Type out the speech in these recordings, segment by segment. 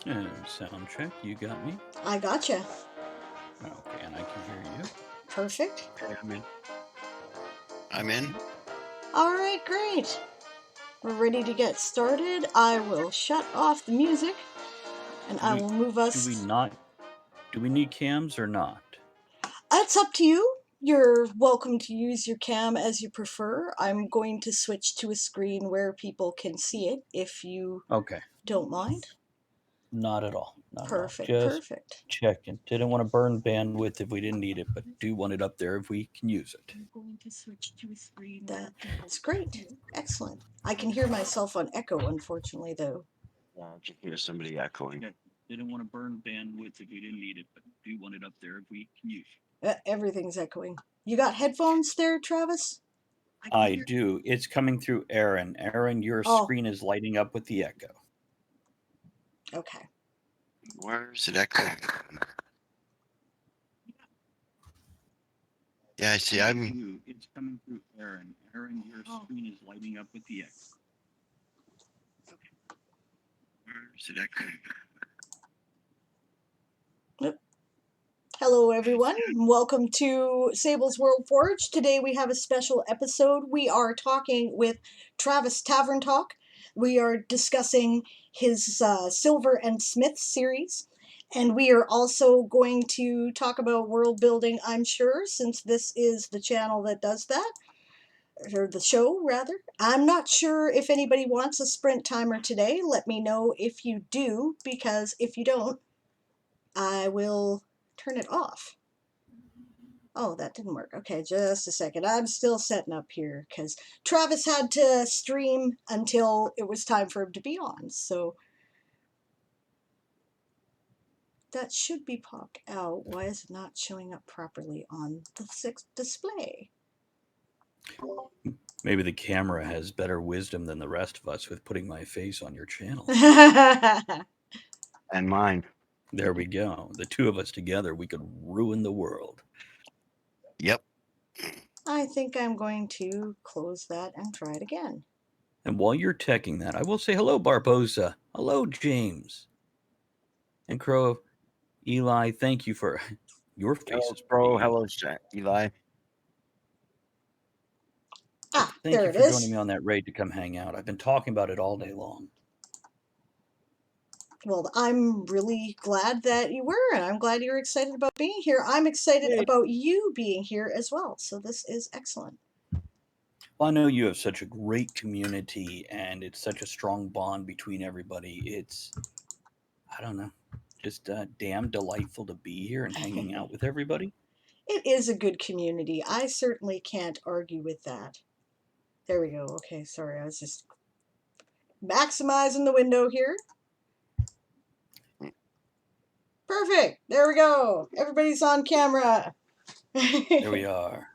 And sound check, you got me? I gotcha. Okay, and I can hear you. Perfect. Okay, I'm in. I'm in. All right, great. We're ready to get started. I will shut off the music, and I will move us. Do we need cams or not? It's up to you. You're welcome to use your cam as you prefer. I'm going to switch to a screen where people can see it if you don't mind. Not at all. Perfect, Just perfect. checking. Didn't want to burn bandwidth if we didn't need it, but do want it up there if we can use it. I'm going to switch to a screen. That's great. Excellent. I can hear myself on echo, unfortunately, though. Yeah, I can hear somebody echoing. Didn't want to burn bandwidth if we didn't need it, but do want it up there if we can use it. Everything's echoing. You got headphones there, Travis? I do. It's coming through Aaron. Aaron, your screen is lighting up with the echo. Okay. Where's it echoing? Yeah, I see. It's coming through Aaron. Aaron, your screen is lighting up with the X. Where's it echoing? Hello, everyone. Welcome to Sable's WorldForge. Today we have a special episode. We are talking with TravisTavernTalk. We are discussing his Silver and Smith series. And we are also going to talk about world building, I'm sure, since this is the channel that does that. Or the show, rather. I'm not sure if anybody wants a sprint timer today. Let me know if you do, because if you don't, I will turn it off. Oh, that didn't work. Okay, just a second. I'm still setting up here because Travis had to stream until it was time for him to be on. So that should be popped out. Why is it not showing up properly on the display? Maybe the camera has better wisdom than the rest of us with putting my face on your channel. And mine. There we go. The two of us together, we could ruin the world. Yep. I think I'm going to close that and try it again. And while you're teching that, I will say hello, Barbosa. Hello, James. And Crow, Eli, thank you for your faces. Hello, hello, Eli. Thank there you it for is. joining me on that raid to come hang out. I've been talking about it all day long. Well, I'm really glad that you were, and I'm glad you're excited about being here. I'm excited about you being here as well, so this is excellent. Well, I know you have such a great community, and it's such a strong bond between everybody. It's, I don't know, just damn delightful to be here and hanging out with everybody. It is a good community. I certainly can't argue with that. There we go. Okay, sorry, I was just maximizing the window here. Perfect. There we go. Everybody's on camera. There we are.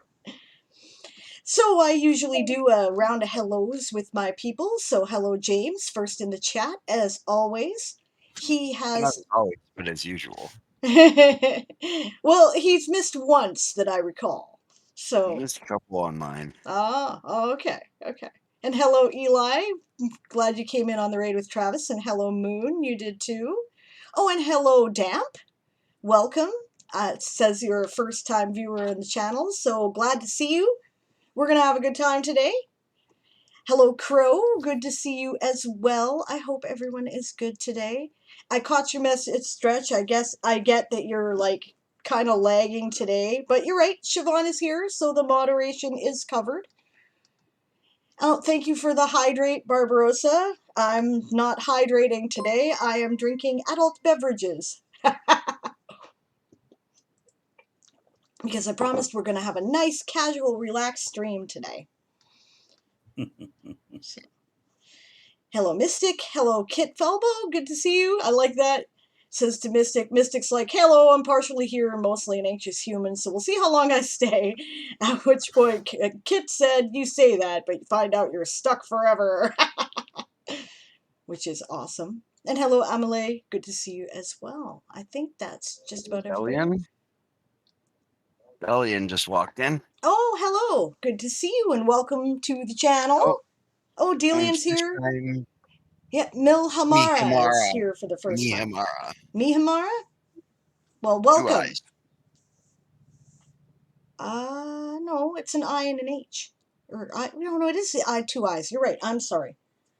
So I usually do a round of hellos with my people. So hello, James, first in the chat, as always. He has... Not always, but as usual. Well, he's missed once that I recall. So Just a couple on mine. Okay. And hello, Eli. Glad you came in on the raid with Travis. And hello, Moon. You did too. Oh, and hello, Damp. Welcome. It says you're a first-time viewer in the channel, so glad to see you. We're going to have a good time today. Hello, Crow. Good to see you as well. I hope everyone is good today. I caught your message, Stretch. I guess I get that you're, like, kind of lagging today. But you're right. Siobhan is here, so the moderation is covered. Oh, thank you for the hydrate, Barbarossa. I'm not hydrating today. I am drinking adult beverages. Because I promised we're going to have a nice, casual, relaxed stream today. So. Hello, Mystic. Hello, Kit Felbo. Good to see you. I like that. Says to Mystic. Mystic's like, hello, I'm partially here, mostly an anxious human, so we'll see how long I stay. At which point, Kit said, you say that, but you find out you're stuck forever. Which is awesome. And hello, Amelie. Good to see you as well. I think that's just about everybody. Bellion just walked in. Oh, hello. Good to see you and welcome to the channel. Oh, Delian's here. Yeah, Milhamara is here for the first time. Mihamara? Well, welcome. 2 eyes. No, it's an I and an H. No, it is the I, 2 eyes. You're right. I'm sorry.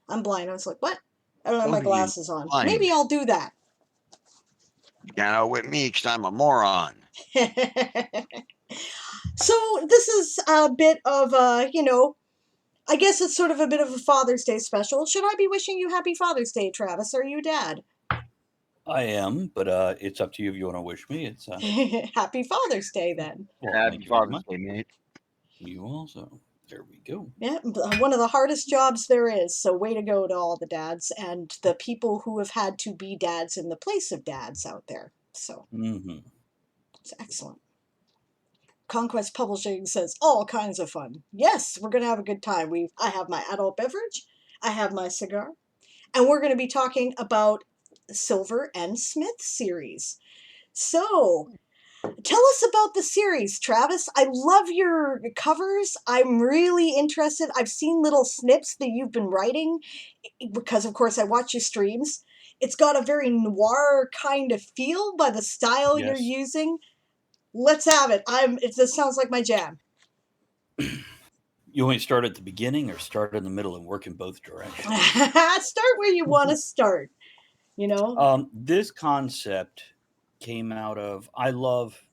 I'm blind. I was like, what? I don't have my glasses on. Blind? Maybe I'll do that. You can't outwit me because I'm a moron. So this is a bit of I guess it's sort of a bit of a Father's Day special. Should I be wishing you Happy Father's Day, Travis? Are you Dad? I am, but it's up to you if you want to wish me. It's Happy Father's Day then. Well, Happy Father's Day, mate. You also. There we go. Yeah, one of the hardest jobs there is. So way to go to all the dads and the people who have had to be dads in the place of dads out there. So it's excellent. Conquest Publishing says all kinds of fun. Yes, we're going to have a good time. I have my adult beverage. I have my cigar. And we're going to be talking about Silver and Smith series. So, tell us about the series, Travis. I love your covers. I'm really interested. I've seen little snips that you've been writing because, of course, I watch your streams. It's got a very noir kind of feel by the style you're Yes. using. Let's have it. This sounds like my jam. You want me to start at the beginning or start in the middle and work in both directions? Start where you want to start. You know, This concept came out of I love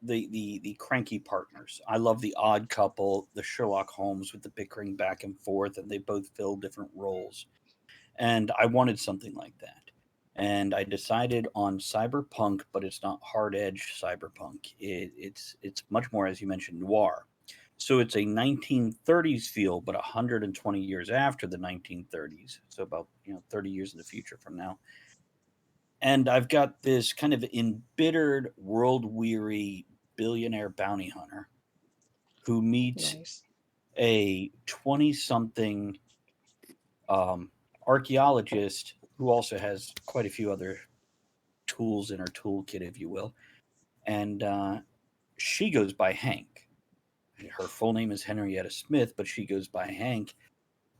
the cranky partners. I love the odd couple, the Sherlock Holmes with the bickering back and forth, and they both fill different roles. And I wanted something like that. And I decided on cyberpunk, but it's not hard edge cyberpunk. It's much more, as you mentioned, noir. So it's a 1930s feel, but 120 years after the 1930s. So about 30 years in the future from now. And I've got this kind of embittered, world weary billionaire bounty hunter who meets nice. a 20 something archaeologist who also has quite a few other tools in her toolkit, if you will. And she goes by Hank. Her full name is Henrietta Smith, but she goes by Hank.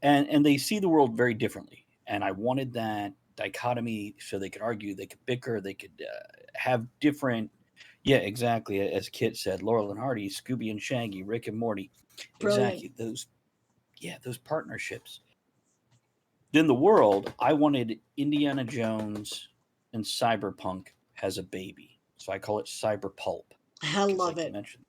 And they see the world very differently. And I wanted that dichotomy so they could argue, they could bicker, they could have different. Yeah, exactly. As Kit said, Laurel and Hardy, Scooby and Shaggy, Rick and Morty. Brilliant. Exactly. Those partnerships. Then the world, I wanted Indiana Jones and Cyberpunk has a baby. So I call it Cyber Pulp. I Because love like you it. mentioned.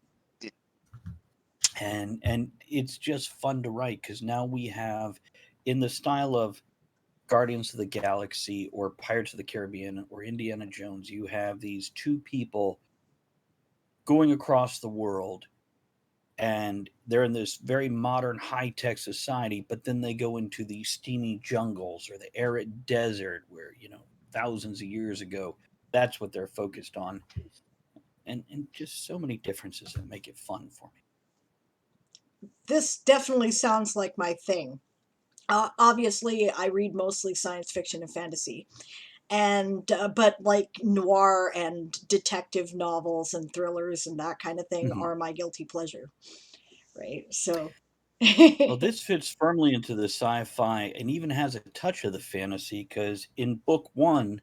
And it's just fun to write because now we have in the style of Guardians of the Galaxy or Pirates of the Caribbean or Indiana Jones, you have these two people going across the world and they're in this very modern high-tech society, but then they go into the steamy jungles or the arid desert where, thousands of years ago, that's what they're focused on. And just so many differences that make it fun for me. This definitely sounds like my thing. Obviously, I read mostly science fiction and fantasy, and but like noir and detective novels and thrillers and that kind of thing Mhm. are my guilty pleasure, right? So, Well, this fits firmly into the sci-fi and even has a touch of the fantasy because in book one,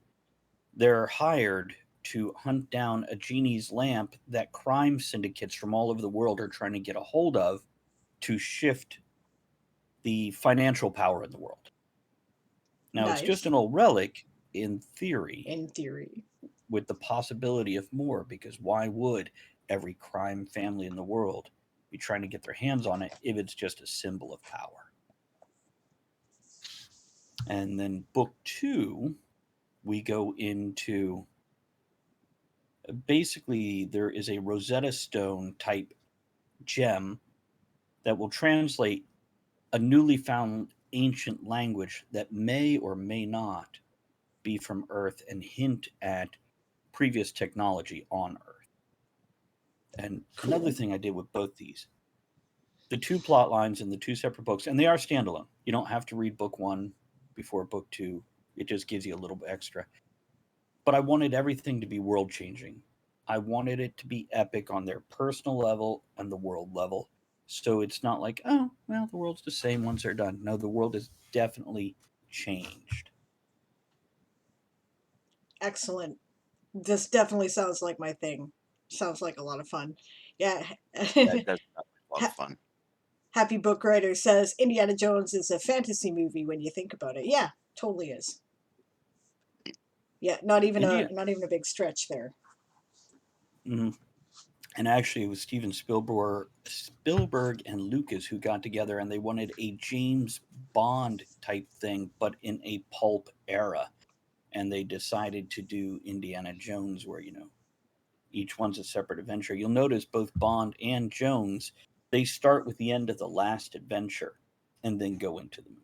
they're hired to hunt down a genie's lamp that crime syndicates from all over the world are trying to get a hold of to shift the financial power in the world. Now, it's just nice an old relic in theory, in theory. with the possibility of more, because why would every crime family in the world be trying to get their hands on it if it's just a symbol of power? And then book two, we go into basically there is a Rosetta Stone type gem that will translate a newly found ancient language that may or may not be from Earth and hint at previous technology on Earth. And another Cool. thing I did with both these, the two plot lines in the two separate books, and they are standalone. You don't have to read book one before book two. It just gives you a little bit extra. But I wanted everything to be world changing. I wanted it to be epic on their personal level and the world level. So it's not like, oh, well, the world's the same once they're done. No, the world has definitely changed. Excellent. This definitely sounds like my thing. Sounds like a lot of fun. Yeah. That does sound like a lot of fun. Happy Book Writer says Indiana Jones is a fantasy movie when you think about it. Yeah, totally is. Yeah, India, not even a big stretch there. mhm. And actually, it was Spielberg and Lucas who got together, and they wanted a James Bond type thing, but in a pulp era. And they decided to do Indiana Jones, where each one's a separate adventure. You'll notice both Bond and Jones, they start with the end of the last adventure, and then go into the movie.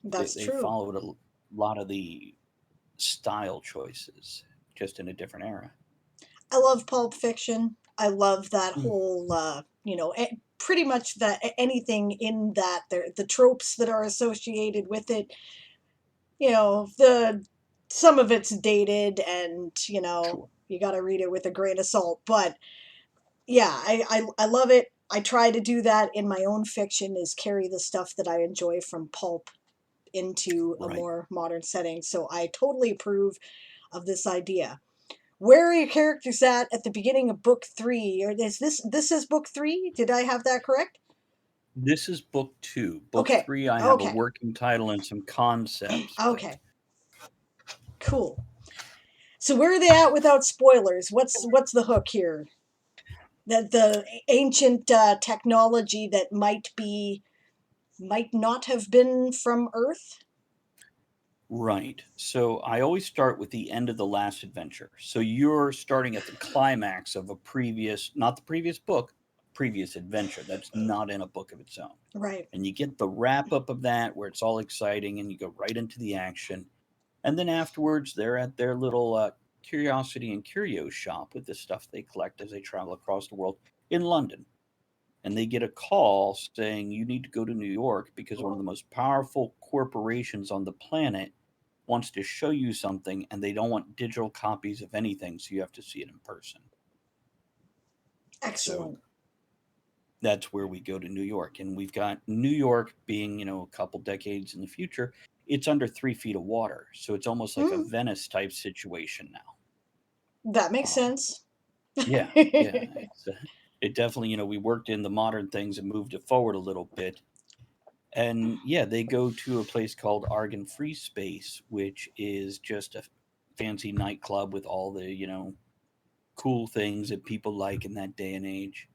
They, That's they true. followed a lot of the style choices, just in a different era. I love Pulp Fiction. I love that Mm. whole, pretty much that anything in that, the tropes that are associated with it. You know, the some of it's dated, and Sure. you got to read it with a grain of salt. But yeah, I love it. I try to do that in my own fiction, is carry the stuff that I enjoy from pulp into a Right. more modern setting. So I totally approve of this idea. Where are your characters at the beginning of book 3? Or is this is book 3? Did I have that correct? This is book 2. Book Okay. 3, I have a Okay. working title and some concepts, but Okay. Cool. So where are they at without spoilers? What's the hook here? The ancient technology that might not have been from Earth. right. So I always start with the end of the last adventure. So you're starting at the climax of a previous, not the previous book, previous adventure that's not in a book of its own. Right. And you get the wrap up of that where it's all exciting and you go right into the action. And then afterwards, they're at their little curiosity and curio shop with the stuff they collect as they travel across the world in London. And they get a call saying, you need to go to New York because one of the most powerful corporations on the planet wants to show you something and they don't want digital copies of anything. So you have to see it in person. So Excellent. that's where we go to New York. And we've got New York being, a couple decades in the future. It's under 3 feet of water. So it's almost like a Hmm. Venice type situation now. That makes Um, sense. yeah, yeah. It definitely, we worked in the modern things and moved it forward a little bit. And yeah, they go to a place called Argon Free Space, which is just a fancy nightclub with all the, cool things that people like in that day and age.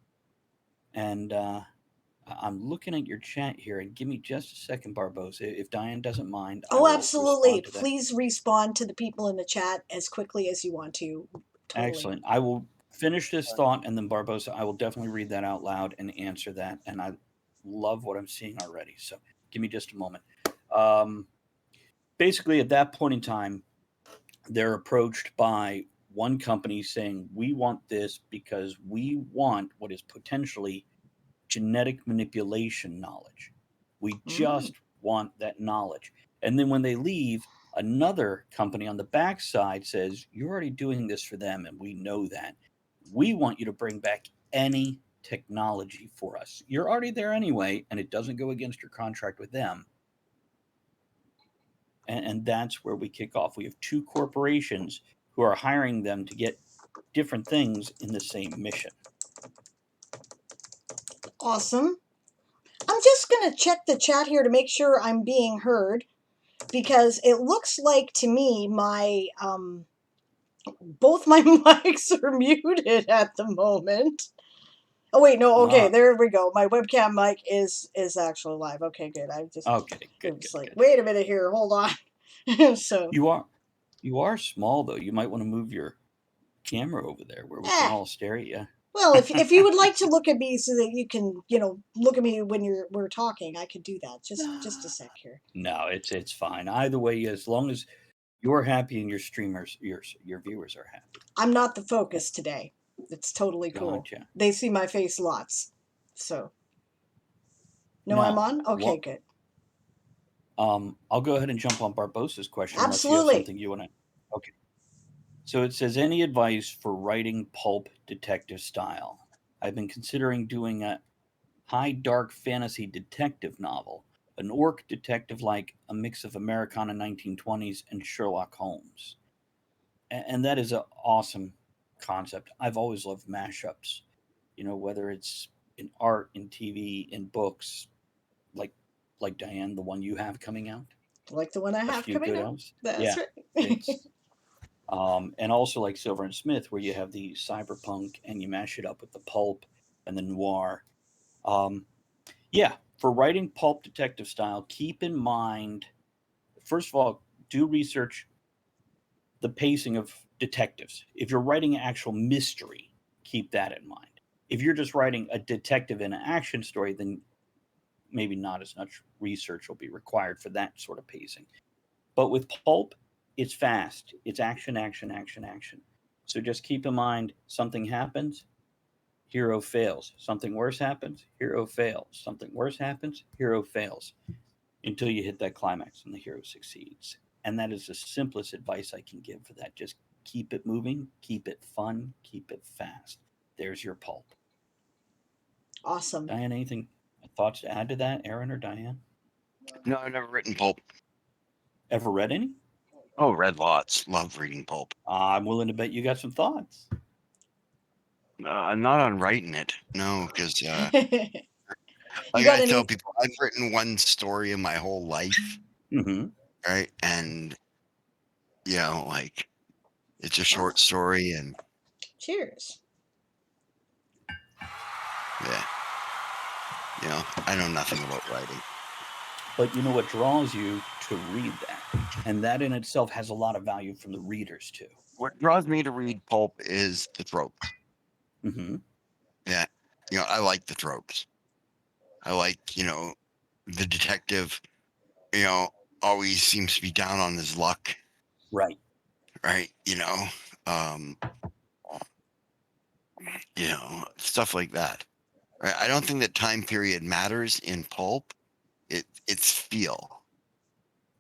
And I'm looking at your chat here, and give me just a second, Barbosa. If Diane doesn't mind, I Oh, will absolutely. respond to that. Please respond to the people in the chat as quickly as you want to. Totally. Excellent. I will finish this thought, and then Barbosa, I will definitely read that out loud and answer that. And I love what I'm seeing already. So give me just a moment. Um, Basically, at that point in time, they're approached by one company saying, we want this because we want what is potentially genetic manipulation knowledge. We Mm. just want that knowledge. And then when they leave, another company on the backside says, you're already doing this for them, and we know that. We want you to bring back any technology for us. You're already there anyway, and it doesn't go against your contract with them. And that's where we kick off. We have two corporations who are hiring them to get different things in the same mission. Awesome. I'm just going to check the chat here to make sure I'm being heard, because it looks like to me both my mics are muted at the moment. Oh wait, no, okay, Ah, there we go. My webcam mic is actually live. Okay, good. okay, It good, was good, like, good. wait a minute here, hold on. So, You are small though. You might want to move your camera over there where we can eh. all stare at you. Well, if you would like to look at me so that you can, look at me when we're talking, I could do that. Just a sec here. No, it's fine. Either way, as long as you're happy and your streamers, your viewers are happy. I'm not the focus today. It's totally cool. Gotcha. They see my face lots. So, no, I'm Now, on? Okay, what? good. I'll go ahead and jump on Barbosa's question unless you have Absolutely. something you want to. Okay. So it says, any advice for writing pulp detective style? I've been considering doing a high dark fantasy detective novel, an orc detective like a mix of Americana 1920s and Sherlock Holmes. And that is an awesome concept. I've always loved mashups, whether it's in art, in TV, in books, like Diane, the one you have coming out, Like the one I A have Few coming Good up. Elves. That's Yeah, right. it's and also like Silver and Smith, where you have the cyberpunk and you mash it up with the pulp and the noir. Um, yeah, for writing pulp detective style, keep in mind, first of all, do research the pacing of detectives. If you're writing an actual mystery, keep that in mind. If you're just writing a detective in an action story, then maybe not as much research will be required for that sort of pacing. But with pulp, it's fast. It's action, action, action, action. So just keep in mind, something happens, hero fails. Something worse happens, hero fails. Something worse happens, hero fails, until you hit that climax and the hero succeeds. And that is the simplest advice I can give for that. Just keep it moving, keep it fun, keep it fast. There's your pulp. Awesome. Diane, anything thoughts to add to that, Aaron or Diane? No, I've never written pulp. Ever read any? Oh, read lots. Love reading pulp. I'm willing to bet you got some thoughts. I'm not on writing it. No, because like got I tell any? people, I've written one story in my whole life, Mm-hmm. right? And like it's a short Oh, story, and cheers. yeah, I know nothing about writing. But you know what draws you to read that? And that in itself has a lot of value from the readers too. What draws me to read pulp is the tropes. Mm-hmm. Yeah, I like the tropes. I like, the detective, always seems to be down on his luck, Right. right? Um, stuff like that. Right? I don't think that time period matters in pulp. It's feel.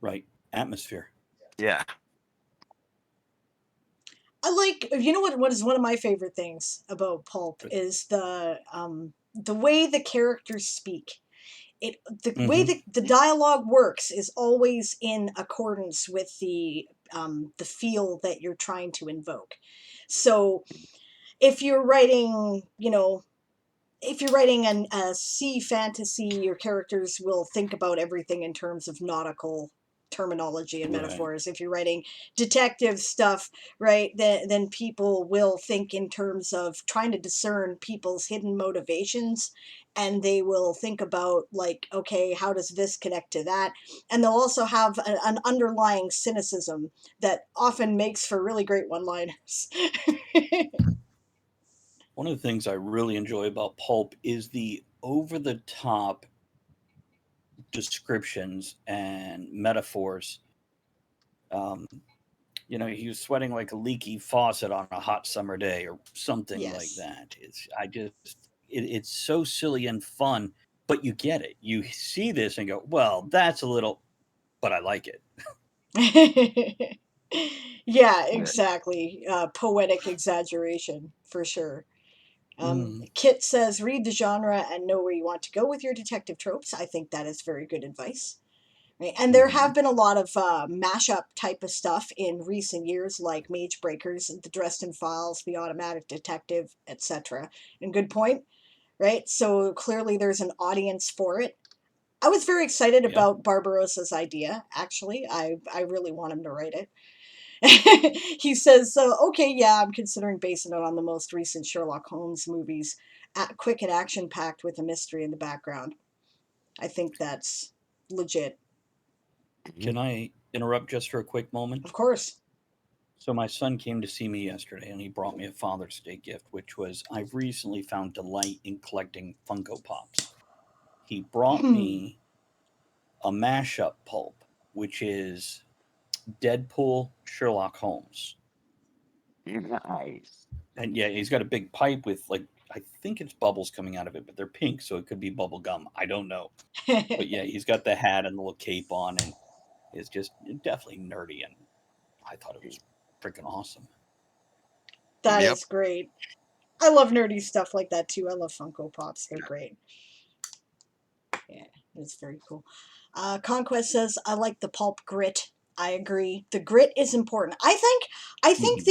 Right. Atmosphere. Yeah. I like, what is one of my favorite things about pulp is the way the characters speak. The way Mm-hmm. the dialogue works is always in accordance with the feel that you're trying to invoke. So if you're writing, a sea fantasy, your characters will think about everything in terms of nautical terminology and Right. metaphors. If you're writing detective stuff, right, then people will think in terms of trying to discern people's hidden motivations, and they will think about, like, okay, how does this connect to that? And they'll also have an underlying cynicism that often makes for really great one-liners. One of the things I really enjoy about pulp is the over-the-top descriptions and metaphors. Um, he was sweating like a leaky faucet on a hot summer day or something like Yes. that. It's so silly and fun, but you get it. You see this and go, well, that's a little, but I like it. Yeah, Yeah. exactly. Poetic exaggeration, for sure. Mm, Kit says, read the genre and know where you want to go with your detective tropes. I think that is very good advice. Right? And there mm-hmm. have been a lot of mashup type of stuff in recent years, like Mage Breakers, the Dresden Files, the Automatic Detective, etc. And good point, right? So clearly there's an audience for it. I was very excited Yeah. about Barbarossa's idea, actually. I really want him to write it. He says, so, okay, yeah, I'm considering basing it on the most recent Sherlock Holmes movies, quick and action-packed with a mystery in the background. I think that's legit. Can I interrupt just for a quick moment? Of course. So my son came to see me yesterday and he brought me a Father's Day gift, which was I've recently found delight in collecting Funko Pops. He brought me a mashup pulp, which is Deadpool Sherlock Holmes. Nice. And yeah, he's got a big pipe with I think it's bubbles coming out of it, but they're pink, so it could be bubble gum. I don't know. But yeah, he's got the hat and the little cape on and it's just definitely nerdy and I thought it was freaking awesome. That Yep. is great. I love nerdy stuff like that too. I love Funko Pops. They're great. Yeah, it's very cool. Conquest says, I like the pulp grit. I agree. The grit is important. I think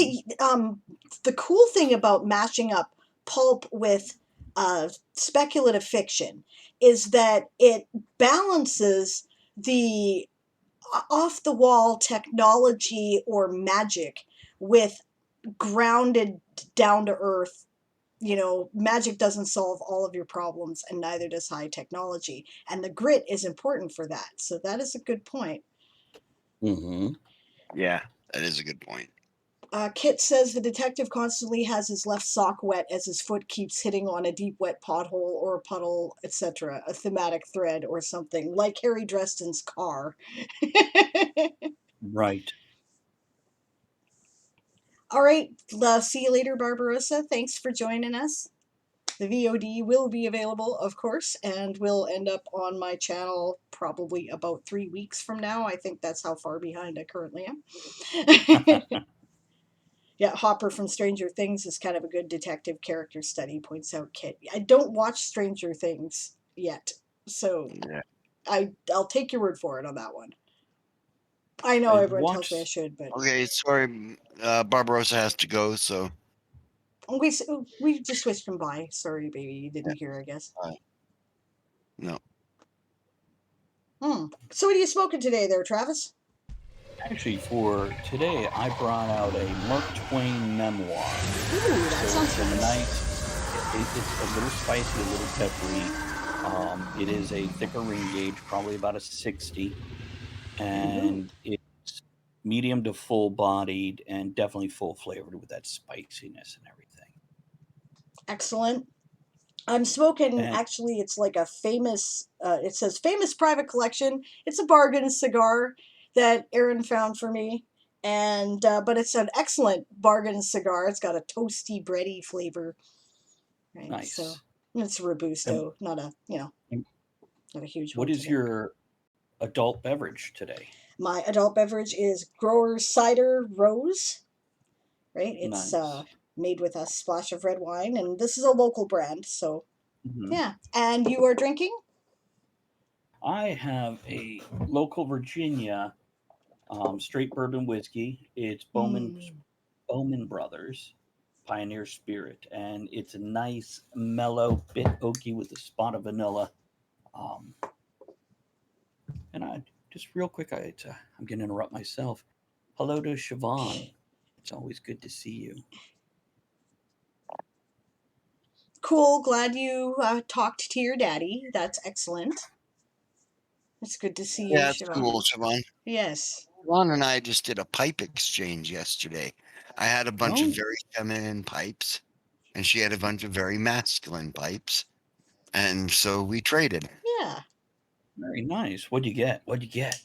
the cool thing about matching up pulp with speculative fiction is that it balances the off the wall technology or magic with grounded, down to earth. Magic doesn't solve all of your problems, and neither does high technology. And the grit is important for that. So that is a good point. Mm-hmm. Yeah, that is a good point. Kit says the detective constantly has his left sock wet as his foot keeps hitting on a deep wet pothole or a puddle, etc. A thematic thread or something, like Harry Dresden's car. Right. All right, see you later, Barbarossa. Thanks for joining us. The VOD will be available, of course, and will end up on my channel probably about 3 weeks from now. I think that's how far behind I currently am. Yeah, Hopper from Stranger Things is kind of a good detective character study, points out Kit. I don't watch Stranger Things yet, so Yeah. I'll take your word for it on that one. I know I everyone tells me I watched. should, but Okay, sorry. Barbarossa has to go, so we just switched them by. Sorry, baby, you didn't hear, I guess. no. So what are you smoking today there, Travis? Actually, for today, I brought out a Mark Twain memoir. Ooh, that So sounds it's a nice. it's a little spicy, a little peppery. It is a thicker ring gauge, probably about a 60, Ooh, and it's medium to full bodied and definitely full flavored with that spiciness and everything. excellent. I'm smoking, And actually, it's like a famous, it says famous private collection. It's a bargain cigar that Aaron found for me. And, but it's an excellent bargain cigar. It's got a toasty, bready flavor. Right. So nice. it's a And, Robusto, not a, and not a huge what one is today. your adult beverage today? My adult beverage is Grower's Cider Rose. Right. It's, Nice. made with a splash of red wine. And this is a local brand. So, Mhm. yeah. And you are drinking? I have a local Virginia straight bourbon whiskey. It's Mm. Bowman Brothers Pioneer Spirit, and it's a nice, mellow, bit oaky with a spot of vanilla. Um, and I just real quick, I'm going to interrupt myself. Hello to Siobhan. It's always good to see you. Cool. Glad you talked to your daddy. That's excellent. It's good to see you, Yeah, it's Siobhan. cool, Siobhan. Yes. Siobhan and I just did a pipe exchange yesterday. I had a bunch of Oh, very feminine pipes, and she had a bunch of very masculine pipes. And so we traded. Yeah. very nice. What'd you get? What'd you get?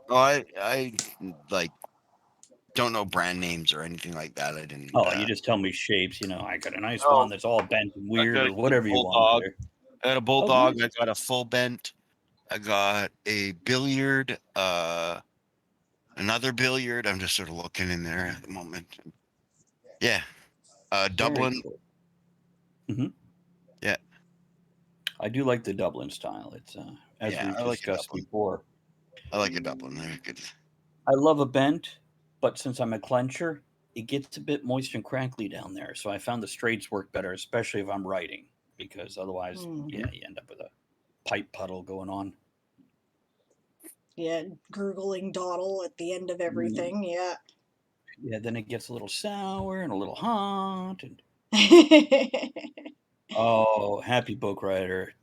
Oh, I like don't know brand names or anything like that. I didn't. Oh, you just tell me shapes. I got a nice Oh, one that's all bent and I weird got or a good whatever you want bulldog. there. I got a Oh, bulldog. nice. I got a full bent. I got a billiard. Another billiard. I'm just sort of looking in there at the moment. Yeah. Very Dublin. cool. Hmm. Yeah. I do like the Dublin style. It's as Yeah. we've I like a discussed Dublin. before. I like a Dublin. They're good. I love a bent, but since I'm a clencher, it gets a bit moist and crackly down there. So I found the straights work better, especially if I'm writing, because otherwise, Mm. yeah, you end up with a pipe puddle going on. Yeah. Gurgling dawdle at the end of Mm, everything. Yeah. yeah, then it gets a little sour and a little hot. And oh, happy book writer,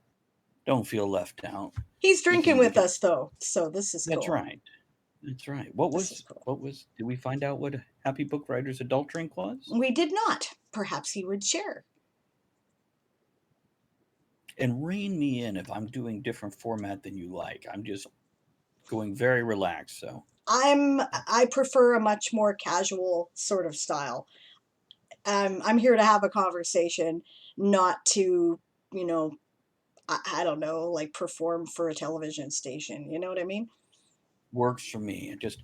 don't feel left out. He's You drinking can, you with can. us, though. So this is That's cool. right. That's right. What This is was? cool. What was? Did we find out what a happy book writer's adult drink was? We did not. Perhaps he would share. And rein me in if I'm doing different format than you like. I'm just going very relaxed. So I prefer a much more casual sort of style. I'm here to have a conversation, not to, you know, I don't know, like perform for a television station. You know what I mean? works for me. It just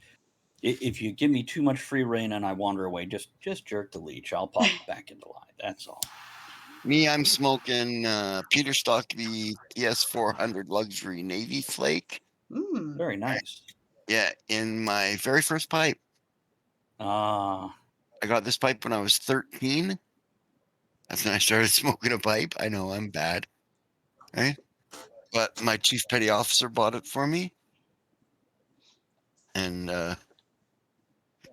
if you give me too much free reign and I wander away, just jerk the leech. I'll pop back into line. That's all. Me, I'm smoking Peter Stockby TS400 Luxury Navy Flake. Mm. Very nice. Yeah, in my very first pipe. Ah, I got this pipe when I was 13. That's when I started smoking a pipe. I know I'm bad, right? But my chief petty officer bought it for me. And now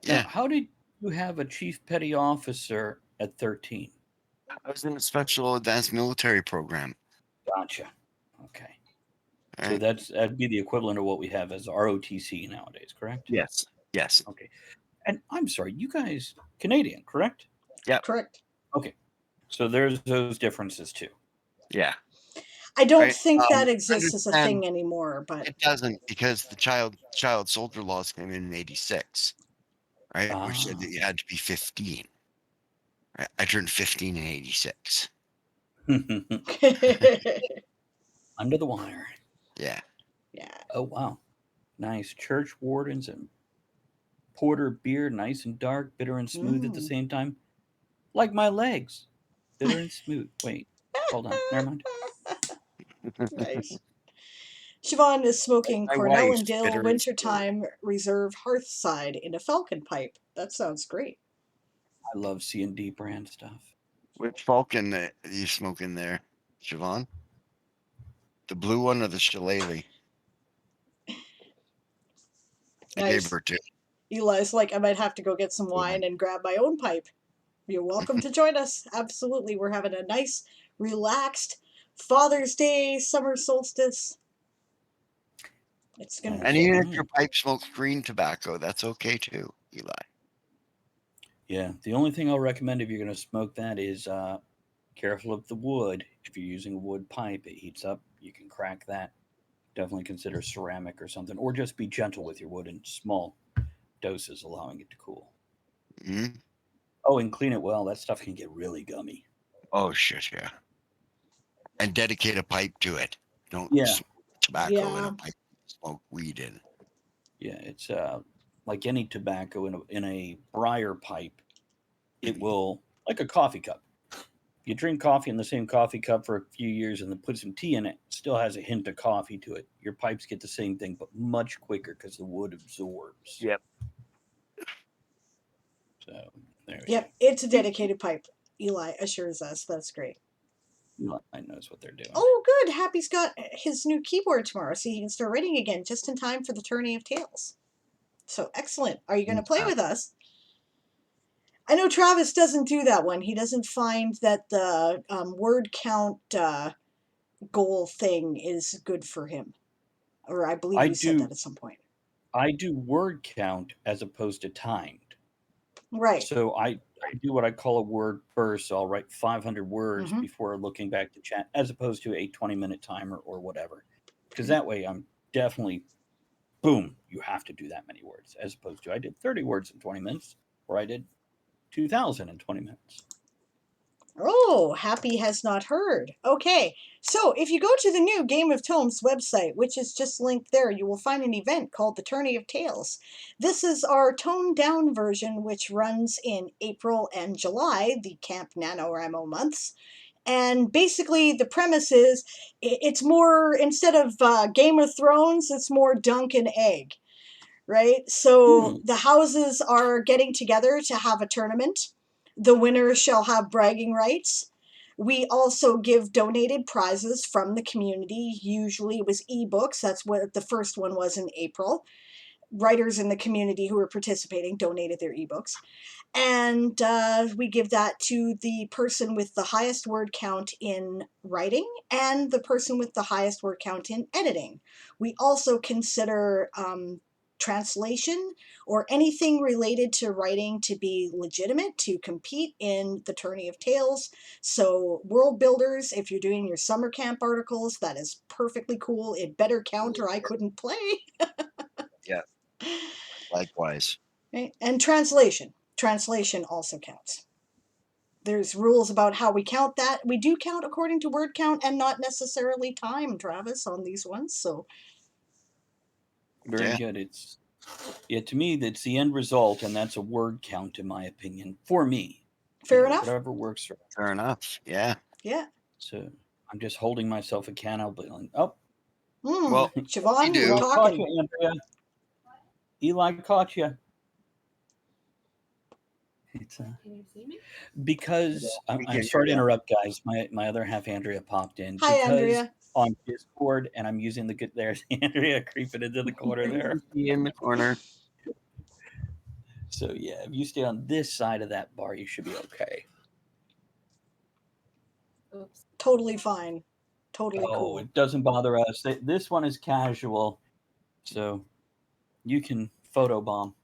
yeah, how did you have a chief petty officer at 13? I was in a special advanced military program. Gotcha. Okay. So Right? that'd be the equivalent of what we have as ROTC nowadays, correct? Yes. Yes. Okay. And I'm sorry, you guys Canadian, correct? Yep. Correct. Okay. So there's those differences too. Yeah. I don't Right. think that exists as a Understand thing anymore, but it doesn't because the child soldier laws came in '86, right? Which said Ah, that you had to be 15. Right? I turned 15 in '86. Under the wire. Yeah. Yeah. Oh, wow. Nice. Church wardens and porter beer, nice and dark, bitter and smooth at the same time. Like my legs. Bitter and smooth. Wait, hold on. Never mind. Nice. Siobhan is smoking My Cornell and wife's Dill bitter and smooth. Wintertime Reserve Hearthside in a Falcon pipe. That sounds great. I love C&D brand stuff. Which Falcon are you smoking there, Siobhan? The blue one or the shillelagh? I gave Nice. her two. Eli's like, I might have to go get some wine and grab my own pipe. You're welcome to join us. Absolutely. We're having a nice, relaxed Father's Day, summer solstice. It's going to be And good. even if your pipe smokes green tobacco, that's okay too, Eli. Yeah, the only thing I'll recommend if you're going to smoke that is careful of the wood. If you're using a wood pipe, it heats up. You can crack that. Definitely consider ceramic or something, or just be gentle with your wood in small doses, allowing it to cool. Mm-hmm. Oh, and clean it well. That stuff can get really gummy. Oh shit, yeah. And dedicate a pipe to it. Don't Yeah. smoke tobacco in a pipe. Smoke weed in. Yeah, it's like any tobacco in a briar pipe. It will, like a coffee cup. You drink coffee in the same coffee cup for a few years and then put some tea in it. Still has a hint of coffee to it. Your pipes get the same thing, but much quicker because the wood absorbs. Yep. So there we Yep, go. it's a dedicated pipe. Eli assures us. That's great. Eli knows what they're doing. Oh, good. Happy's got his new keyboard tomorrow, so he can start writing again just in time for the Tourney of Tales. So excellent. Are you going to play with us? I know Travis doesn't do that one. He doesn't find that the word count goal thing is good for him. Or I believe you said that at some point. I do word count as opposed to timed. Right. So I do what I call a word burst. So I'll write 500 words before looking back to chat, as opposed to a 20-minute timer or whatever. Because that way I'm definitely, boom, you have to do that many words, as opposed to I did 30 words in 20 minutes, or I did 2,000 in 20 minutes. Oh, Happy has not heard. Okay, so if you go to the new Game of Tomes website, which is just linked there, you will find an event called the Tourney of Tales. This is our toned down version, which runs in April and July, the Camp NaNoWriMo months. And basically, the premise is it's more, instead of Game of Thrones, it's more Dunk and Egg, right? So the houses are getting together to have a tournament. The winner shall have bragging rights. We also give donated prizes from the community. Usually it was ebooks. That's what the first one was in April. Writers in the community who were participating donated their ebooks. And we give that to the person with the highest word count in writing and the person with the highest word count in editing. We also consider translation or anything related to writing to be legitimate to compete in the Tourney of Tales. So world builders, if you're doing your summer camp articles, that is perfectly cool. It better count or I couldn't play. Yeah. Likewise. Right? And translation. Translation also counts. There's rules about how we count that. We do count according to word count and not necessarily time, Travis, on these ones. So very good. It's to me that's the end result, and that's a word count in my opinion. For me, fair enough. Whatever works for. Fair enough. Yeah. Yeah. So I'm just holding myself accountable. Oh, well, Siobhan, you we're do. talking. Caught you, Andrea. Eli caught you. It's Can you see me? because I'm sorry to interrupt, guys. My other half, Andrea, popped in. Hi, because Andrea. On Discord, and I'm using the good. There's Andrea creeping into the corner there. In the corner. So yeah, if you stay on this side of that bar, you should be okay. Oops. Totally fine. Totally cool. It doesn't bother us. This one is casual, so you can photobomb.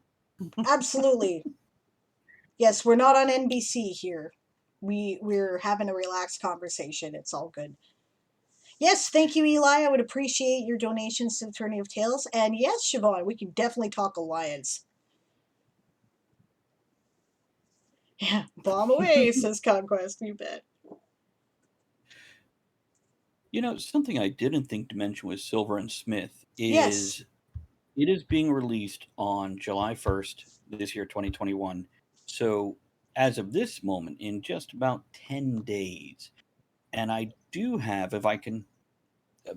Absolutely. Yes, we're not on NBC here. We're having a relaxed conversation. It's all good. Yes, thank you, Eli. I would appreciate your donations to the Tourney of Tales. And yes, Siobhan, we can definitely talk Alliance. Yeah, bomb away, says Conquest, you bet. Something I didn't think to mention with Silver and Smith Yes. is it is being released on July 1st this year, 2021. So, as of this moment, in just about 10 days, and I do have, if I can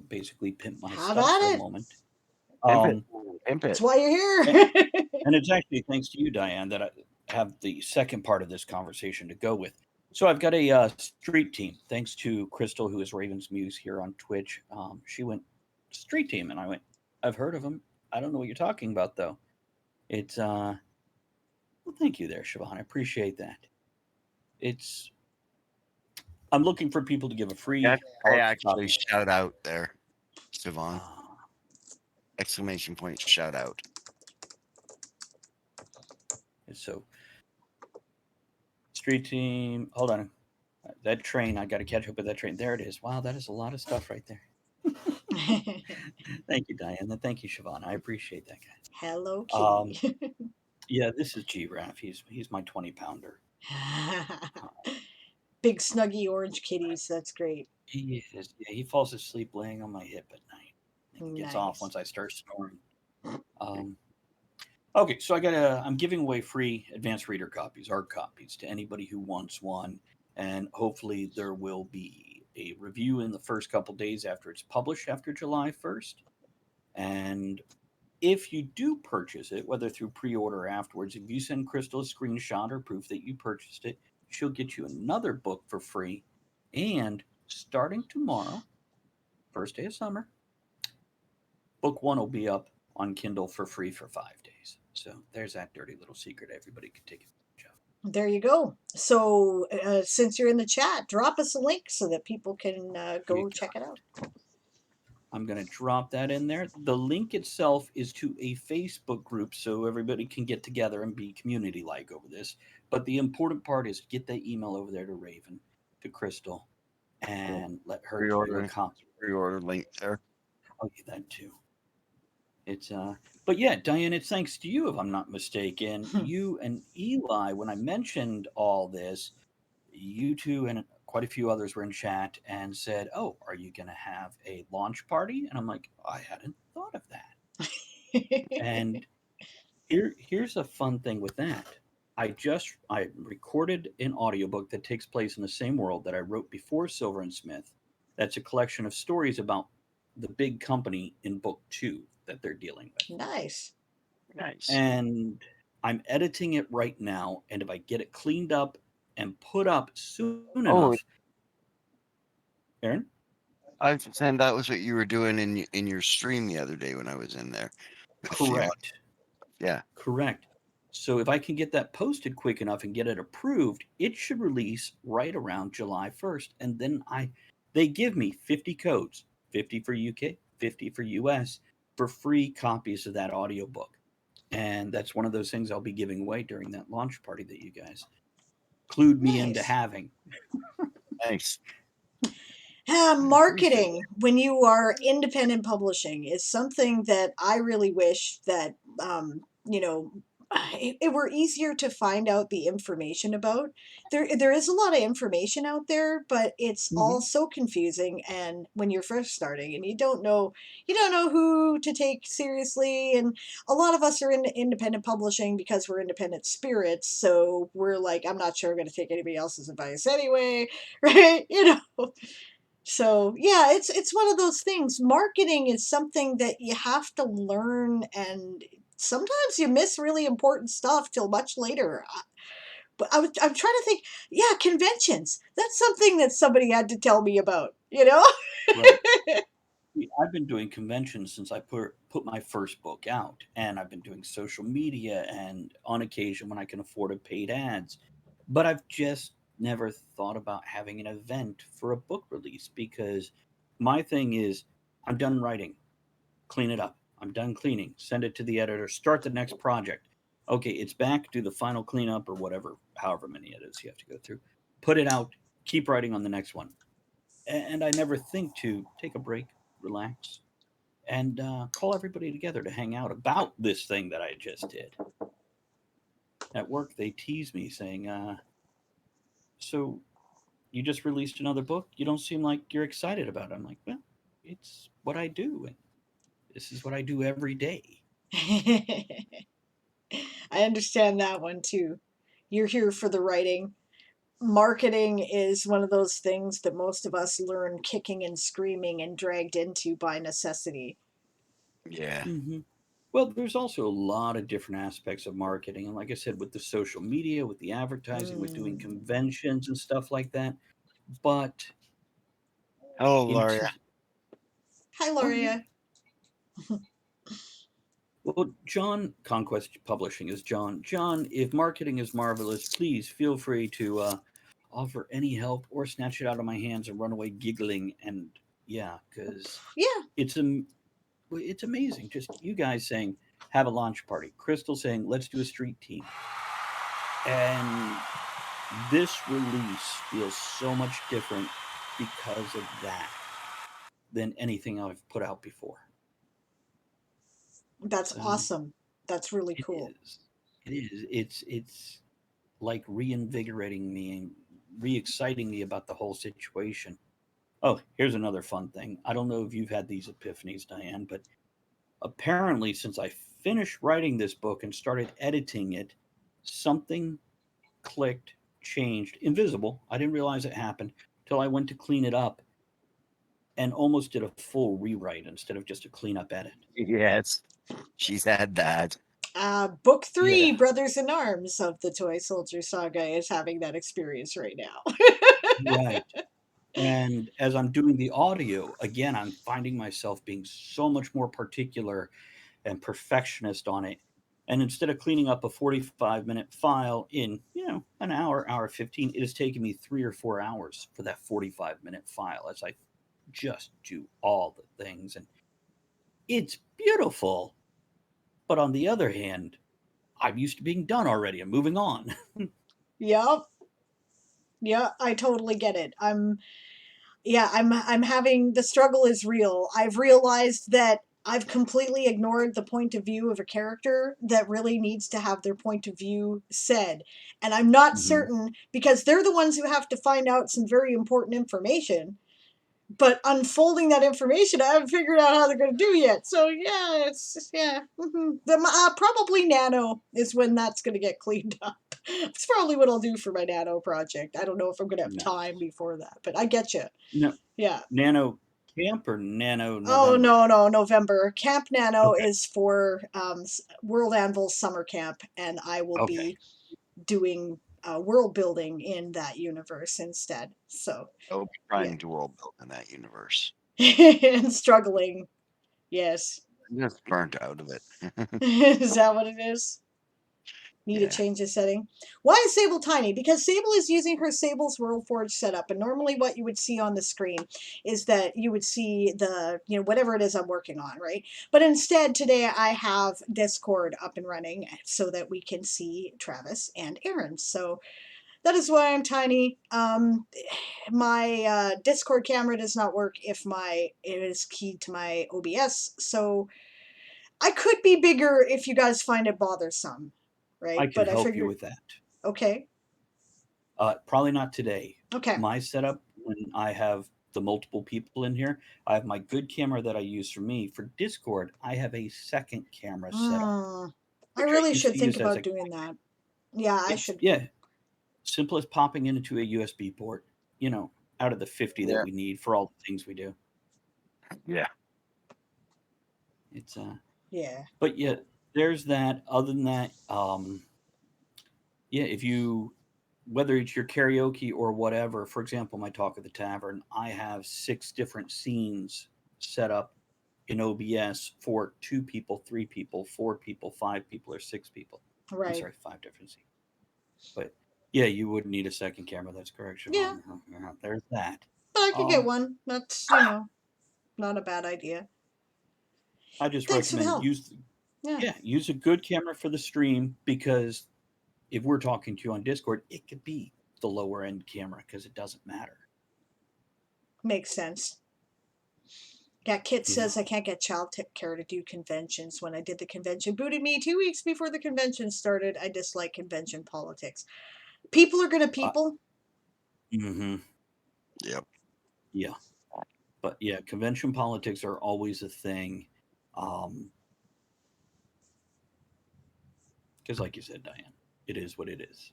basically pimp my Have stuff at for a it. moment. Pimp it. Um, Pimp That's it. why you're and, here. and it's actually thanks to you, Diane, that I have the second part of this conversation to go with. So I've got a street team. Thanks to Crystal, who is Raven's Muse here on Twitch. She went street team, and I went, I've heard of them. I don't know what you're talking about, though. It's well, thank you there, Siobhan. I appreciate that. It's I'm looking for people to give a Yeah, free I art actually copy. shout out there, Siobhan. Uh, Exclamation point, shout out. so street team. Hold on. That train. I got to catch up with that train. There it is. Wow, that is a lot of stuff right there. Thank you, Diane. And thank you, Siobhan. I appreciate that, guys. Hello Kitty. Yeah, this is G-Raff. He's my 20-pounder. Big snuggy orange kitties. That's great. He is. Yeah, he falls asleep laying on my hip at night. And he gets off Nice. once I start snoring. Okay, so I'm giving away free advanced reader copies, art copies, to anybody who wants one, and hopefully there will be a review in the first couple days after it's published after July 1st. And if you do purchase it, whether through pre-order or afterwards, if you send Crystal a screenshot or proof that you purchased it, she'll get you another book for free. And starting tomorrow, first day of summer, book one will be up on Kindle for free for 5 days. So there's that dirty little secret everybody can take advantage of. There you go. So, since you're in the chat, drop us a link so that people can go check it out. I'm going to drop that in there. The link itself is to a Facebook group so everybody can get together and be community like over this. But the important part is get that email over there to Raven, to Crystal, and let her carry her copy. Pre-order link there. I'll get that too. It's but yeah, Diane, it's thanks to you, if I'm not mistaken. You and Eli, when I mentioned all this, you two and quite a few others were in chat and said, "Oh, are you going to have a launch party?" And I'm like, I hadn't thought of that. And here's a fun thing with that. I recorded an audiobook that takes place in the same world that I wrote before Silver and Smith. That's a collection of stories about the big company in book 2 that they're dealing with. Nice. And I'm editing it right now, and if I get it cleaned up and put up soon enough, Aaron? I understand that was what you were doing in your stream the other day when I was in there. Correct. Yeah. Correct. So if I can get that posted quick enough and get it approved, it should release right around July 1st. And then they give me 50 codes, 50 for UK, 50 for US, for free copies of that audiobook. And that's one of those things I'll be giving away during that launch party that you guys clued me into having. Thanks. Marketing when you are independent publishing is something that I really wish that it were easier to find out the information about. There is a lot of information out there, but it's all so confusing. And when you're first starting and you don't know who to take seriously, and a lot of us are in independent publishing because we're independent spirits, so we're like, I'm not sure I'm going to take anybody else's advice anyway, right? So yeah, it's one of those things. Marketing is something that you have to learn, and sometimes you miss really important stuff till much later. But I'm trying to think. Yeah, conventions. That's something that somebody had to tell me about. Right. I've been doing conventions since I put my first book out, and I've been doing social media and on occasion when I can afford it, paid ads. But I've just never thought about having an event for a book release because my thing is I'm done writing, clean it up. I'm done cleaning, send it to the editor, start the next project. Okay, it's back, do the final cleanup or whatever, however many edits you have to go through. Put it out, keep writing on the next one. And I never think to take a break, relax, and call everybody together to hang out about this thing that I just did. At work, they tease me saying, so you just released another book. You don't seem like you're excited about it. I'm like, well, it's what I do. And this is what I do every day. I understand that one too. You're here for the writing. Marketing is one of those things that most of us learn kicking and screaming and dragged into by necessity. Yeah. Mm-hmm. Well, there's also a lot of different aspects of marketing. And like I said, with the social media, with the advertising, with doing Mm. conventions and stuff like that. But Hello, into, Laria. Hi, oh, yeah. Loria. Well, John, Conquest Publishing is John. John, if marketing is marvelous, please feel free to offer any help or snatch it out of my hands and run away giggling. And yeah, because Yeah. it's a it's amazing. Just you guys saying, have a launch party. Crystal saying, let's do a street team. And this release feels so much different because of that than anything I've put out before. That's So awesome. That's really it cool. is. It is. It's like reinvigorating me and re-exciting me about the whole situation. Oh, here's another fun thing. I don't know if you've had these epiphanies, Diane, but apparently, since I finished writing this book and started editing it, something clicked, changed, invisible. I didn't realize it happened till I went to clean it up and almost did a full rewrite instead of just a cleanup edit. Yes. She's had that. Book 3, Yeah, Brothers in Arms of the Toy Soldier Saga, is having that experience right now. right. And as I'm doing the audio, again, I'm finding myself being so much more particular and perfectionist on it. And instead of cleaning up a 45-minute file in, an hour 15, it has taken me 3 or 4 hours for that 45-minute file as I just do all the things. And it's beautiful. But on the other hand, I'm used to being done already and moving on. Yep. Yeah, I totally get it. I'm having the struggle is real. I've realized that I've completely ignored the point of view of a character that really needs to have their point of view said. And I'm not Hmm. certain because they're the ones who have to find out some very important information. But unfolding that information, I haven't figured out how they're going to do yet. So yeah, yeah. Probably Nano is when that's going to get cleaned up. It's probably what I'll do for my Nano project. I don't know if I'm going to have time Nice. before that, but I get you. No, Yeah. Nano Camp or Nano Oh November? no, November. Camp Nano Okay. is for World Anvil summer camp, and I will Okay. be doing world building in that universe instead. So I'll be yeah, trying to world build in that universe. and struggling. Yes, I'm just burnt out of it. is that what it is? Need to Yeah. change the setting. Why is Sable tiny? Because Sable is using her Sable's WorldForge setup, and normally what you would see on the screen is that you would see the, whatever it is I'm working on, right? But instead, today I have Discord up and running so that we can see Travis and Aaron. So that is why I'm tiny. My Discord camera does not work if it is keyed to my OBS, so I could be bigger if you guys find it bothersome, I right? can But I help you figured, with that. okay, Probably not today. okay. My setup, when I have the multiple people in here, I have my good camera that I use for me. For Discord, I have a second camera set up, I which I really used should to think use as a about doing that. Yeah, I it's should. yeah, simple as popping into a USB port, out of the 50 that Yeah. we need for all the things we do. Yeah. It's Yeah. but yeah, there's that. Other than that, yeah, if you whether it's your karaoke or whatever, for example, my talk at the tavern, I have 6 different scenes set up in OBS for 2 people, 3 people, 4 people, 5 people, or 6 people. I'm Right. sorry, 5 different scenes. But yeah, you would need a second camera. That's correct, Yeah, Siobhan. There's that. but I could get Um, one. That's, not a bad idea. I just Thanks for the recommend help. Yeah. use a good camera for the stream because if we're talking to you on Discord, it could be the lower end camera because it doesn't matter. Makes sense. Yeah, Kit You know, says I can't get child care to do conventions. When I did the convention, booted me 2 weeks before the convention started. I dislike convention politics. People are gonna uh, people. mm-hmm. Yep. Yeah. But yeah, convention politics are always a thing. Because like you said, Diane, it is what it is.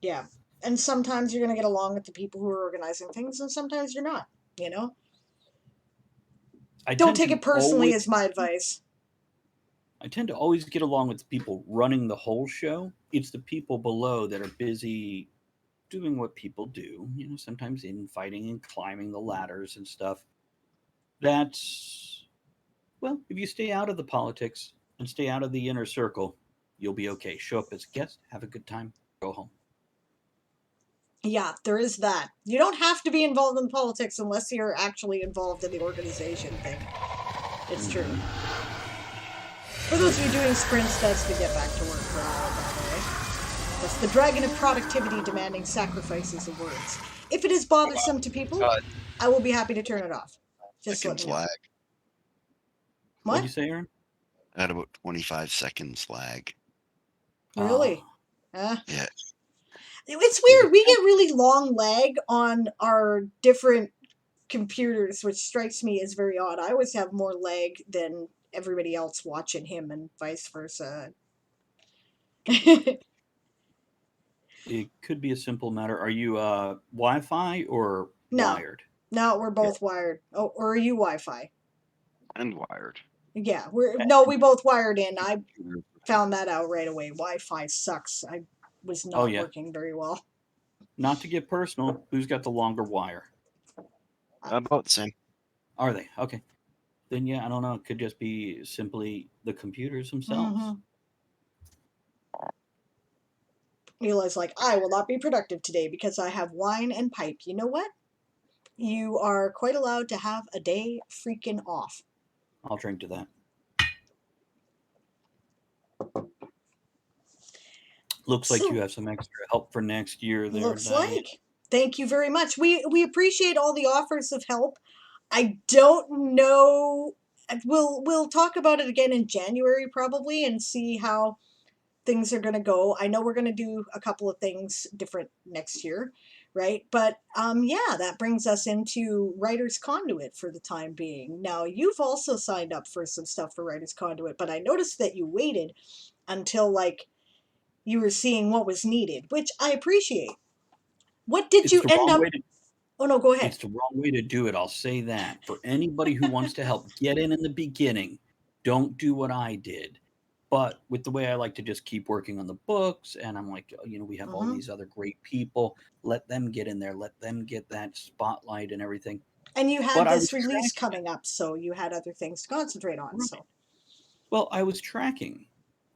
Yeah. And sometimes you're going to get along with the people who are organizing things, and sometimes you're not, you know? I Don't tend take to it personally, is my advice. I tend to always get along with the people running the whole show. It's the people below that are busy doing what people do, sometimes infighting and climbing the ladders and stuff. That's, well, if you stay out of the politics and stay out of the inner circle, you'll be okay. Show up as a guest, have a good time, go home. Yeah, there is that. You don't have to be involved in politics unless you're actually involved in the organization thing. It's true. For those of you doing sprints, that's to get back to work for hour, by the way. That's the dragon of productivity demanding sacrifices of words. If it is bothersome to people, I will be happy to turn it off. Just let Seconds me know. lag. What'd What? you say, Aaron? I had about 25 seconds lag. Really? Yeah. It's weird. We get really long lag on our different computers, which strikes me as very odd. I always have more lag than everybody else watching him, and vice versa. It could be a simple matter. Are you Wi-Fi or No. wired? No, we're both wired. Oh, or are you Wi-Fi? And wired. Yeah, we both wired in. I found that out right away. Wi-Fi sucks. I was not working very well. Not to get personal, who's got the longer wire? About the same. Are they? Okay. Then yeah, I don't know. It could just be simply the computers themselves. Mm-hmm. Eli's like, I will not be productive today because I have wine and pipe. You know what? You are quite allowed to have a day freaking off. I'll drink to that. Looks like you have some extra help for next year there. Looks Diane. like. Thank you very much. We appreciate all the offers of help. I don't know. We'll talk about it again in January probably and see how things are going to go. I know we're going to do a couple of things different next year, right? But yeah, that brings us into Writer's Conduit for the time being. Now, you've also signed up for some stuff for Writer's Conduit, but I noticed that you waited until like you were seeing what was needed, which I appreciate. What did you end up? Oh no, go ahead. It's the wrong way to do it. I'll say that. For anybody who wants to help, get in the beginning. Don't do what I did. But with the way I like to just keep working on the books, and I'm like, we have all these other great people. Let them get in there. Let them get that spotlight and everything. And you had this release coming up, so you had other things to concentrate on. Right. So, well, I was tracking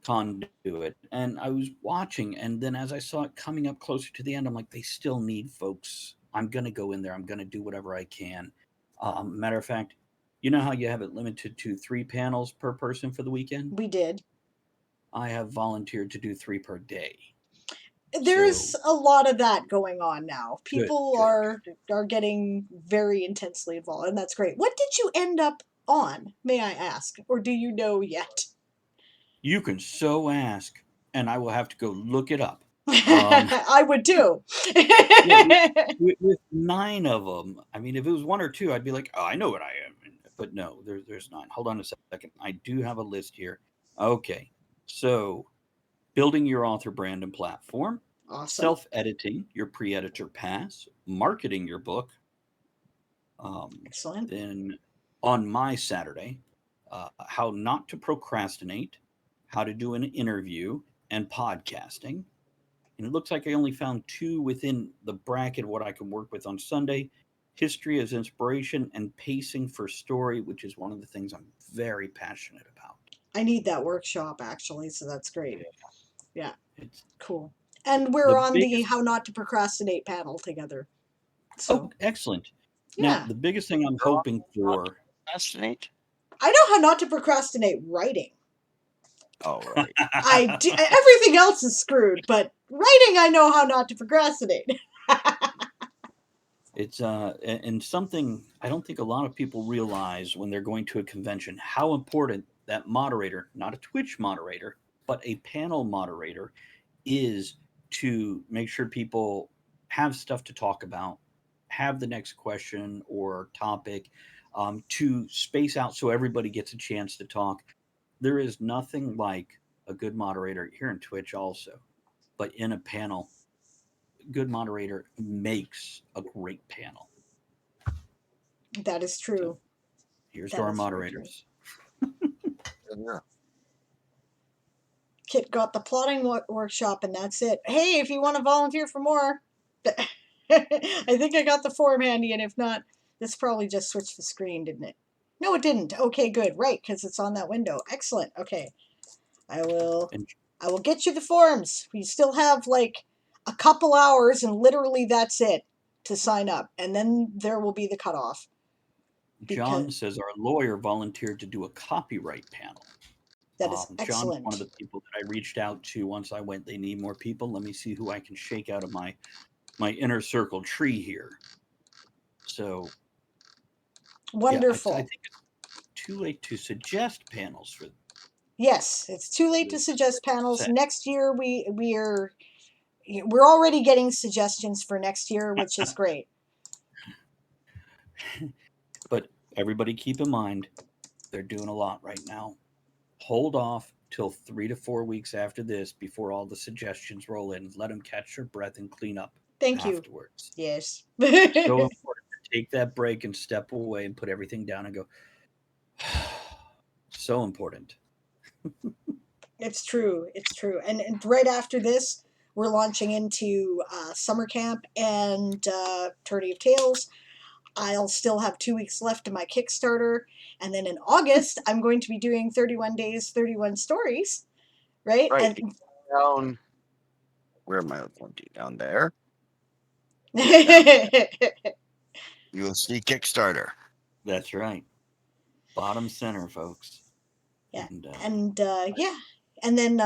Conduit, and I was watching, and then as I saw it coming up closer to the end, I'm like, they still need folks. I'm going to go in there. I'm going to do whatever I can. Matter of fact, you know how you have it limited to 3 panels per person for the weekend? We did. I have volunteered to do 3 per day. There's a lot of that going on now. People are getting very intensely involved, and that's great. What did you end up on, may I ask? Or do you know yet? You can so ask, and I will have to go look it up. I would too. with 9 of them, I mean, if it was 1 or 2, I'd be like, oh, I know what I am. But no, there's 9. Hold on a second. I do have a list here. Okay. So, building your author brand and platform. Awesome. Self-editing your pre-editor pass. Marketing your book. Excellent. Then on my Saturday, how not to procrastinate, how to do an interview, and podcasting. And it looks like I only found 2 within the bracket of what I can work with on Sunday. History as inspiration and pacing for story, which is one of the things I'm very passionate about. I need that workshop, actually, so that's great. Yeah. It's cool. And we're on the How Not to Procrastinate panel together. So. Oh, excellent. Yeah. Now, the biggest thing I'm hoping for... Procrastinate? I know how not to procrastinate writing. Oh, right. I do. Everything else is screwed, but writing, I know how not to procrastinate. It's and something I don't think a lot of people realize when they're going to a convention, how important that moderator, not a Twitch moderator, but a panel moderator, is to make sure people have stuff to talk about, have the next question or topic, to space out so everybody gets a chance to talk. There is nothing like a good moderator here in Twitch, also, but in a panel, good moderator makes a great panel. That is So true. here's That to our is very true. moderators. Yeah. Kit got the plotting workshop, and that's it. Hey, if you want to volunteer for more, I think I got the form handy, and if not, this probably just switched the screen, didn't it? No, it didn't. Okay, good. Right, because it's on that window. Excellent. Okay, I will get you the forms. We still have like a couple hours, and literally that's it to sign up, and then there will be the cutoff. John says our lawyer volunteered to do a copyright panel. That is John's excellent. one of the people that I reached out to once I went. They need more people. Let me see who I can shake out of my inner circle tree here. So Wonderful. yeah, I think it's too late to suggest panels for. Yes, it's too late to suggest panels. Next year we're already getting suggestions for next year, which is great. But everybody keep in mind, they're doing a lot right now. Hold off till 3 to 4 weeks after this before all the suggestions roll in. Let them catch their breath and clean up afterwards. Yes. So important to take that break and step away and put everything down and go. So important. It's true. It's true. And right after this, we're launching into summer camp and Tourney of Tales. I'll still have 2 weeks left in my Kickstarter. And then in August, I'm going to be doing 31 days, 31 stories. Right? Right. And down. Where am I pointing? Down there. You will see Kickstarter. That's right. Bottom center, folks. Yeah. And yeah. And then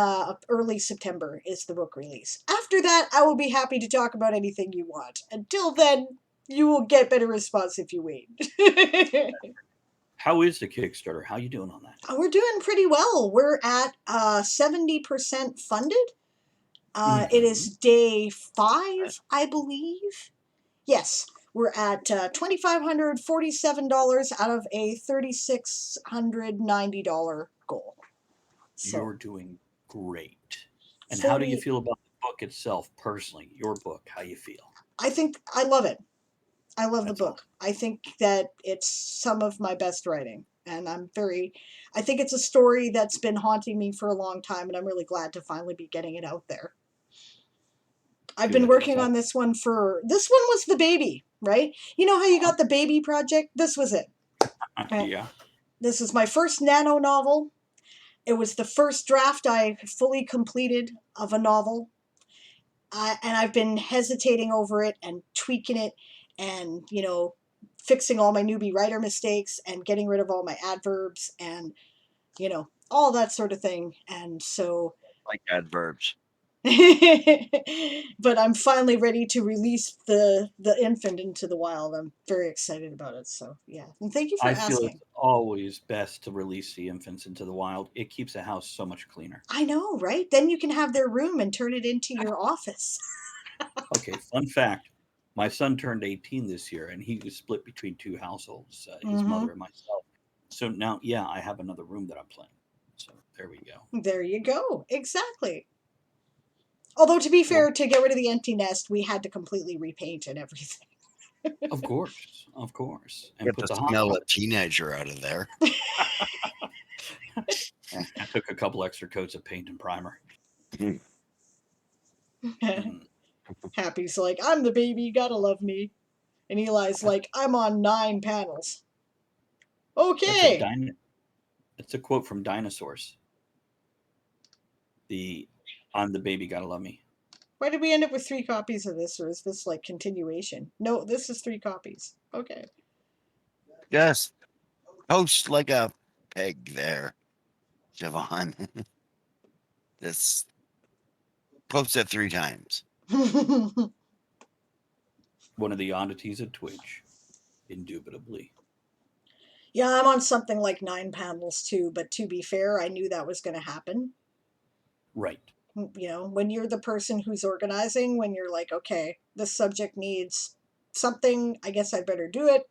early September is the book release. After that, I will be happy to talk about anything you want. Until then, you will get better response if you wait. How is the Kickstarter? How you doing on that? We're doing pretty well. We're at 70% funded. It is day 5, I believe. Yes, we're at $2,547 out of a $3,690 goal. So, you're doing great. And how do you feel about the book itself, personally? Your book, how you feel? I think I love it. I love the book. Awesome. I think that it's some of my best writing. And I think it's a story that's been haunting me for a long time, and I'm really glad to finally be getting it out there. I've been working on this one was the baby, right? You know how you got the baby project? This was it. Right? Yeah. This is my first Nano novel. It was the first draft I fully completed of a novel. And I've been hesitating over it and tweaking it and, fixing all my newbie writer mistakes and getting rid of all my adverbs and, all that sort of thing. And so... like adverbs. But I'm finally ready to release the infant into the wild. I'm very excited about it. So yeah, and thank you for asking. I feel it's always best to release the infants into the wild. It keeps the house so much cleaner. I know, right? Then you can have their room and turn it into your office. Okay, fun fact. My son turned 18 this year, and he was split between 2 households, his mother and myself. So now, yeah, I have another room that I'm playing. So there we go. There you go. Exactly. Although, to be fair, to get rid of the empty nest, we had to completely repaint and everything. Of course. And get put the smell a teenager out of there. I took a couple extra coats of paint and primer. Happy's like, I'm the baby, you gotta love me. And Eli's like, I'm on 9 panels. Okay. It's a quote from Dinosaurs. I'm the baby, gotta love me. Why did we end up with 3 copies of this, or is this like continuation? No, this is 3 copies. Okay. Yes. Post like a peg there, Javon. This post it 3 times. One of the oddities of Twitch, indubitably. Yeah, I'm on something like 9 panels too, but to be fair, I knew that was going to happen. Right. When you're the person who's organizing, when you're like, okay, this subject needs something, I guess I better do it.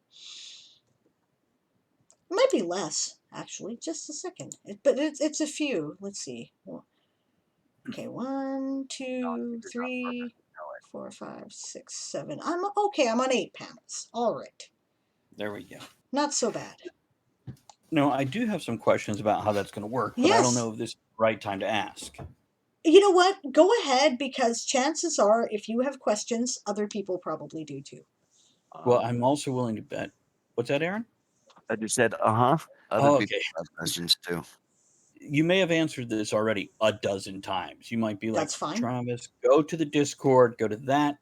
It might be less, actually. Just a second. But it's a few. Let's see. Okay, 1, 2, 3, 4, 5, 6, 7. I'm on 8 panels. All right. There we go. Not so bad. No, I do have some questions about how that's going to work, but I don't Yes. know if this is the right time to ask. You know what? Go ahead, because chances are, if you have questions, other people probably do too. Well, I'm also willing to bet. What's that, Aaron? I just said, Other Oh, people okay. have questions too. You may have answered this already a dozen times. You might be like, That's fine. Travis, go to the Discord, go to that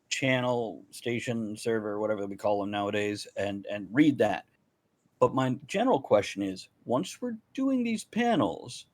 channel, station, server, whatever we call them nowadays, and read that. But my general question is, once we're doing these panels,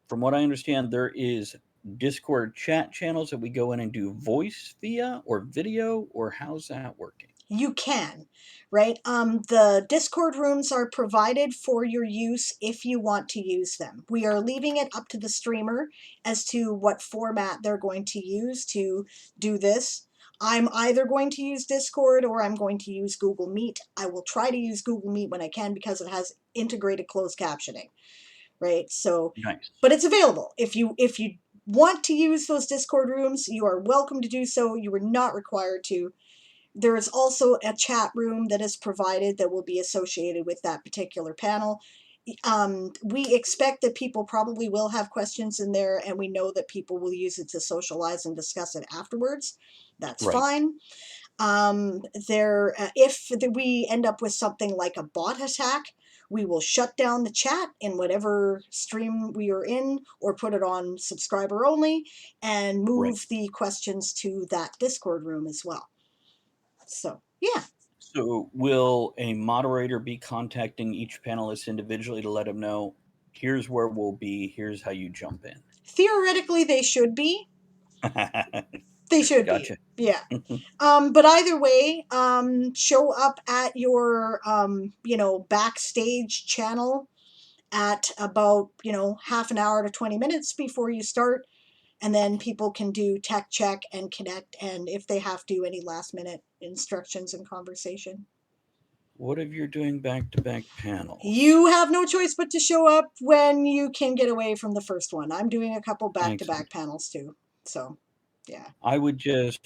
from what I understand, there is Discord chat channels that we go in and do voice via or video, or how's that working? You can, right? The Discord rooms are provided for your use if you want to use them. We are leaving it up to the streamer as to what format they're going to use to do this. I'm either going to use Discord or I'm going to use Google Meet. I will try to use Google Meet when I can because it has integrated closed captioning, right? So, Nice. but it's available. If you want to use those Discord rooms, you are welcome to do so. You are not required to. There is also a chat room that is provided that will be associated with that particular panel. We expect that people probably will have questions in there, and we know that people will use it to socialize and discuss it afterwards. That's Right. fine. We end up with something like a bot attack, we will shut down the chat in whatever stream we are in, or put it on subscriber only, and move the questions to that Discord room as well. So, yeah. So, will a moderator be contacting each panelist individually to let them know, here's where we'll be, here's how you jump in? Theoretically, they should be. They should Gotcha. be. Yeah. But either way, show up at your, backstage channel at about, half an hour to 20 minutes before you start. And then people can do tech check and connect, and if they have to, any last minute instructions and conversation. What if you're doing back-to-back panels? You have no choice but to show up when you can get away from the first one. I'm doing a couple back-to-back panels too. So, yeah. I would just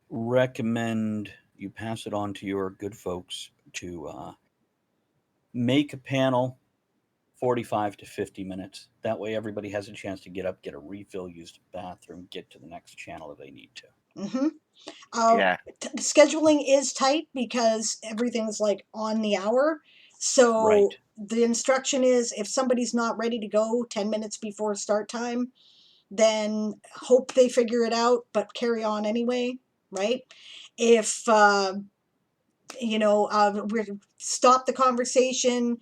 recommend you pass it on to your good folks to make a panel 45 to 50 minutes. That way everybody has a chance to get up, get a refill, use the bathroom, get to the next channel if they need to. Mm-hmm. Yeah. Scheduling is tight because everything's like on the hour. So Right. the instruction is, if somebody's not ready to go 10 minutes before start time, then hope they figure it out, but carry on anyway, right? If, we're stop the conversation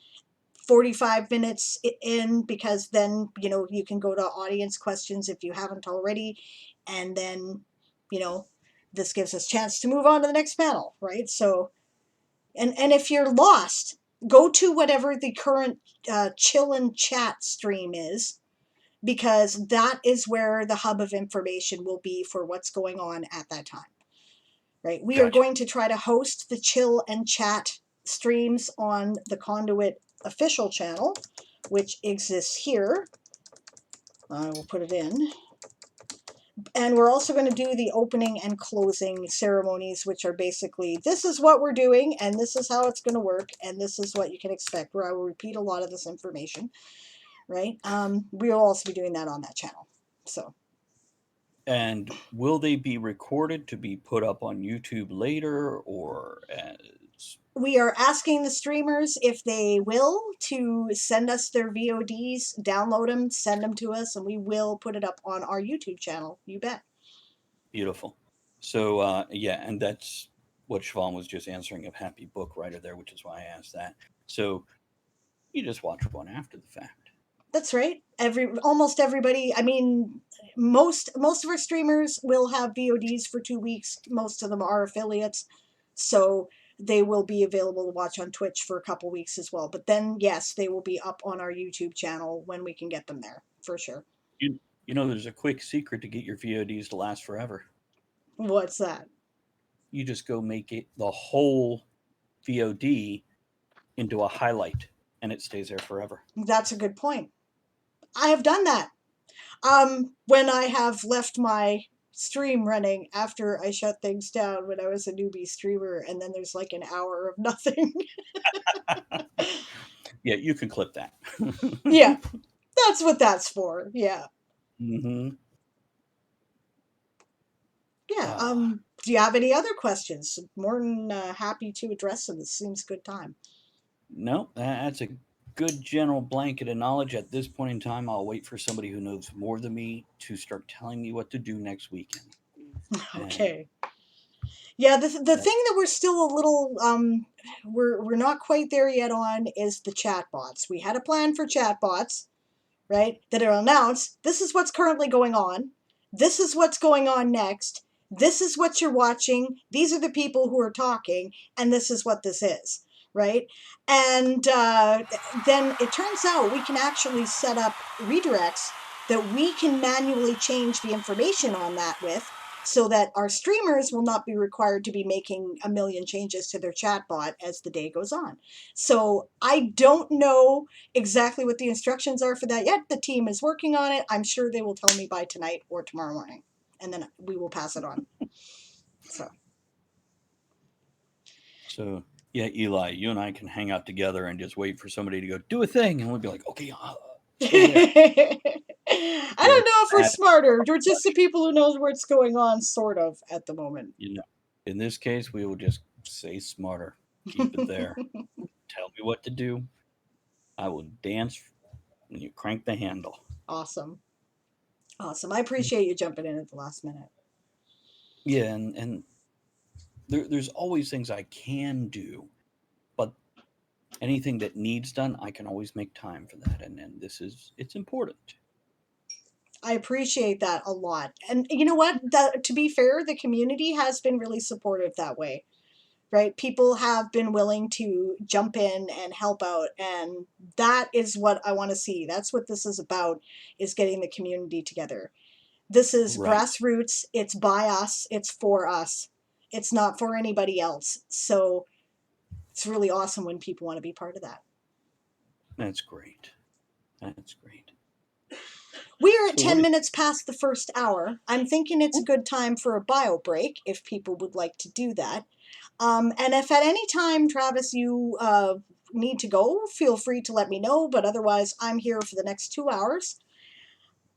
45 minutes in, because then, you can go to audience questions if you haven't already. And then, this gives us a chance to move on to the next panel, right? So, and if you're lost, go to whatever the current chill and chat stream is, because that is where the hub of information will be for what's going on at that time, right? We are going to try to host the chill and chat streams on the Conduit official channel, which exists here. I will put it in. And we're also going to do the opening and closing ceremonies, which are basically, this is what we're doing, and this is how it's going to work, and this is what you can expect, where I will repeat a lot of this information, right? We'll also be doing that on that channel. So. And will they be recorded to be put up on YouTube later, or as... We are asking the streamers if they will to send us their VODs, download them, send them to us, and we will put it up on our YouTube channel. You bet. Beautiful. So, yeah, and that's what Siobhan was just answering of Happy Book Writer there, which is why I asked that. So you just watch one after the fact. That's right. Almost everybody. I mean, most of our streamers will have VODs for 2 weeks. Most of them are affiliates, so they will be available to watch on Twitch for a couple weeks as well. But then, yes, they will be up on our YouTube channel when we can get them there, for sure. You know, there's a quick secret to get your VODs to last forever. What's that? you just go make it the whole VOD into a highlight, and it stays there forever. That's a good point. I have done that. When I have left my stream running after I shut things down when I was a newbie streamer, and then there's like an hour of nothing. Yeah, you can clip that. Yeah, that's what that's for. Yeah. Mm-hmm. Yeah. Do you have any other questions? More than happy to address them. This seems a good time. No, that's a good general blanket of knowledge. At this point in time, I'll wait for somebody who knows more than me to start telling me what to do next weekend. Okay. Yeah, the thing that we're still a little we're not quite there yet on is the chatbots. We had a plan for chatbots, right? That are announced. This is what's currently going on. This is what's going on next. This is what you're watching. These are the people who are talking, and this is what this is, right? And then it turns out we can actually set up redirects that we can manually change the information on that with, so that our streamers will not be required to be making a million changes to their chatbot as the day goes on. So I don't know exactly what the instructions are for that yet. The team is working on it. I'm sure they will tell me by tonight or tomorrow morning, and then we will pass it on. So yeah, Eli, you and I can hang out together and just wait for somebody to go do a thing, and we'll be like, okay, stay there. I don't know if we're smarter. We're just the people who knows what's going on, sort of, at the moment. You know, in this case, we will just say smarter. Keep it there. Tell me what to do. I will dance when you crank the handle. Awesome. I appreciate you jumping in at the last minute. Yeah, and there's always things I can do, but anything that needs done, I can always make time for that. And it's important. I appreciate that a lot. And you know what? To be fair, the community has been really supportive that way, right? People have been willing to jump in and help out. And that is what I want to see. That's what this is about, is getting the community together. This is Right. grassroots. It's by us. It's for us. It's not for anybody else. So it's really awesome when people want to be part of that. That's great. That's great. We are at 10 minutes past the first hour. I'm thinking it's a good time for a bio break if people would like to do that. And if at any time, Travis, you need to go, feel free to let me know. But otherwise, I'm here for the next 2 hours.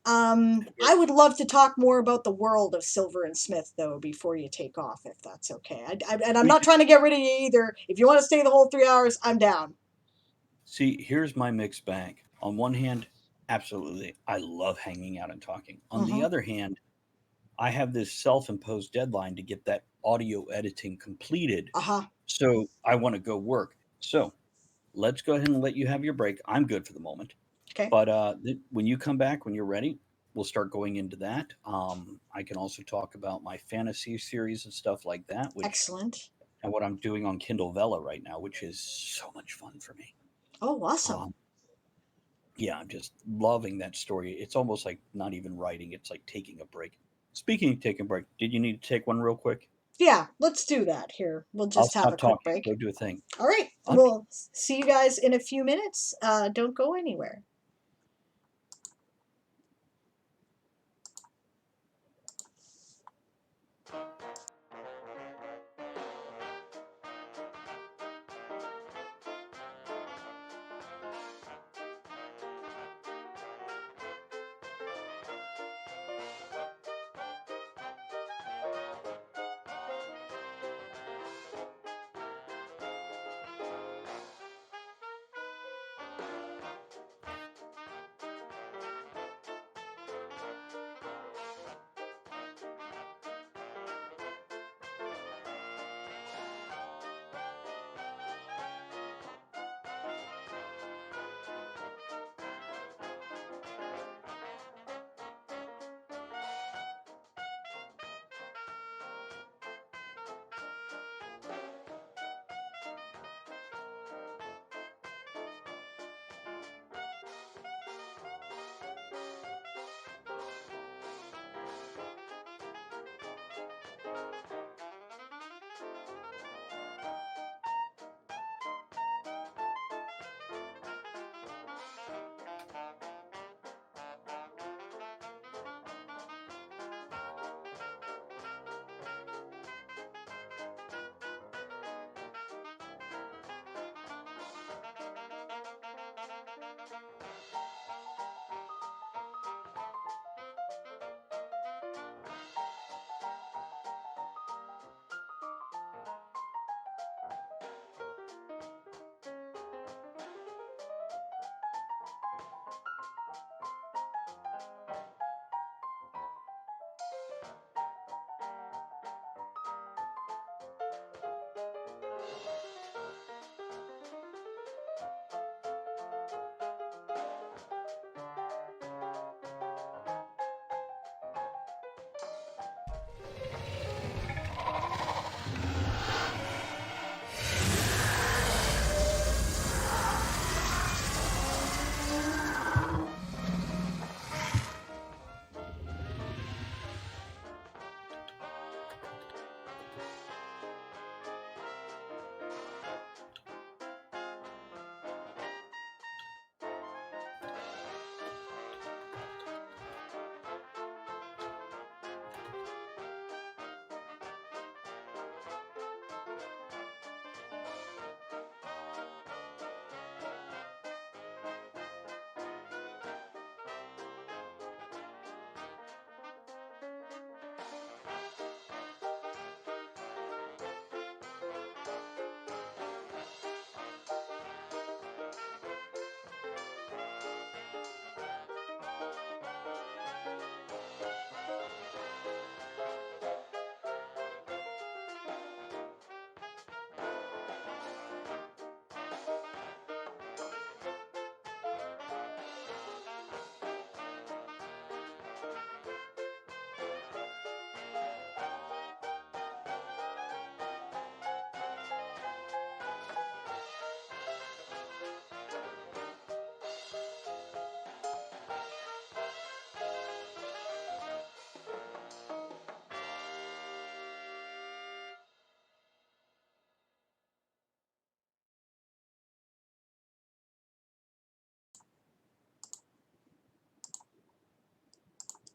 I would love to talk more about the world of Silver and Smith, though, before you take off, if that's okay. And I'm not trying to get rid of you either. If you want to stay the whole 3 hours, I'm down. See, here's my mixed bag. On one hand, absolutely, I love hanging out and talking. On the other hand, I have this self-imposed deadline to get that audio editing completed. So I want to go work. So let's go ahead and let you have your break. I'm good for the moment. Okay. But when you come back, when you're ready, we'll start going into that. I can also talk about my fantasy series and stuff like that. Excellent. And what I'm doing on Kindle Vella right now, which is so much fun for me. Oh, awesome. Yeah, I'm just loving that story. It's almost like not even writing, it's like taking a break. Speaking of taking a break, did you need to take one real quick? Yeah, let's do that here. We'll just have a quick break. Go do a thing. All right. Okay. We'll see you guys in a few minutes. Don't go anywhere.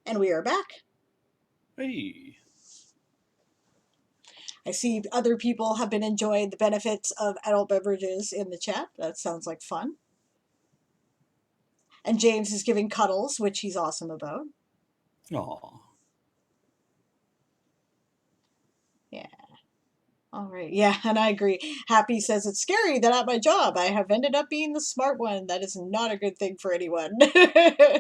And we are back. Hey. I see other people have been enjoying the benefits of adult beverages in the chat. That sounds like fun. And James is giving cuddles, which he's awesome about. Aw. Yeah. All right. Yeah, and I agree. Happy says it's scary that at my job I have ended up being the smart one. That is not a good thing for anyone. Yeah,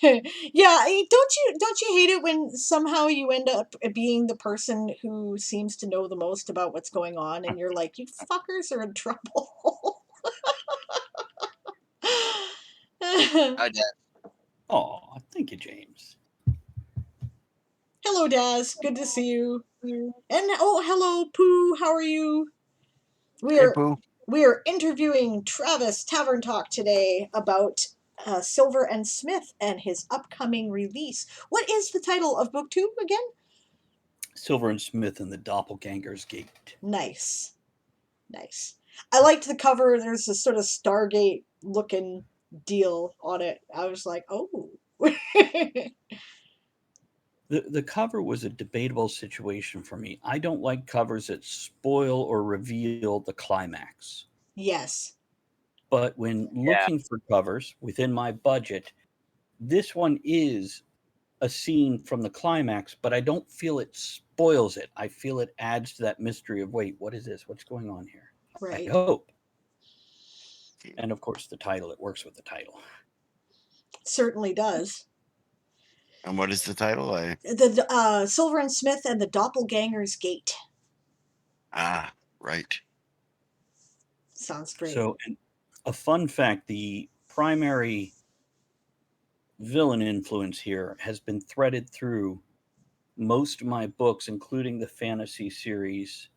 don't you hate it when somehow you end up being the person who seems to know the most about what's going on and you're like, you fuckers are in trouble. Hi, Dad. Aw, thank you, James. Hello, Daz. Good to see you. And oh, hello, Pooh. How are you? We Hey, are Pooh. we are interviewing Travis Tavern Talk today about Silver and Smith and his upcoming release. What is the title of book 2 again? Silver and Smith and the Doppelganger's Gate. Nice. Nice. I liked the cover. There's a sort of Stargate looking deal on it. I was like, oh. The cover was a debatable situation for me. I don't like covers that spoil or reveal the climax. Yes. But when Yeah. looking for covers within my budget, this one is a scene from the climax, but I don't feel it spoils it. I feel it adds to that mystery of, wait, what is this? What's going on here? I Right. hope. And of course, the title, it works with the title. Certainly does. And what is the title? The Silver and Smith and the Doppelganger's Gate. Right. Sounds great. So, and a fun fact, the primary villain influence here has been threaded through most of my books, including the fantasy series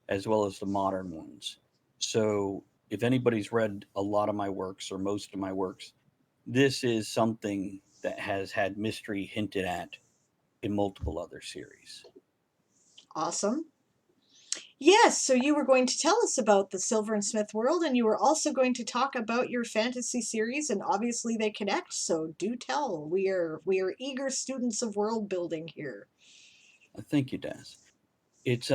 as well as the modern ones. So, if anybody's read a lot of my works or most of my works, this is something that has had mystery hinted at in multiple other series. Awesome. Yes, so you were going to tell us about the Silver and Smith world, and you were also going to talk about your fantasy series, and obviously they connect. So do tell. We are eager students of world building here. Thank you, Des. It's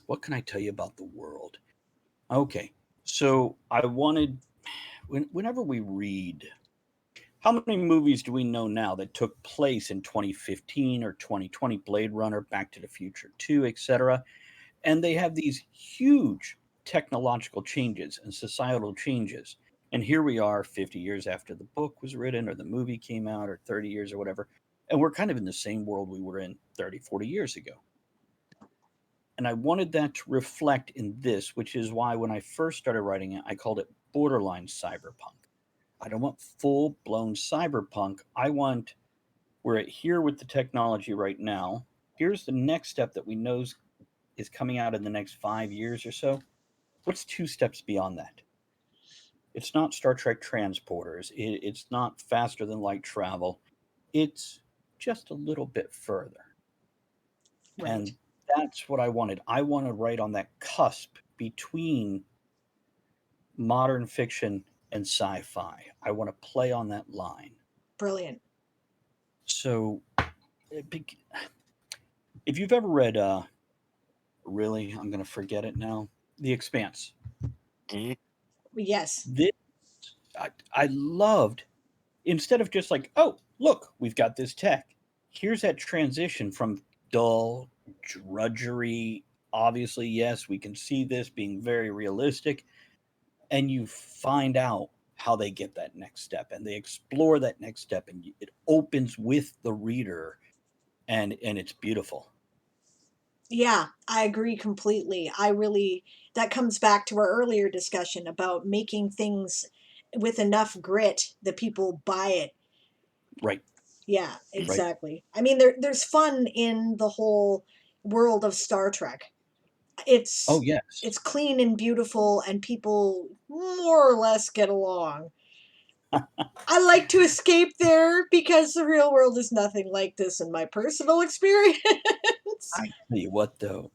what can I tell you about the world? Okay, so I wanted whenever we read, how many movies do we know now that took place in 2015 or 2020? Blade Runner, Back to the Future 2, etc. And they have these huge technological changes and societal changes. And here we are 50 years after the book was written or the movie came out or 30 years or whatever. And we're kind of in the same world we were in 30, 40 years ago. And I wanted that to reflect in this, which is why when I first started writing it, I called it borderline cyberpunk. I don't want full blown cyberpunk. I want we're at here with the technology right now. Here's the next step that we know is coming out in the next 5 years or so. What's two steps beyond that? It's not Star Trek transporters. It's not faster than light travel. It's just a little bit further. Right. And that's what I wanted. I want to write on that cusp between modern fiction and sci-fi. I want to play on that line. Brilliant. So, if you've ever read, really, I'm going to forget it now, The Expanse. Mm-hmm. Yes. This, I loved, instead of just like, oh, look, we've got this tech. Here's that transition from dull drudgery. Obviously, yes, we can see this being very realistic. And you find out how they get that next step and they explore that next step and it opens with the reader and it's beautiful. Yeah, I agree completely. That comes back to our earlier discussion about making things with enough grit that people buy it. Right. Yeah, exactly. Right. I mean, there's fun in the whole world of Star Trek. Oh yes. It's clean and beautiful, and people more or less get along. I like to escape there because the real world is nothing like this in my personal experience. I tell you what though,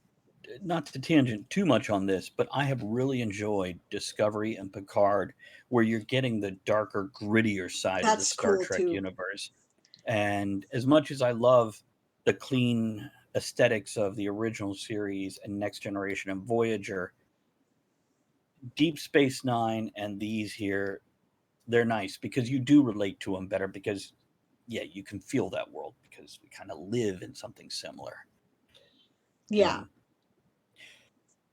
not to tangent too much on this, but I have really enjoyed Discovery and Picard, where you're getting the darker, grittier side of the That's Star cool Trek too. universe. And as much as I love the clean aesthetics of the original series and Next Generation and Voyager, Deep Space Nine and these here, they're nice because you do relate to them better because, yeah, you can feel that world because we kind of live in something similar. Yeah. And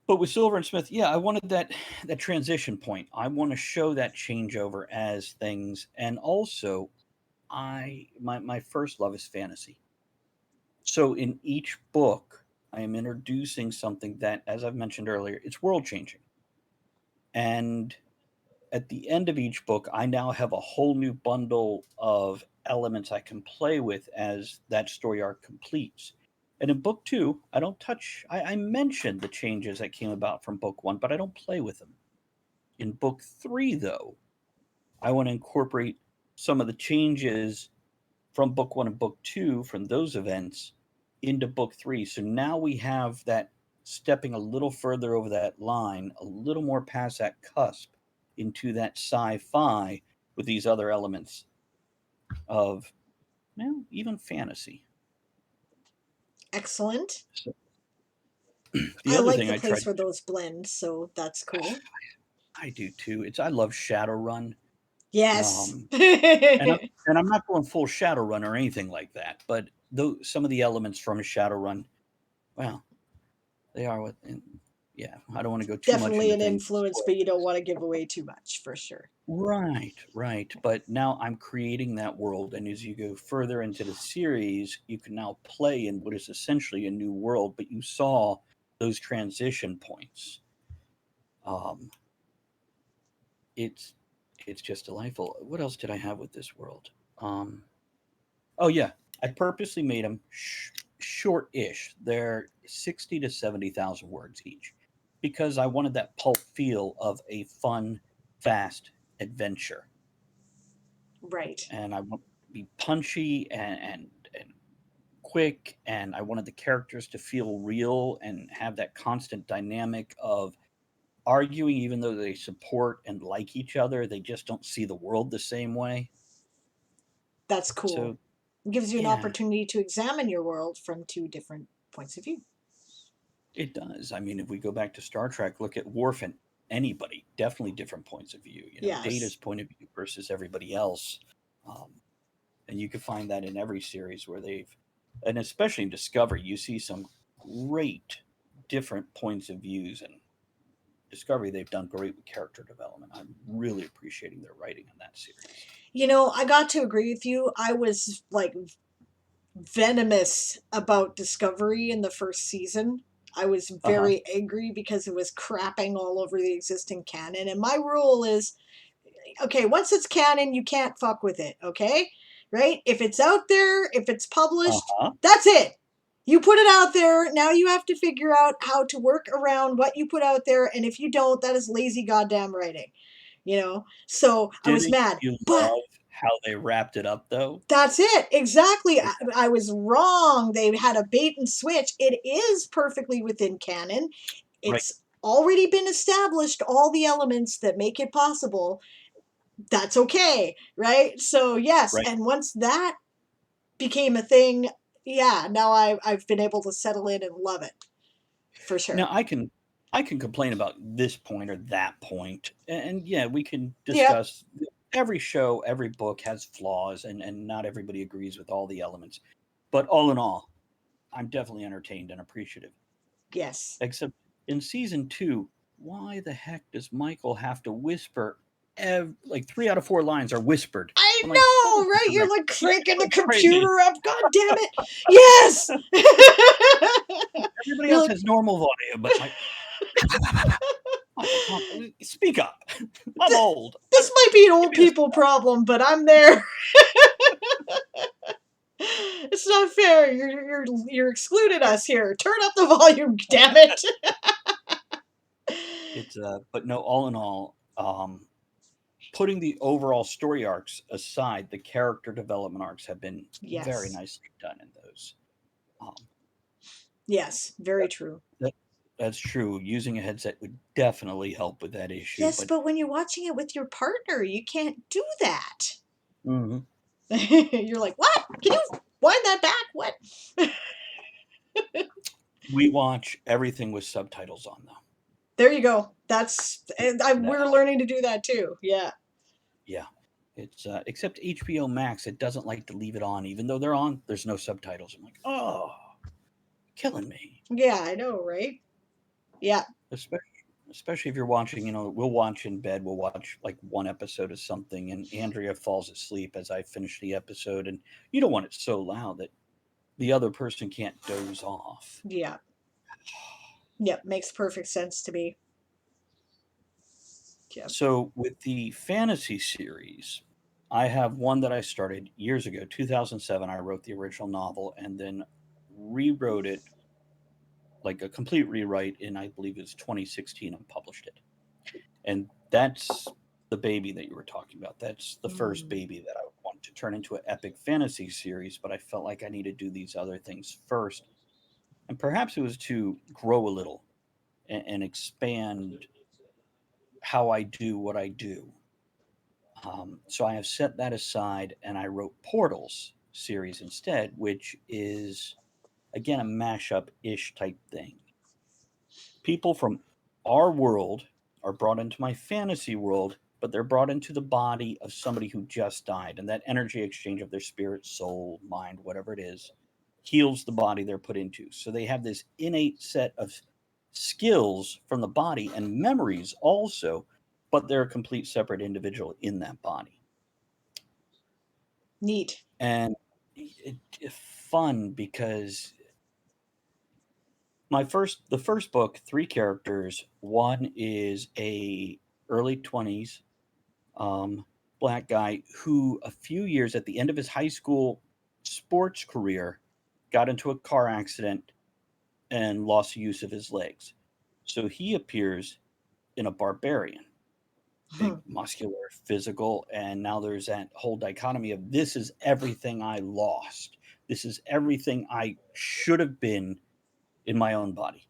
but with Silver and Smith, yeah, I wanted that transition point. I want to show that changeover as things, and also my first love is fantasy. So in each book, I am introducing something that, as I've mentioned earlier, it's world changing. And at the end of each book, I now have a whole new bundle of elements I can play with as that story arc completes. And in book two, I don't touch, I mentioned the changes that came about from book one, but I don't play with them. In book three, though, I want to incorporate some of the changes from book one and book two from those events into book three. So now we have that stepping a little further over that line, a little more past that cusp into that sci-fi with these other elements of, well, even fantasy. Excellent. So the I other like thing the I tried place to where those blend, so that's cool. I do too. It's I love Shadowrun. Yes. Um, and I'm not going full Shadowrun or anything like that, but though some of the elements from Shadowrun, well, they are what. Yeah, I don't want to go too much Definitely into an things. influence, but you don't want to give away too much for sure. Right, right. But now I'm creating that world, and as you go further into the series, you can now play in what is essentially a new world. But you saw those transition points. Um, it's it's just delightful. What else did I have with this world? Um, oh yeah, I purposely made them short-ish. They're 60 to 70,000 words each, because I wanted that pulp feel of a fun, fast adventure, Right. and I want to be punchy and quick, and I wanted the characters to feel real and have that constant dynamic of arguing, even though they support and like each other, they just don't see the world the same way. That's cool. So It gives you an yeah, opportunity to examine your world from two different points of view. it does. I mean, if we go back to Star Trek, look at Worf and anybody, definitely different points of view. You know, Yes. Data's point of view versus everybody else. Um, and you can find that in every series where they've, and especially in Discovery, you see some great different points of views. And Discovery, they've done great with character development. I'm really appreciating their writing in that series. You know, I got to agree with you. I was like venomous about Discovery in the first season. I was Uh huh. very angry because it was crapping all over the existing canon. And my rule is okay, once it's canon, you can't fuck with it, okay? Right? If it's out there, if it's Uh published, huh. that's it. You put it out there. Now you have to figure out how to work around what you put out there. And if you don't, that is lazy goddamn writing, you know? So I was Didn't mad. you But love how they wrapped it up, though? that's it. Exactly. Yeah. I was wrong. They had a bait and switch. It is perfectly within canon. Right. It's already been established, all the elements that make it possible. That's okay, right? So, yes. Right. And once that became a thing, yeah, now I've been able to settle in and love it for Now sure. I can complain about this point or that point, and yeah, we can Yep. discuss every show, every book has flaws, and not everybody agrees with all the elements. But all in all, I'm definitely entertained and appreciative. Yes. Except in season two, why the heck does Michael have to whisper? Like 3 out of 4 lines are whispered. I I'm like, hold know, on right? a You're minute, like you cranking the went crazy. computer up. God damn it. Yes. Everybody You're else like, has normal volume, but Mike, Michael, speak up. I'm old. this might be an Give old me a people problem, but I'm there. It's not fair. You're excluded us here. Turn up the volume, damn it. It's but no, all in all, putting the overall story arcs aside, the character development arcs have been very Yes. nicely done in those. Um, Yes, very that, true. that that's true. Using a headset would definitely help with that issue, Yes, but but when you're watching it with your partner, you can't do that. mhm. You're like, what? Can you wind that back? What? We watch everything with subtitles on, though. There you go. We're learning to do that too. Yeah. Yeah. It's except HBO Max, it doesn't like to leave it on, even though they're on. There's no subtitles. I'm like, oh, killing me. Yeah, I know, right? Yeah. Especially if you're watching, we'll watch in bed. We'll watch like one episode of something, and Andrea falls asleep as I finish the episode, and you don't want it so loud that the other person can't doze off. Yeah. Yep, makes perfect sense to me. Yeah. So with the fantasy series, I have one that I started years ago, 2007. I wrote the original novel and then rewrote it, like a complete rewrite, in I believe it was 2016, and published it. And that's the baby that you were talking about. That's the first baby that I wanted to turn into an epic fantasy series, but I felt like I needed to do these other things first. And perhaps it was to grow a little and expand how I do what I do. So I have set that aside and I wrote Portals series instead, which is, again, a mashup ish type thing. People from our world are brought into my fantasy world, but they're brought into the body of somebody who just died. And that energy exchange of their spirit, soul, mind, whatever it is, heals the body they're put into. So they have this innate set of skills from the body and memories also, but they're a complete separate individual in that body. Neat. And it's fun because the first book, 3 characters. One is a early 20s black guy who, a few years at the end of his high school sports career, got into a car accident and lost use of his legs. So he appears in a barbarian, big, muscular, physical, and now there's that whole dichotomy of, this is everything I lost. This is everything I should have been in my own body.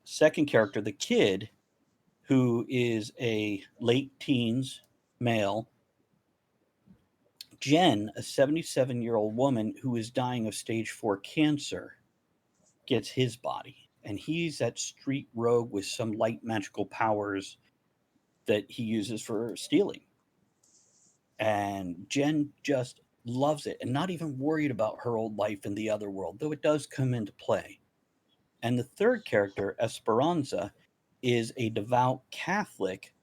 Second character, the kid, who is a late teens male. Jen, a 77-year-old woman who is dying of stage 4 cancer, gets his body. And he's that street rogue with some light magical powers that he uses for stealing. And Jen just loves it and not even worried about her old life in the other world, though it does come into play. And the third character, Esperanza, is a devout Catholic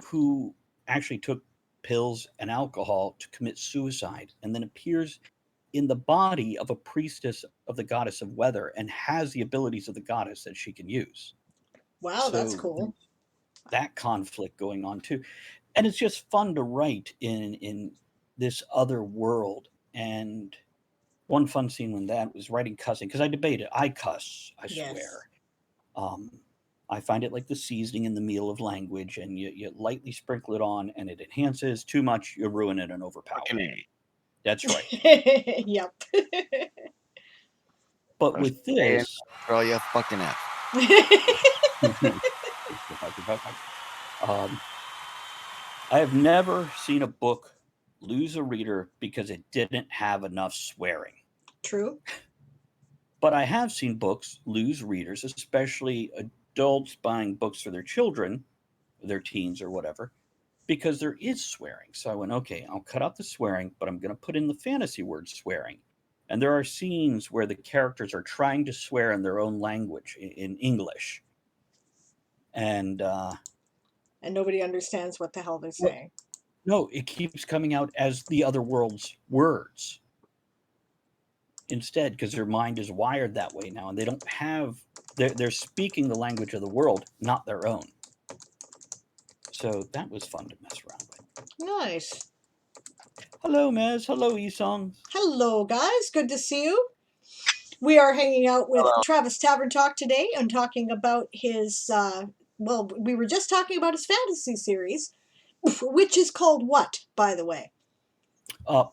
who actually took pills and alcohol to commit suicide and then appears in the body of a priestess of the goddess of weather and has the abilities of the goddess that she can use. Wow, that's So cool. that conflict going on too. And it's just fun to write in this other world. And one fun scene when that was writing cussing, because I debated. I cuss, I swear. I find it like the seasoning in the meal of language, and you lightly sprinkle it on, and it enhances. Too much, you ruin it and overpower it. That's right. Yep. But with this, Australia fucking F. I have never seen a book lose a reader because it didn't have enough swearing. True. But I have seen books lose readers, especially adults buying books for their children, their teens or whatever, because there is swearing. So I went, okay, I'll cut out the swearing, but I'm going to put in the fantasy word swearing. And there are scenes where the characters are trying to swear in their own language, in English. And nobody understands what the hell they're saying. No, it keeps coming out as the other world's words instead, because their mind is wired that way now, and they don't have, they're speaking the language of the world, not their own. So that was fun to mess around with. Nice. Hello, Mez. Hello, Esong. Hello, guys. Good to see you. We are hanging out with Travis Tavern Talk today and talking about his, we were just talking about his fantasy series, which is called what, by the way?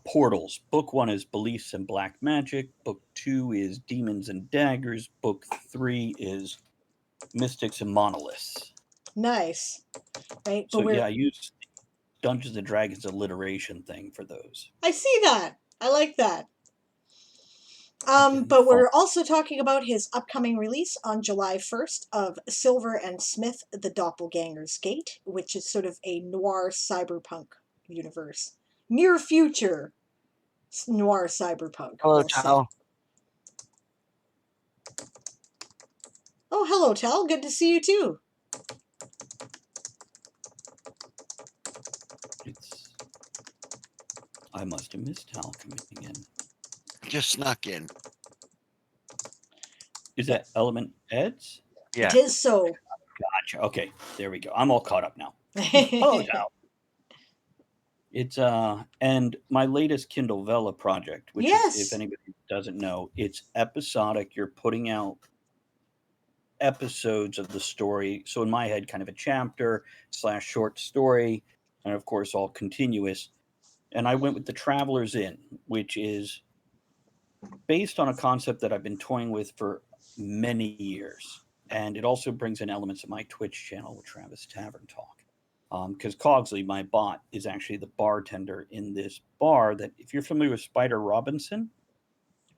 Portals. Book 1 is Beliefs and Black Magic. Book 2 is Demons and Daggers. Book 3 is Mystics and Monoliths. Nice. Right. So yeah, I used Dungeons and Dragons alliteration thing for those. I see that. I like that. Again, But fun. we're also talking about his upcoming release on July 1st of Silver and Smith, The Doppelganger's Gate, which is sort of a noir cyberpunk universe. Near future noir cyberpunk, Hello, we'll say. Tal. Oh, hello, Tal. Good to see you too. I must have missed Tal coming in. Just snuck in. Is that Element Eds? Yeah. It is so. Gotcha. Okay, there we go. I'm all caught up now. Hello, Tal. It's and my latest Kindle Vella project, which Yes. is, if anybody doesn't know, it's episodic. You're putting out episodes of the story. So in my head, kind of a chapter / short story, and of course all continuous. And I went with The Traveler's Inn, which is based on a concept that I've been toying with for many years. And it also brings in elements of my Twitch channel with Travis Tavern Talk. Because Cogsley, my bot, is actually the bartender in this bar that, if you're familiar with Spider Robinson.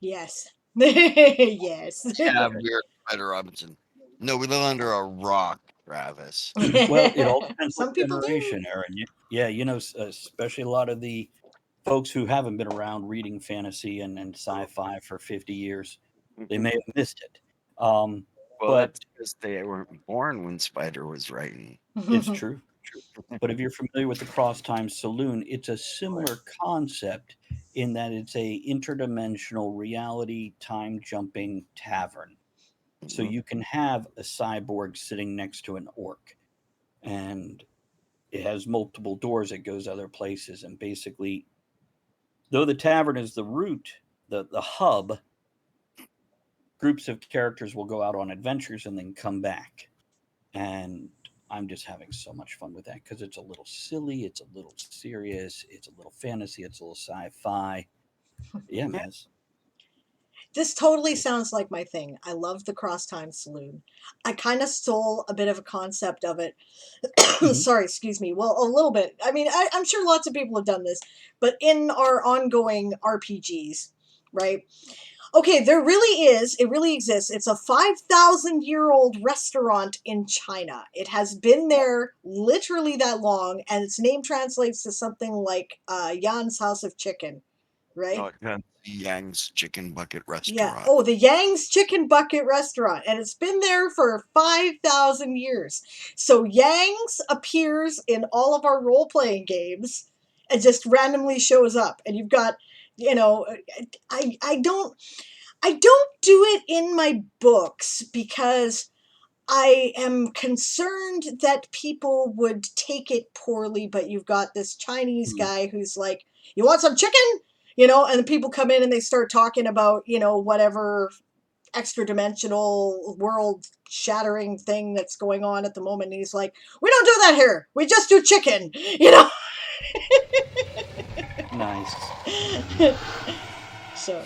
Yes. Yes. Yeah, we're Spider Robinson. No, we live under a rock, Travis. Well, it all depends Some what people generation, do. Aaron. Yeah, especially a lot of the folks who haven't been around reading fantasy and sci-fi for 50 years, they may have missed it. Well, But that's because they weren't born when Spider was writing. it's true. But if you're familiar with the Cross Time Saloon, it's a similar concept in that it's a interdimensional reality time jumping tavern. So Mhm. you can have a cyborg sitting next to an orc, and it has multiple doors that goes other places. And basically, though the tavern is the root, the hub, groups of characters will go out on adventures and then come back. And I'm just having so much fun with that because it's a little silly, it's a little serious, it's a little fantasy, it's a little sci-fi. Yeah, man. This totally sounds like my thing. I love the Cross Time Saloon. I kind of stole a bit of a concept of it. Sorry, excuse me. Well, a little bit. I mean, I'm sure lots of people have done this, but in our ongoing RPGs, right? Okay, it really exists. It's a 5,000-year-old restaurant in China. It has been there literally that long, and its name translates to something like Yan's House of Chicken, right? Oh, yeah, Yang's Chicken Bucket Yeah. Restaurant. Oh, the Yang's Chicken Bucket Restaurant. And it's been there for 5,000 years. So Yang's appears in all of our role playing games and just randomly shows up. And you've got, I don't do it in my books because I am concerned that people would take it poorly, but you've got this Chinese guy who's like, "You want some chicken?" And the people come in and they start talking about, whatever extra dimensional world shattering thing that's going on at the moment. And he's like, "We don't do that here. We just do chicken." Nice. So.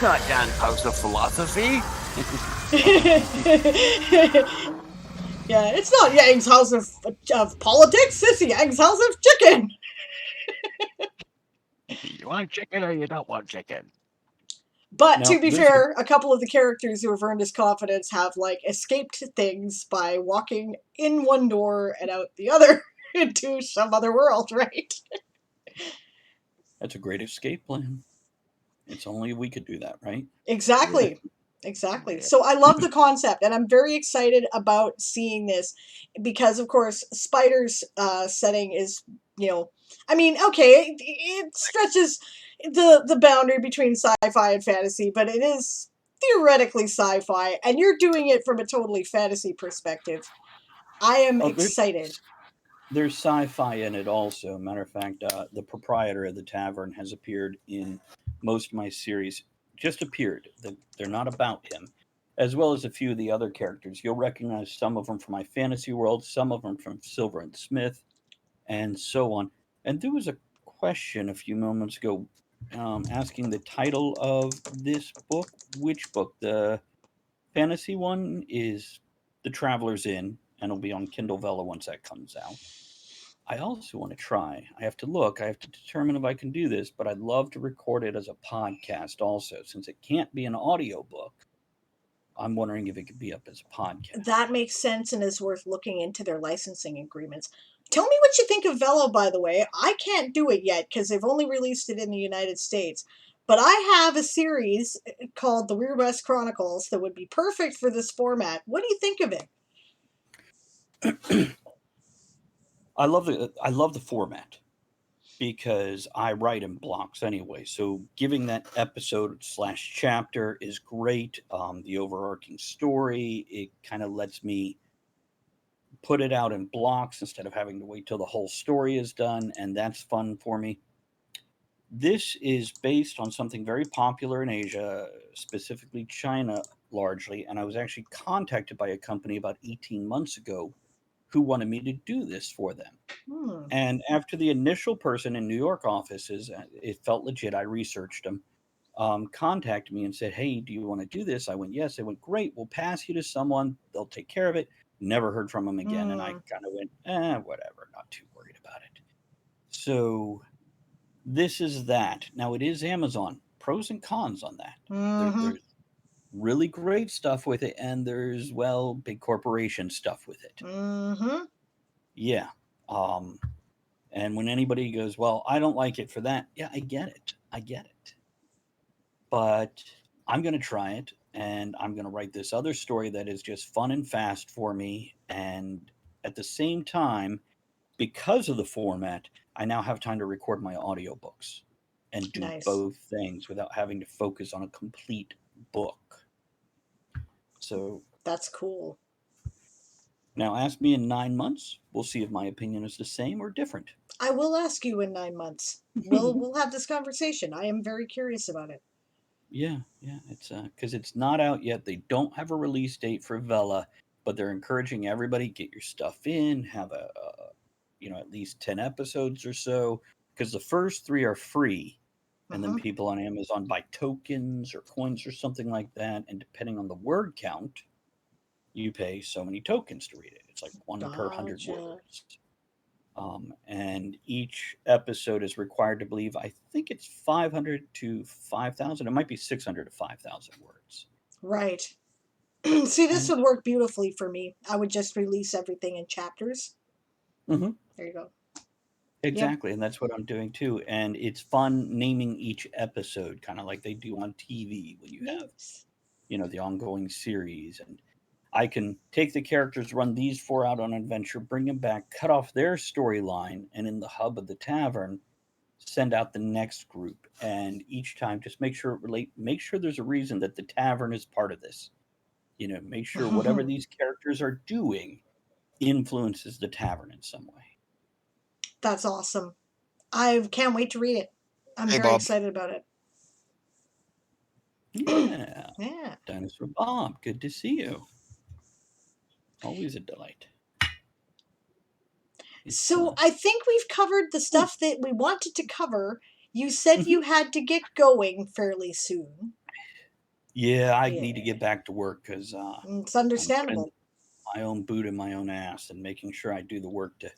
Not Yang's House of Philosophy. Yeah, it's not Yang's House of Politics. It's Yang's House of Chicken. You want chicken or you don't want chicken? But Now, to be there's fair, a couple of the characters who have earned his confidence have escaped things by walking in one door and out the other into some other world, right? That's a great escape plan. It's only we could do that, right? Exactly. Exactly. So I love the concept, and I'm very excited about seeing this because, of course, Spider's setting is, okay, it stretches the boundary between sci-fi and fantasy, but it is theoretically sci-fi, and you're doing it from a totally fantasy perspective. I am excited. There's sci-fi in it also. Matter of fact, the proprietor of the tavern has appeared in most of my series. Just appeared. They're not about him, as well as a few of the other characters. You'll recognize some of them from my fantasy world, some of them from Silver and Smith, and so on. And there was a question a few moments ago asking the title of this book. Which book? The fantasy one is The Traveler's Inn, and it'll be on Kindle Vella once that comes out. I also want to try. I have to look. I have to determine if I can do this, but I'd love to record it as a podcast also. Since it can't be an audiobook, I'm wondering if it could be up as a podcast. That makes sense and is worth looking into their licensing agreements. Tell me what you think of Velo, by the way. I can't do it yet because they've only released it in the United States. But I have a series called The Weird West Chronicles that would be perfect for this format. What do you think of it? I love the format because I write in blocks anyway. So giving that episode slash chapter is great. The overarching story, it kind of lets me put it out in blocks instead of having to wait till the whole story is done, and that's fun for me. This is based on something very popular in Asia, specifically China largely, and I was actually contacted by a company about 18 months ago who wanted me to do this for them. Hmm. And after the initial person in New York offices, it felt legit. I researched them, contacted me and said, "Hey, do you want to do this?" I went, "Yes." They went, "Great. We'll pass you to someone. They'll take care of it." Never heard from them again. And I kind of went, whatever, not too worried about it. So this is that. Now it is Amazon. Pros and cons on that. There's really great stuff with it, and there's, well, big corporation stuff with it. Yeah. And when anybody goes, "Well, I don't like it for that," yeah, I get it. I get it. But I'm going to try it, and I'm going to write this other story that is just fun and fast for me. And at the same time, because of the format, I now have time to record my audiobooks and do Nice. both things without having to focus on a complete book. So that's cool. Now ask me in 9 months. We'll see if my opinion is the same or different. I will ask you in 9 months. We'll have this conversation. I am very curious about it. Yeah, it's because it's not out yet. They don't have a release date for Vela, but they're encouraging everybody get your stuff in, have at least 10 episodes or so, because the first 3 are free, and then people on Amazon buy tokens or coins or something like that, and depending on the word count, you pay so many tokens to read it. It's like 1 per 100 words. And each episode is required to believe, I think it's 500 to 5,000. It might be 600 to 5,000 words. Right. See, this would work beautifully for me. I would just release everything in chapters. Mm-hmm. There you go. Exactly. Yep. And that's what I'm doing too. And it's fun naming each episode, kind of like they do on TV when you have, the ongoing series. And I can take the characters, run these 4 out on an adventure, bring them back, cut off their storyline, and in the hub of the tavern, send out the next group. And each time, just make sure there's a reason that the tavern is part of this. Make sure whatever these characters are doing influences the tavern in some way. That's awesome. I can't wait to read it. I'm very excited about it. Yeah. Yeah. Dinosaur Bob, good to see you. Always a delight. So I think we've covered the stuff that we wanted to cover. You said you had to get going fairly soon. Yeah, I need to get back to work because it's understandable. I'm my own boot in my own ass and making sure I do the work to,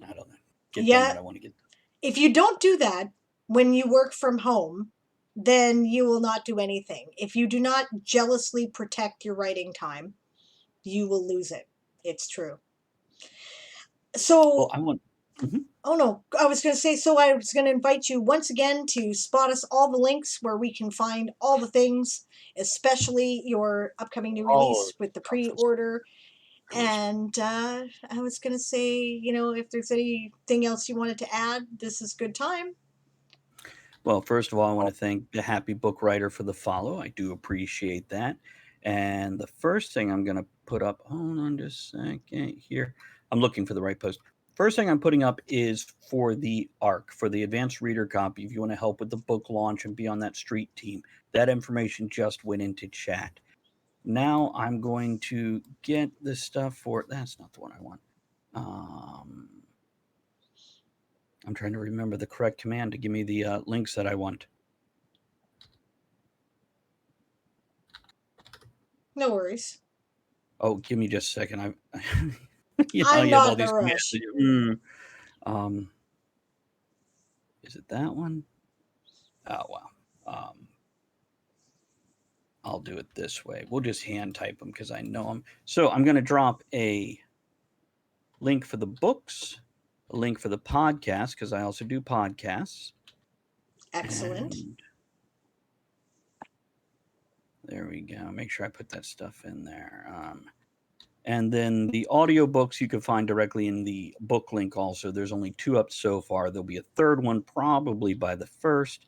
I don't know, get done what I want to get done. If you don't do that when you work from home, then you will not do anything. If you do not jealously protect your writing time, you will lose it. It's true. So, well, I want. Oh no, I was going to say, so I was going to invite you once again to spot us all the links where we can find all the things, especially your upcoming new release with the pre-order. And I was going to say, if there's anything else you wanted to add, this is good time. Well, first of all, I want to thank the Happy Book Writer for the follow. I do appreciate that. And the first thing I'm going to put up, hold on just a second here. I'm looking for the right post. First thing I'm putting up is for the ARC, for the Advanced Reader Copy. If you want to help with the book launch and be on that street team, that information just went into chat. Now I'm going to get the stuff for, that's not the one I want. I'm trying to remember the correct command to give me the links that I want. No worries. Oh, give me just a second. You know, I'm you have not all in a these commands. rush. Um, is it that one? Oh wow. Um, I'll do it this way. We'll just hand type them because I know them. So I'm going to drop a link for the books, a link for the podcast because I also do podcasts, Excellent. and there we go. Make sure I put that stuff in there. And then the audiobooks you can find directly in the book link also. There's only 2 up so far. There'll be a third one probably by the 1st.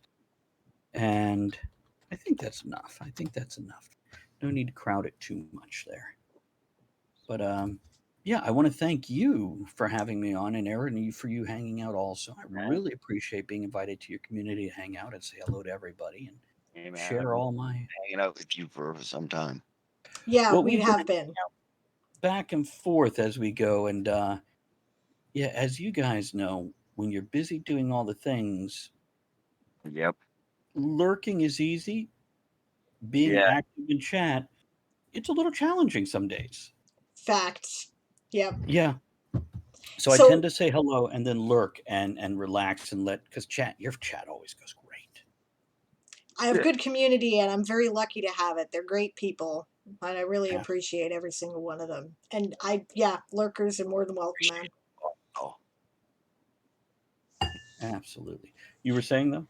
And I think that's enough. I think that's enough. No need to crowd it too much there. But yeah, I want to thank you for having me on, and Aaron, you for you hanging out also. I really appreciate being invited to your community to hang out and say hello to everybody and Hey, man, I've share been all my. hanging out with you for some time. Yeah, Well, we we've been have been. back and forth as we go, and yeah, as you guys know, when you're busy doing all the things, Yep. lurking is easy. Being Yeah. active in chat, it's a little challenging some days. Facts. Yep. Yeah. So I tend So to say hello and then lurk and relax and let because your chat always goes great. I have Yeah. good community and I'm very lucky to have it. They're great people. And I really Yeah. appreciate every single one of them. And lurkers are more than welcome, man. Oh, Absolutely. You were saying though?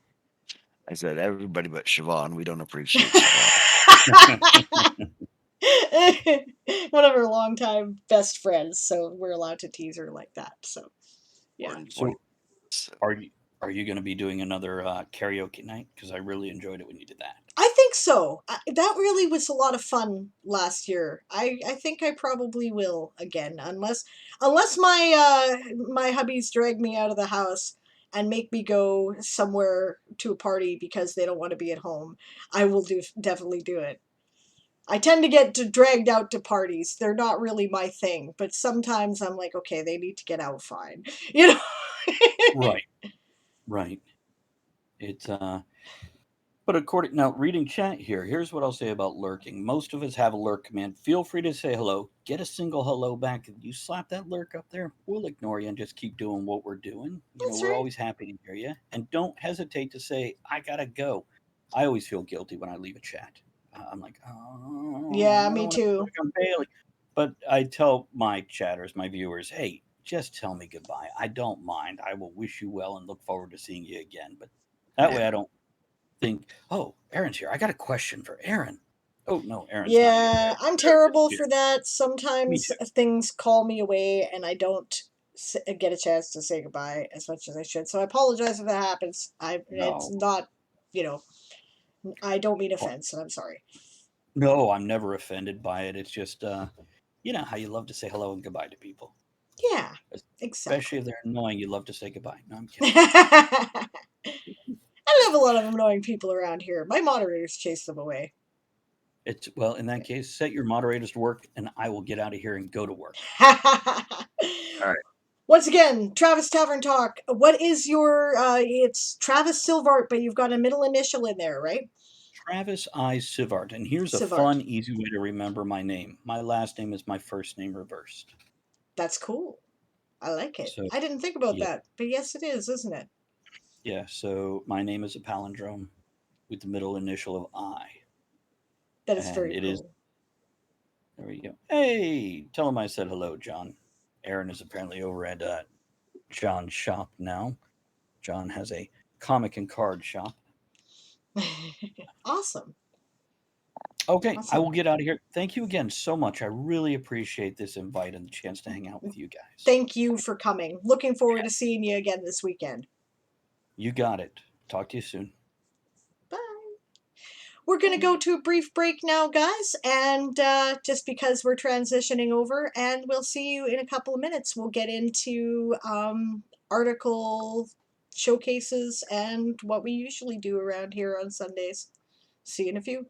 I said everybody but Siobhan. We don't appreciate Siobhan. One of her longtime best friends, so we're allowed to tease her like that. So yeah. So are you going to be doing another karaoke night? Because I really enjoyed it when you did that. I think so. That really was a lot of fun last year. I think I probably will again, unless my hubbies drag me out of the house and make me go somewhere to a party because they don't want to be at home. I will definitely do it. I tend to get dragged out to parties. They're not really my thing, but sometimes I'm like, okay, they need to get out fine, you know. Right. Right. It's But according now, reading chat here, here's what I'll say about lurking. Most of us have a lurk command. Feel free to say hello. Get a single hello back. If you slap that lurk up there, we'll ignore you and just keep doing what we're doing. That's We're right. always happy to hear you. And don't hesitate to say, I gotta go. I always feel guilty when I leave a chat. I'm like, oh, Yeah, I don't me want to feel too. like I'm failing. But I tell my chatters, my viewers, hey, just tell me goodbye. I don't mind. I will wish you well and look forward to seeing you again. But that way I don't think, oh, Aaron's here. I got a question for Aaron. Oh no, Aaron's not here. Yeah, I'm Aaron just terrible here. for that. Me Sometimes too. things call me away and I don't get a chance to say goodbye as much as I should. So I apologize if that happens. It's No, not, you know, I don't mean oh, offense, and I'm sorry. no, I'm never offended by it. It's just, you know how you love to say hello and goodbye to people, Yeah, especially if exactly. they're annoying. You love to say goodbye. No, I'm kidding. I have a lot of annoying people around here. My moderators chase them away. It's well, in that case, set your moderators to work, and I will get out of here and go to work. All right. Once again, Travis Tavern Talk. What is your? It's Travis Silvart, but you've got a middle initial in there, right? Travis I. Sivart, and here's a Sivart. fun, easy way to remember my name. My last name is my first name reversed. That's cool. I like it. So, I didn't think about yeah, that, but yes, it is, isn't it? yeah. So my name is a palindrome with the middle initial of I, That is and very it is. cool. There we go. Hey, tell him I said hello, John. Aaron is apparently over at John's shop now. John has a comic and card shop. Awesome. Okay, I Awesome. will get out of here. Thank you again so much. I really appreciate this invite and the chance to hang out with you guys. Thank you for coming. Looking forward to seeing you again this weekend. You got it. Talk to you soon. Bye. We're going to go to a brief break now, guys, and just because we're transitioning over, and we'll see you in a couple of minutes. We'll get into article showcases and what we usually do around here on Sundays. See you in a few.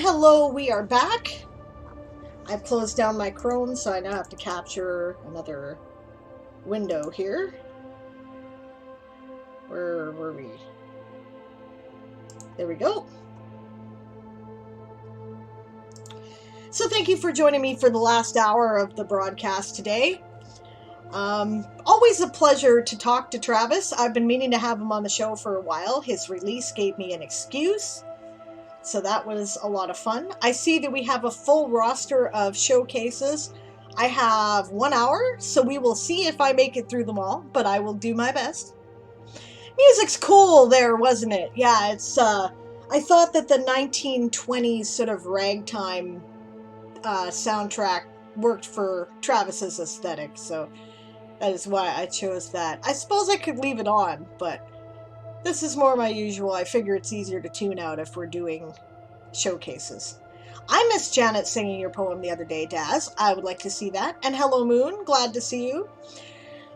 hello, we are back. I've closed down my Chrome, so I now have to capture another window here. Where were we? There we go. So thank you for joining me for the last hour of the broadcast today. Always a pleasure to talk to Travis. I've been meaning to have him on the show for a while. His release gave me an excuse, so that was a lot of fun. I see that we have a full roster of showcases. I have 1 hour, so we will see if I make it through them all, but I will do my best. Music's cool there, wasn't it? Yeah, it's, I thought that the 1920s sort of ragtime soundtrack worked for Travis's aesthetic, so that is why I chose that. I suppose I could leave it on, but this is more my usual. I figure it's easier to tune out if we're doing showcases. I missed Janet singing your poem the other day, Daz. I would like to see that. And hello, Moon. Glad to see you.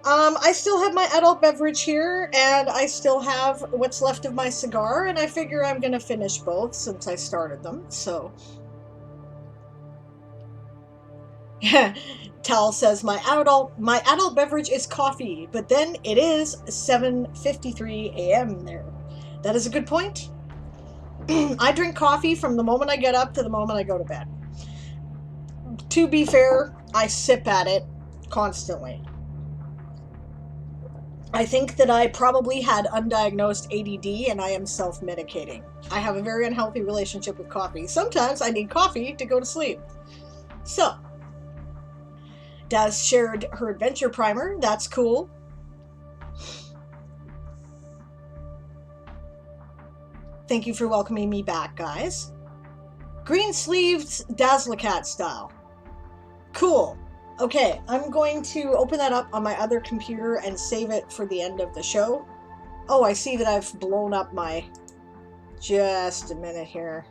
I still have my adult beverage here, and I still have what's left of my cigar, and I figure I'm going to finish both since I started them, so... Tal says, my adult beverage is coffee, but then it is 7:53 a.m. there. That is a good point. I drink coffee from the moment I get up to the moment I go to bed. To be fair, I sip at it constantly. I think that I probably had undiagnosed ADD and I am self-medicating. I have a very unhealthy relationship with coffee. Sometimes I need coffee to go to sleep. So, Daz shared her adventure primer. That's cool. Thank you for welcoming me back, guys. Green sleeves Dazzlecat style. Cool. Okay, I'm going to open that up on my other computer and save it for the end of the show. Oh, I see that I've blown up my... Just a minute here.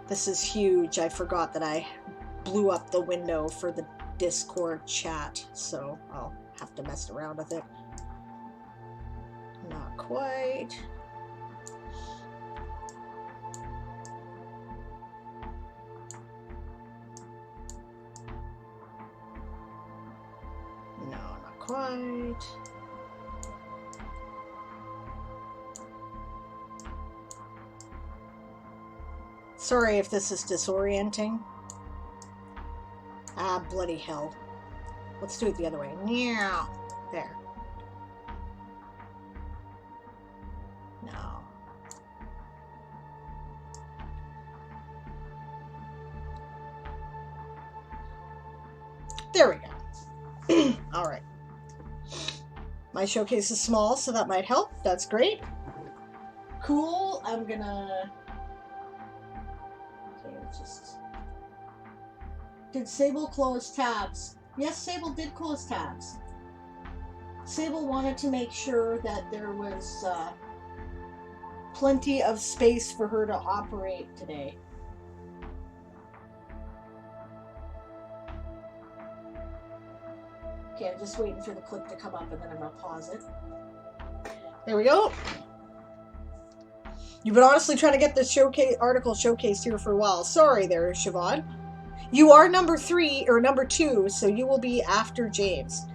This is huge. I forgot that I blew up the window for the Discord chat, so I'll have to mess around with it. Not quite. No, not quite. Sorry if this is disorienting. Ah, bloody hell. Let's do it the other way. Meow. There. No. There we go. All right. My showcase is small, so that might help. That's great. Cool. I'm gonna... Just... Did Sable close tabs? Yes, Sable did close tabs. Sable wanted to make sure that there was plenty of space for her to operate today. Okay, I'm just waiting for the clip to come up and then I'm going to pause it. There we go. You've been honestly trying to get this article showcased here for a while. Sorry there, Siobhan. You are number 3 or number 2, so you will be after James.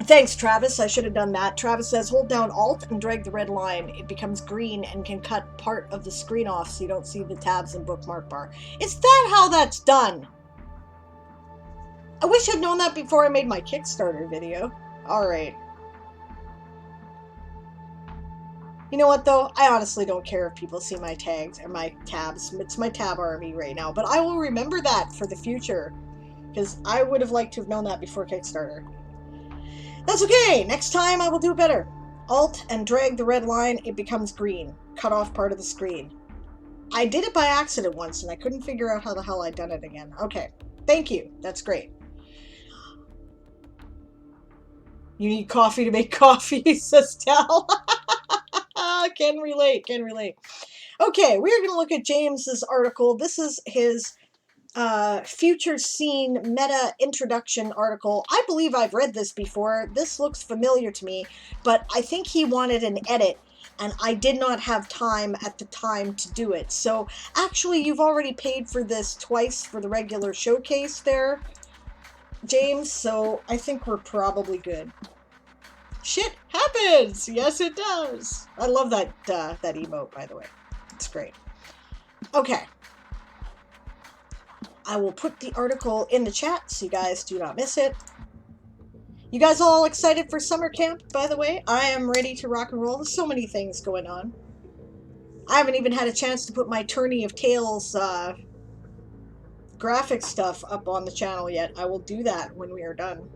Thanks, Travis. I should have done that. Travis says, hold down Alt and drag the red line. It becomes green and can cut part of the screen off so you don't see the tabs and bookmark bar. Is that how that's done? I wish I'd known that before I made my Kickstarter video. Alright. You know what, though? I honestly don't care if people see my tags or my tabs. It's my tab army right now. But I will remember that for the future. Because I would have liked to have known that before Kickstarter. That's okay! Next time I will do it better. Alt and drag the red line, it becomes green. Cut off part of the screen. I did it by accident once, and I couldn't figure out how the hell I'd done it again. Okay. Thank you. That's great. You need coffee to make coffee, says Tal. Can relate, can relate. Okay, we're going to look at James's article. This is his future scene meta introduction article. I believe I've read this before. This looks familiar to me, but I think he wanted an edit, and I did not have time at the time to do it. So actually, you've already paid for this twice for the regular showcase there, James, so I think we're probably good. Shit happens! Yes, it does! I love that, that emote, by the way. It's great. Okay. I will put the article in the chat so you guys do not miss it. You guys all excited for summer camp, by the way? I am ready to rock and roll. There's so many things going on. I haven't even had a chance to put my Tourney of Tales graphic stuff up on the channel yet. I will do that when we are done.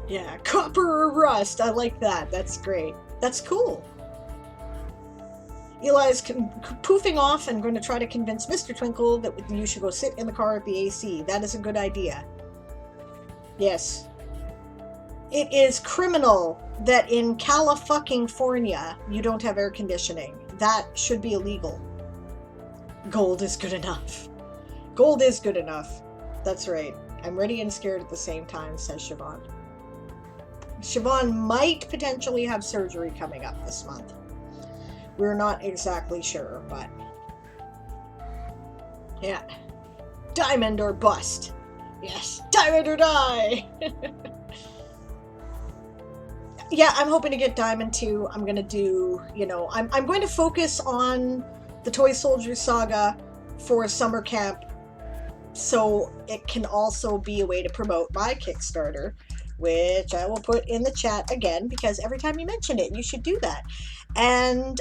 Yeah, copper or rust. I like that. That's great. That's cool. Eli's poofing off and going to try to convince Mr. Twinkle that you should go sit in the car at the AC. That is a good idea. Yes. It is criminal that in California you don't have air conditioning. That should be illegal. Gold is good enough. Gold is good enough. That's right. I'm ready and scared at the same time, says Siobhan. Siobhan might potentially have surgery coming up this month. We're not exactly sure, but yeah. Diamond or bust. Yes, diamond or die. Yeah, I'm hoping to get diamond too. I'm gonna do, you know, I'm going to focus on the Toy Soldier Saga for summer camp, so it can also be a way to promote my Kickstarter, which I will put in the chat again, because every time you mention it, you should do that. And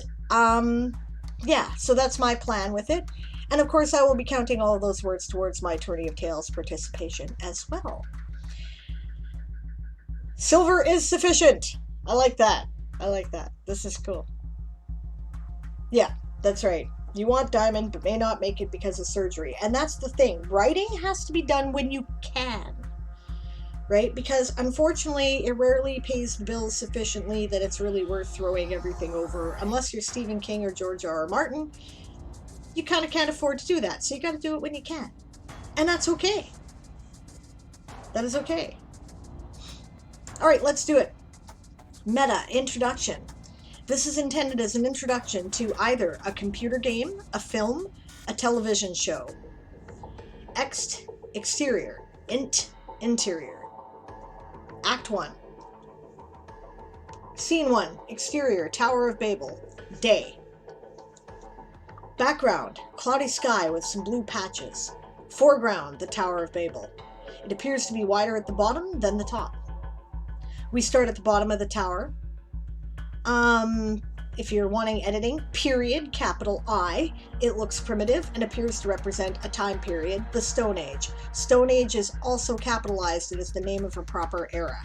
yeah, so that's my plan with it. And of course, I will be counting all of those words towards my Tourney of Tales participation as well. Silver is sufficient. I like that. I like that. This is cool. Yeah, that's right. You want diamond, but may not make it because of surgery. And that's the thing. Writing has to be done when you can. Right? Because unfortunately, it rarely pays the bills sufficiently that it's really worth throwing everything over. Unless you're Stephen King or George R.R. Martin, you kind of can't afford to do that. So you got to do it when you can. And that's okay. That is okay. All right, let's do it. Meta introduction. This is intended as an introduction to either a computer game, a film, a television show. Ext, exterior. Int, interior. Act 1. Scene 1. Exterior, Tower of Babel. Day. Background, cloudy sky with some blue patches. Foreground, the Tower of Babel. It appears to be wider at the bottom than the top. We start at the bottom of the tower. If you're wanting editing, period, capital I. It looks primitive and appears to represent a time period, the Stone Age. Stone Age is also capitalized and is the name of a proper era.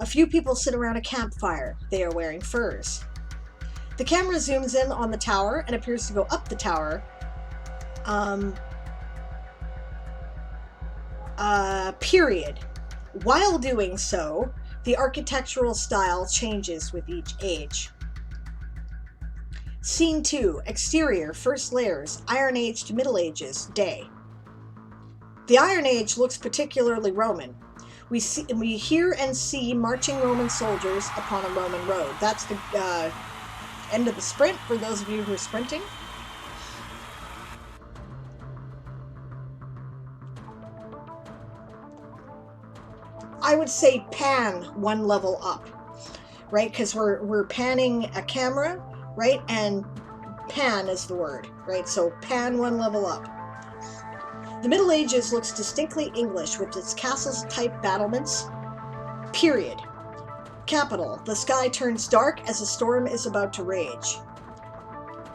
A few people sit around a campfire. They are wearing furs. The camera zooms in on the tower and appears to go up the tower. Period. While doing so, the architectural style changes with each age. Scene 2. Exterior, first layers, Iron Age to Middle Ages, day. The Iron Age looks particularly Roman. We hear and see marching Roman soldiers upon a Roman road. That's the end of the sprint for those of you who are sprinting. I would say pan one level up, right? Because we're panning a camera, right? And pan is the word, right? So pan one level up. The Middle Ages looks distinctly English with its castles-type battlements. Period. Capital. The sky turns dark as a storm is about to rage.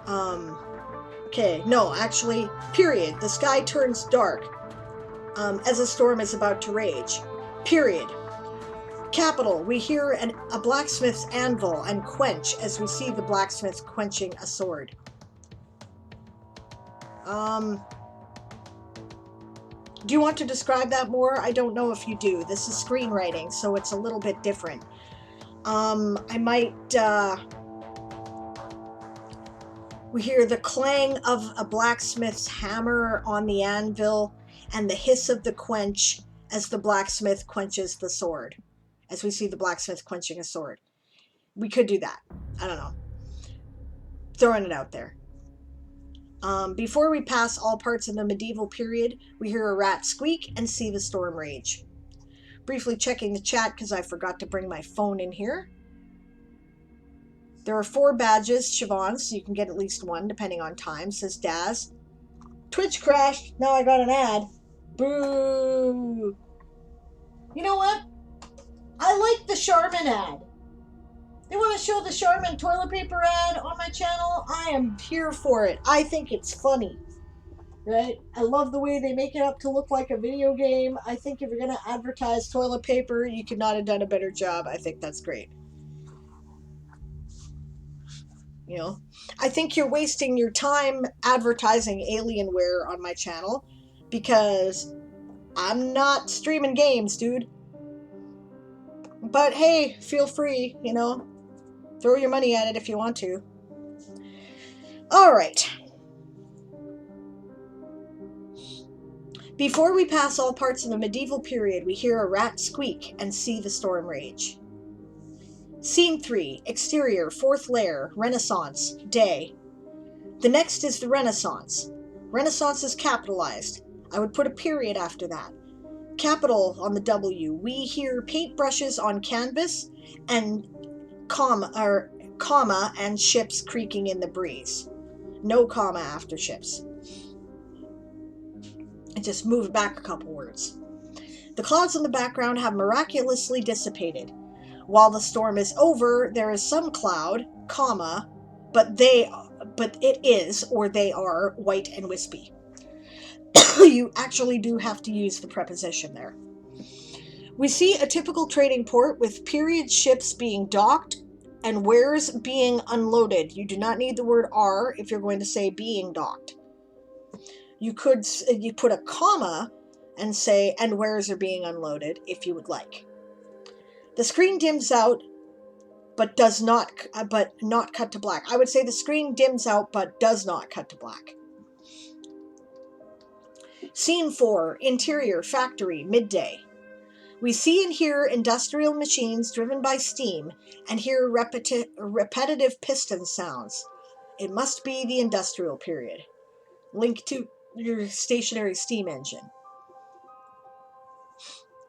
Okay, no, actually, period. The sky turns dark as a storm is about to rage. Period. Capital. We hear a blacksmith's anvil and quench as we see the blacksmith quenching a sword. Do you want to describe that more? I don't know if you do. This is screenwriting, so it's a little bit different. I might We hear the clang of a blacksmith's hammer on the anvil and the hiss of the quench as the blacksmith quenches the sword. As we see the blacksmith quenching a sword. We could do that. I don't know. Throwing it out there. Before we pass all parts of the medieval period, we hear a rat squeak and see the storm rage. Briefly checking the chat because I forgot to bring my phone in here. There are 4 badges, Siobhan, so you can get at least 1 depending on time, says Daz. Twitch crashed. Now I got an ad. Boo. You know what? I like the Charmin ad. They want to show the Charmin toilet paper ad on my channel? I am here for it. I think it's funny. Right? I love the way they make it up to look like a video game. I think if you're going to advertise toilet paper, you could not have done a better job. I think that's great. You know, I think you're wasting your time advertising Alienware on my channel because I'm not streaming games, dude. But hey, feel free, you know, throw your money at it if you want to. All right. Before we pass all parts of the medieval period, we hear a rat squeak and see the storm rage. Scene 3, exterior, 4th layer, Renaissance, day. The next is the Renaissance. Renaissance is capitalized. I would put a period after that. Capital on the W. We hear paintbrushes on canvas and comma and ships creaking in the breeze. No comma after ships. And just move back a couple words. The clouds in the background have miraculously dissipated. While the storm is over, there is some cloud, comma, but it is, or they are, white and wispy. You actually do have to use the preposition there. We see a typical trading port with period ships being docked and wares being unloaded. You do not need the word are if you're going to say being docked. You put a comma and say, and wares are being unloaded if you would like. The screen dims out, but not cut to black. I would say the screen dims out, but does not cut to black. Scene 4, interior, factory, midday. We see and hear industrial machines driven by steam and hear repetitive piston sounds. It must be the industrial period. Link to your stationary steam engine.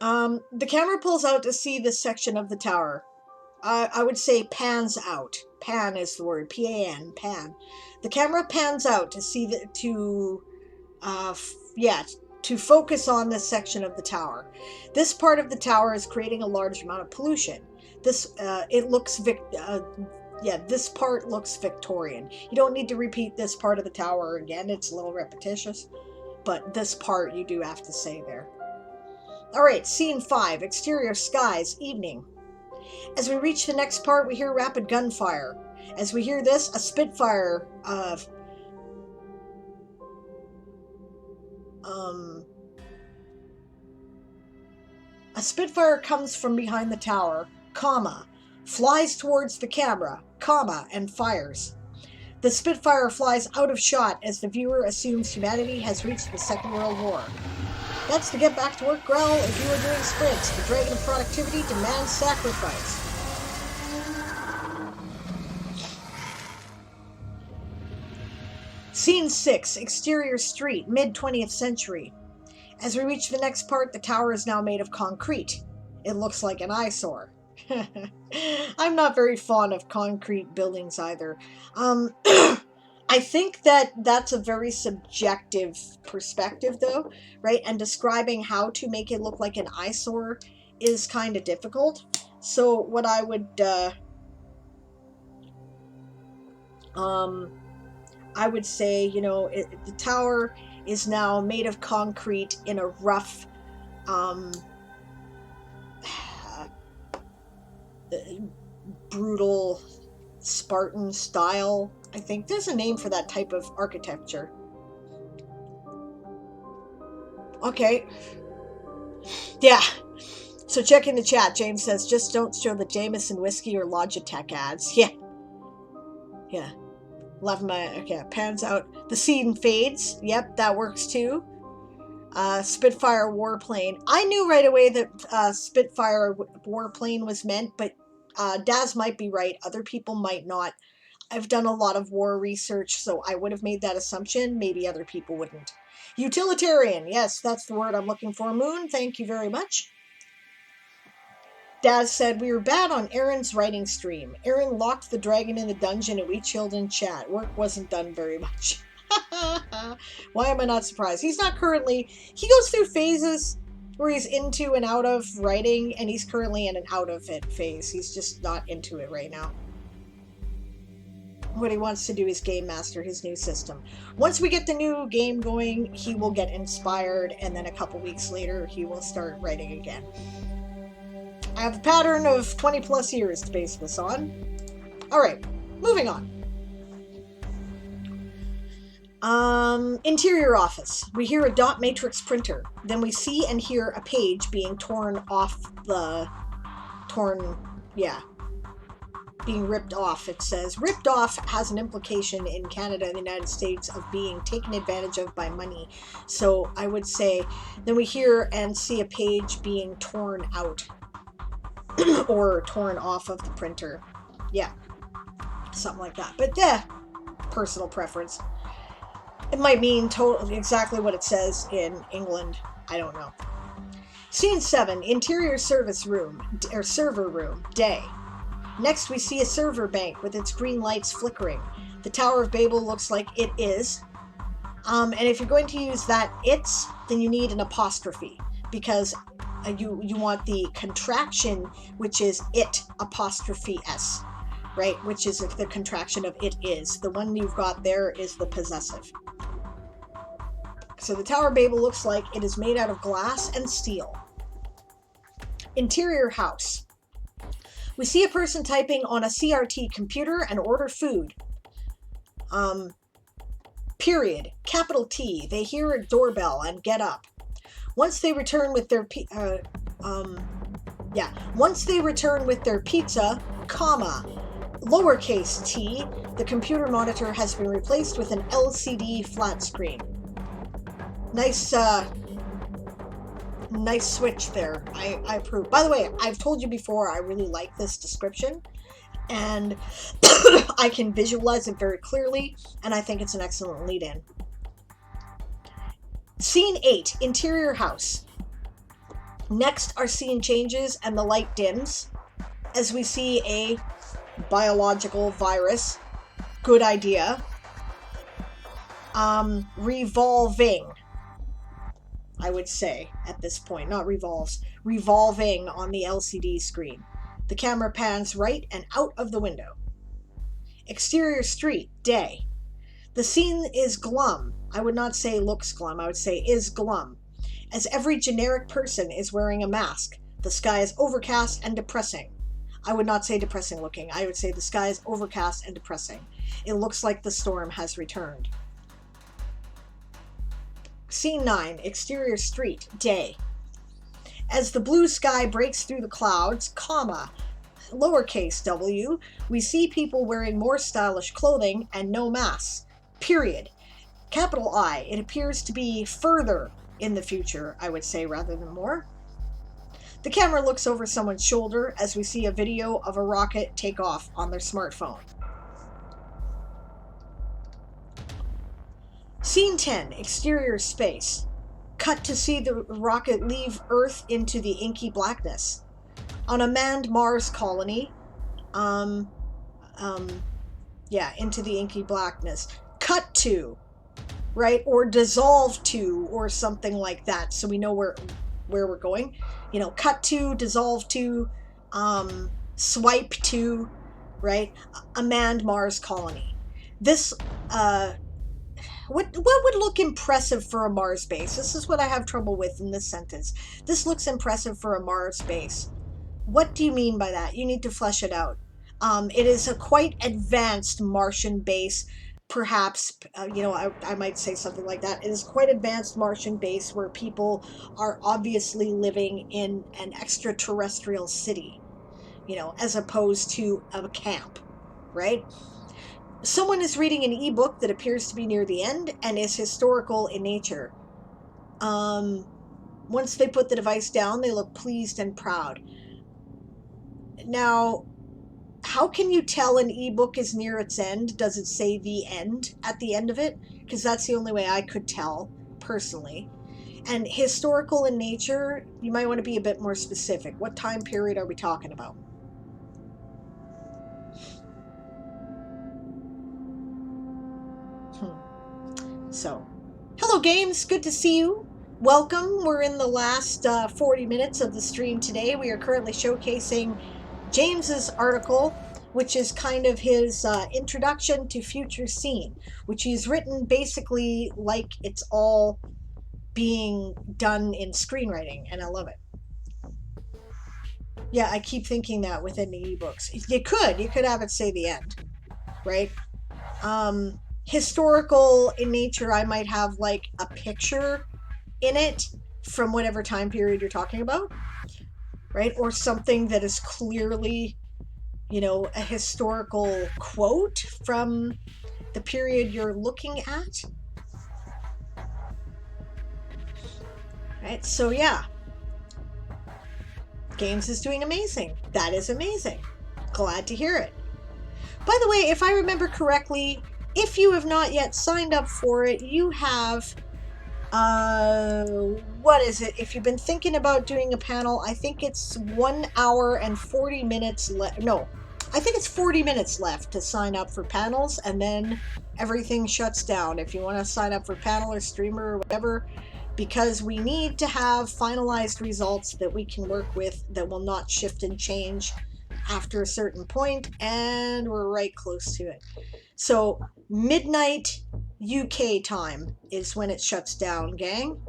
The camera pulls out to see this section of the tower. I would say pans out. Pan is the word. P-A-N, pan. The camera pans out to see to focus on this section of the tower. This part of the tower is creating a large amount of pollution. This part looks Victorian. You don't need to repeat this part of the tower again. It's a little repetitious, but this part you do have to say there. All right, scene 5, exterior, skies, evening. As we reach the next part, we hear rapid gunfire. As we hear this, a Spitfire comes from behind the tower, comma, flies towards the camera, comma, and fires. The Spitfire flies out of shot as the viewer assumes humanity has reached the Second World War. That's the get back to work growl if you are doing sprints. The dragon of productivity demands sacrifice. Scene 6, exterior street, mid-20th century. As we reach the next part, the tower is now made of concrete. It looks like an eyesore. I'm not very fond of concrete buildings either. I think that's a very subjective perspective, though, right? And describing how to make it look like an eyesore is kind of difficult. So what I would say, you know, the tower is now made of concrete in a rough, brutal Spartan style. I think there's a name for that type of architecture. Okay. Yeah. So checking the chat, James says, just don't show the Jameson whiskey or Logitech ads. Yeah. Yeah. Okay, pans out. The scene fades. Yep, that works too. Spitfire warplane. I knew right away that Spitfire warplane was meant, but Daz might be right. Other people might not. I've done a lot of war research, so I would have made that assumption. Maybe other people wouldn't. Utilitarian. Yes, that's the word I'm looking for. Moon, thank you very much. Daz said, we were bad on Aaron's writing stream. Aaron locked the dragon in the dungeon and we chilled in chat. Work wasn't done very much. Why am I not surprised? He's not currently... He goes through phases where he's into and out of writing, and he's currently in an out of it phase. He's just not into it right now. What he wants to do is game master his new system. Once we get the new game going, he will get inspired, and then a couple weeks later, he will start writing again. I have a pattern of 20 plus years to base this on. Alright, moving on. Interior office. We hear a dot matrix printer. Then we see and hear a page being torn off the... being ripped off. It says, ripped off has an implication in Canada and the United States of being taken advantage of by money. So I would say, then we hear and see a page being torn out. Or torn off of the printer. Yeah. Something like that. But personal preference. It might mean exactly what it says in England. I don't know. Scene 7. Interior service room. Or server room. Day. Next we see a server bank with its green lights flickering. The Tower of Babel looks like it is. And if you're going to use that it's, then you need an apostrophe. Because you want the contraction, which is it apostrophe s. Right? Which is the contraction of it is. The one you've got there is the possessive. So the Tower of Babel looks like it is made out of glass and steel. Interior house. We see a person typing on a CRT computer and order food. Period. Capital T. They hear a doorbell and get up. Once they return with their Once they return with their pizza, comma, lowercase t, the computer monitor has been replaced with an LCD flat screen. Nice switch there. I approve. By the way, I've told you before, I really like this description, and I can visualize it very clearly, and I think it's an excellent lead-in. Scene 8, interior house. Next, our scene changes and the light dims as we see a biological virus. Good idea. Revolving, I would say, at this point. Not revolves. Revolving on the LCD screen. The camera pans right and out of the window. Exterior street, day. The scene is glum. I would not say looks glum. I would say is glum. As every generic person is wearing a mask. The sky is overcast and depressing. I would not say depressing looking. I would say the sky is overcast and depressing. It looks like the storm has returned. Scene 9, exterior street, day. As the blue sky breaks through the clouds, comma, lowercase w, we see people wearing more stylish clothing and no masks, period. Capital I, it appears to be further in the future, I would say, rather than more. The camera looks over someone's shoulder as we see a video of a rocket take off on their smartphone. Scene 10, exterior space. Cut to see the rocket leave Earth into the inky blackness. On a manned Mars colony, into the inky blackness. Cut to, right? Or dissolve to, or something like that, so we know where we're going. You know, cut to, dissolve to, swipe to, right? A manned Mars colony. This, what would look impressive for a Mars base? This is what I have trouble with in this sentence. This looks impressive for a Mars base. What do you mean by that? You need to flesh it out. It is a quite advanced Martian base. Perhaps, I might say something like that. It is quite advanced Martian base where people are obviously living in an extraterrestrial city, as opposed to a camp, right? Someone is reading an ebook that appears to be near the end and is historical in nature. Once they put the device down, they look pleased and proud. Now, how can you tell an ebook is near its end? Does it say the end at the end of it? Because that's the only way I could tell, personally. And historical in nature, you might want to be a bit more specific. What time period are we talking about? So, hello games, good to see you. Welcome. We're in the last 40 minutes of the stream today. We are currently showcasing James's article, which is kind of his introduction to Future Scene, which he's written basically like it's all being done in screenwriting, and I love it. Yeah, I keep thinking that within the ebooks. You could have it say the end, right? Historical in nature, I might have like a picture in it from whatever time period you're talking about, right? Or something that is clearly, you know, a historical quote from the period you're looking at. Right, so yeah. Games is doing amazing. That is amazing. Glad to hear it. By the way, if I remember correctly, if you have not yet signed up for it, you have, what is it? If you've been thinking about doing a panel, I think it's 1 hour and 40 minutes left. No, I think it's 40 minutes left to sign up for panels, and then everything shuts down. If you want to sign up for panel or streamer or whatever, because we need to have finalized results that we can work with that will not shift and change after a certain point, and we're right close to it. So midnight UK time is when it shuts down, gang.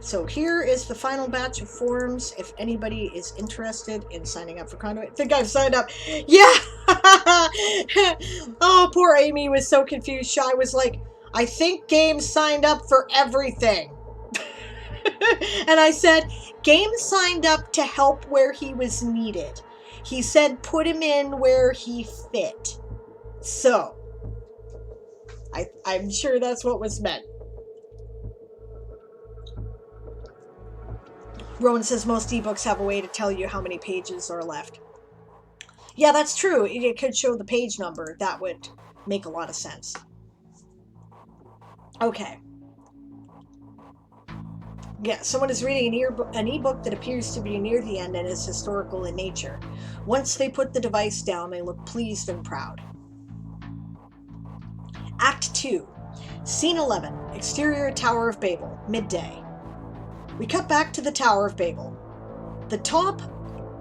So here is the final batch of forms if anybody is interested in signing up for Conduit. I think I've signed up. Yeah! Oh, poor Amy was so confused. Shy was like, I think Games signed up for everything. And I said, Games signed up to help where he was needed. He said put him in where he fit. So, I'm sure that's what was meant. Rowan says most ebooks have a way to tell you how many pages are left. Yeah, that's true. It could show the page number. That would make a lot of sense. Okay. Yeah, someone is reading an ebook that appears to be near the end and is historical in nature. Once they put the device down, they look pleased and proud. Act 2. Scene 11. Exterior Tower of Babel. Midday. We cut back to the Tower of Babel. The top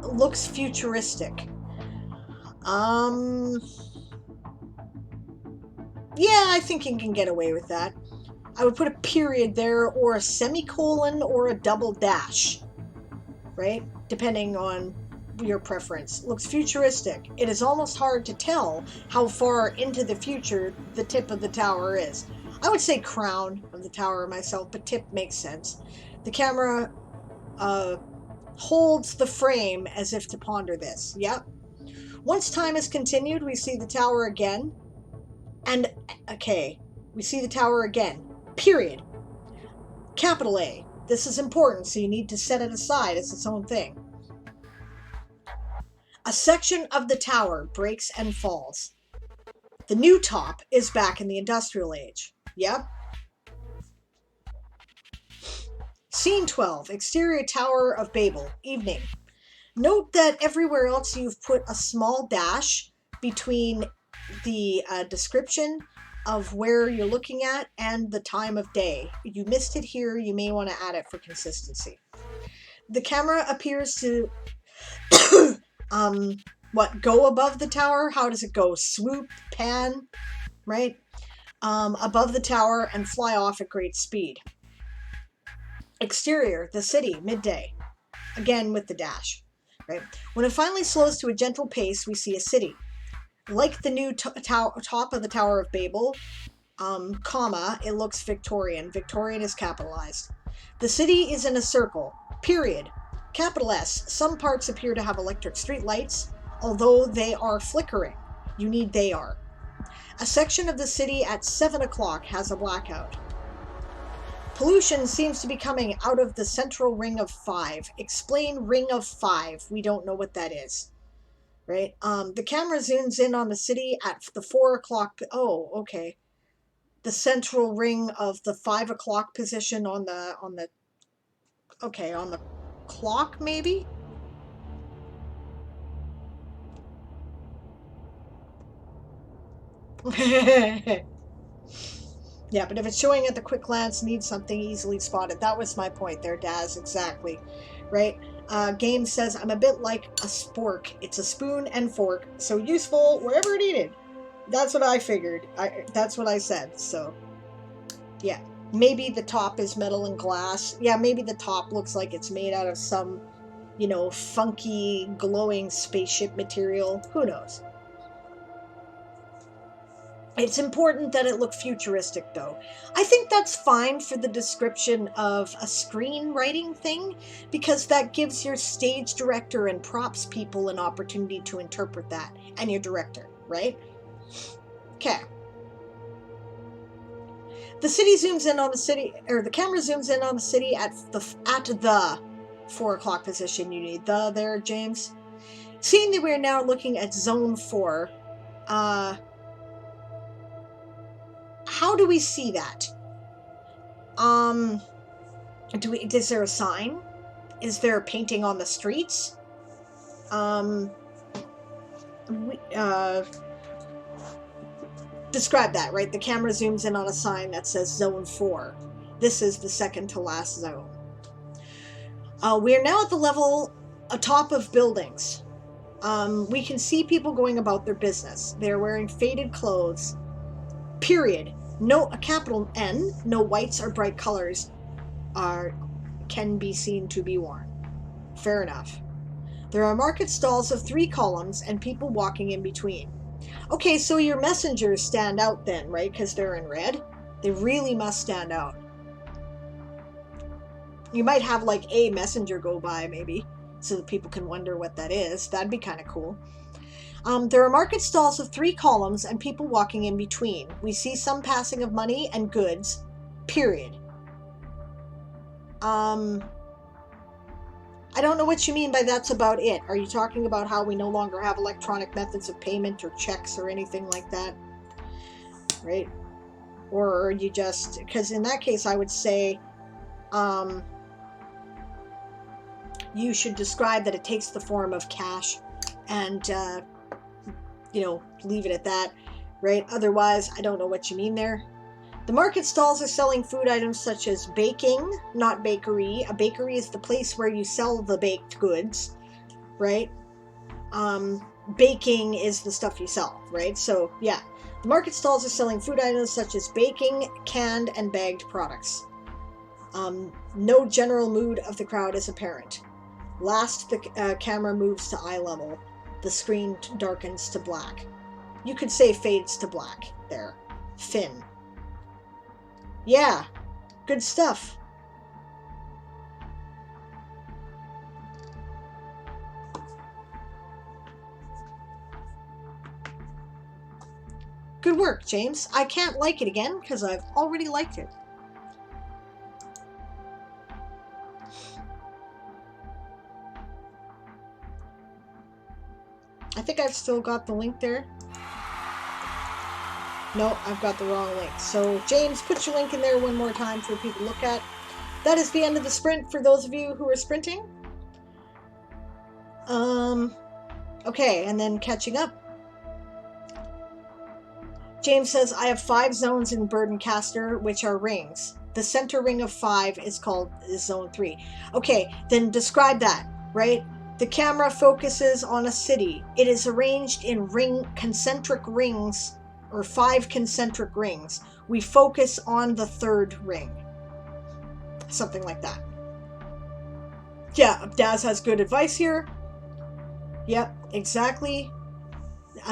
looks futuristic. Yeah, I think you can get away with that. I would put a period there, or a semicolon, or a double dash, right? Depending on your preference. Looks futuristic. It is almost hard to tell how far into the future the tip of the tower is. I would say crown of the tower myself, but tip makes sense. The camera holds the frame as if to ponder this. Yep. Once time is continued, we see the tower again. And, okay, we see the tower again. Period. Capital A. This is important, so you need to set it aside as its own thing. A section of the tower breaks and falls. The new top is back in the industrial age. Yep. Scene 12. Exterior Tower of Babel. Evening. Note that everywhere else you've put a small dash between the description of where you're looking at and the time of day. You missed it here, you may want to add it for consistency. The camera appears to go above the tower? How does it go? Swoop, pan, right? Above the tower and fly off at great speed. Exterior, the city, midday. Again with the dash, right? When it finally slows to a gentle pace, we see a city. Like the new top of the Tower of Babel, comma, it looks Victorian. Victorian is capitalized. The city is in a circle, period. Capital S. Some parts appear to have electric street lights, although they are flickering. You need they are. A section of the city at 7 o'clock has a blackout. Pollution seems to be coming out of the central ring of 5. Explain ring of 5. We don't know what that is. Right? The camera zooms in on the city at the 4 o'clock. Oh, okay. The central ring of the 5 o'clock position on the clock, maybe? Yeah, but if it's showing at the quick glance, needs something easily spotted. That was my point there, Daz, exactly. Right? Game says, I'm a bit like a spork. It's a spoon and fork, so useful wherever needed. That's what I figured. That's what I said, so... Yeah. Maybe the top is metal and glass. Yeah, maybe the top looks like it's made out of some, funky, glowing spaceship material. Who knows? It's important that it look futuristic, though. I think that's fine for the description of a screenwriting thing, because that gives your stage director and props people an opportunity to interpret that, and your director, right? Okay. The camera zooms in on the city at the 4 o'clock position. You need the there, James. Seeing that we're now looking at zone 4, how do we see that? Is there a sign? Is there a painting on the streets? Describe that, right? The camera zooms in on a sign that says Zone 4. This is the second to last zone. We are now at the level atop of buildings. We can see people going about their business. They're wearing faded clothes. Period. A capital N, no whites or bright colors can be seen to be worn. Fair enough. There are market stalls of 3 columns and people walking in between. Okay, so your messengers stand out then, right? Because they're in red. They really must stand out. You might have like a messenger go by, maybe, so that people can wonder what that is. That'd be kind of cool. There are market stalls of 3 columns and people walking in between. We see some passing of money and goods. Period. I don't know what you mean by that's about it. Are you talking about how we no longer have electronic methods of payment or checks or anything like that? Right? Or are you just... Because in that case, I would say you should describe that it takes the form of cash and, leave it at that, right? Otherwise, I don't know what you mean there. The market stalls are selling food items such as baking, not bakery. A bakery is the place where you sell the baked goods, right? Baking is the stuff you sell, right? So, yeah. The market stalls are selling food items such as baking, canned, and bagged products. No general mood of the crowd is apparent. Last, the camera moves to eye level. The screen darkens to black. You could say fades to black there. Fin. Yeah, good stuff. Good work, James. I can't like it again because I've already liked it. I think I've still got the link there. No, I've got the wrong link. So, James, put your link in there one more time for people to look at. That is the end of the sprint for those of you who are sprinting. Okay, and then catching up. James says, I have 5 zones in Burdencaster, which are rings. The center ring of 5 is called Zone 3. Okay, then describe that, right? The camera focuses on a city. It is arranged in concentric rings, or 5 concentric rings. We focus on the 3rd ring. Something like that. Yeah, Daz has good advice here. Yep, exactly.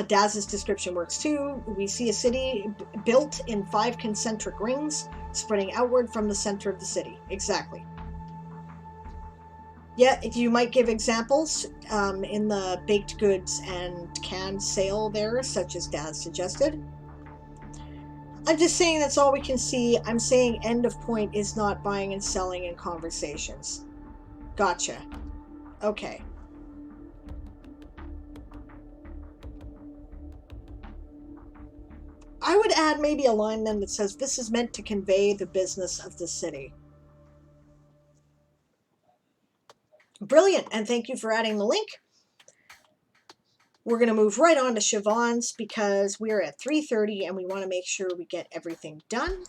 Daz's description works too. We see a city built in 5 concentric rings, spreading outward from the center of the city. Exactly. Yeah, you might give examples in the baked goods and canned sale there, such as Dad suggested. I'm just saying that's all we can see. I'm saying end of point is not buying and selling in conversations. Gotcha. Okay. I would add maybe a line then that says this is meant to convey the business of the city. Brilliant, and thank you for adding the link. We're going to move right on to Siobhan's because we're at 3:30 and we want to make sure we get everything done.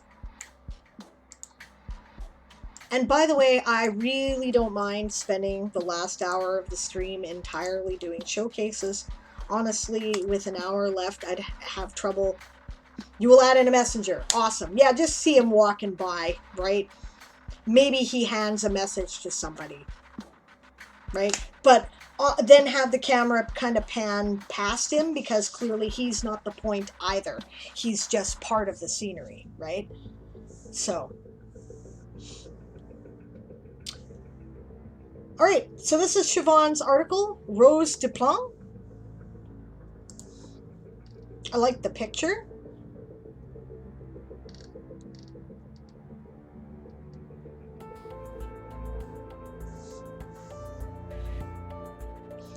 And by the way, I really don't mind spending the last hour of the stream entirely doing showcases. Honestly, with an hour left, I'd have trouble. You will add in a messenger. Awesome. Yeah, just see him walking by, right? Maybe he hands a message to somebody, right? But then have the camera kind of pan past him because clearly he's not the point either. He's just part of the scenery, right? So... all right, so this is Siobhan's article, Rose de Plum. I like the picture.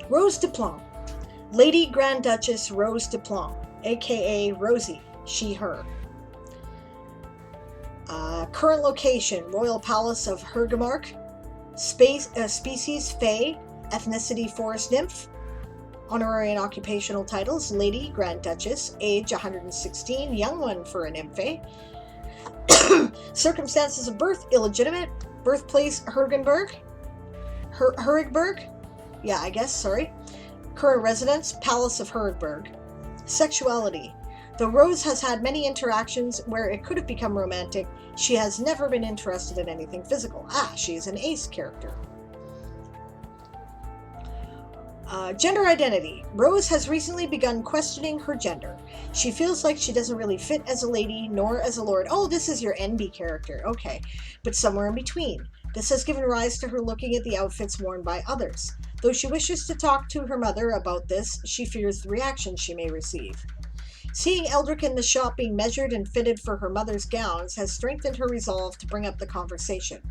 Rose de Plum. Lady Grand Duchess Rose de Plum, aka Rosie, she, her. Current location, Royal Palace of Hergemark. Species, Fae. Ethnicity, Forest Nymph. Honorary and occupational titles, Lady, Grand Duchess. Age, 116, young one for an Nymphe. Circumstances of birth, illegitimate. Birthplace, Hergenberg. Herigberg? Yeah, I guess, sorry. Current residence, Palace of Herigberg. Sexuality. Though Rose has had many interactions where it could have become romantic, she has never been interested in anything physical. She is an ace character. Gender identity. Rose has recently begun questioning her gender. She feels like she doesn't really fit as a lady nor as a lord. Oh, this is your NB character. Okay. But somewhere in between. This has given rise to her looking at the outfits worn by others. Though she wishes to talk to her mother about this, she fears the reaction she may receive. Seeing Eldrick in the shop being measured and fitted for her mother's gowns has strengthened her resolve to bring up the conversation.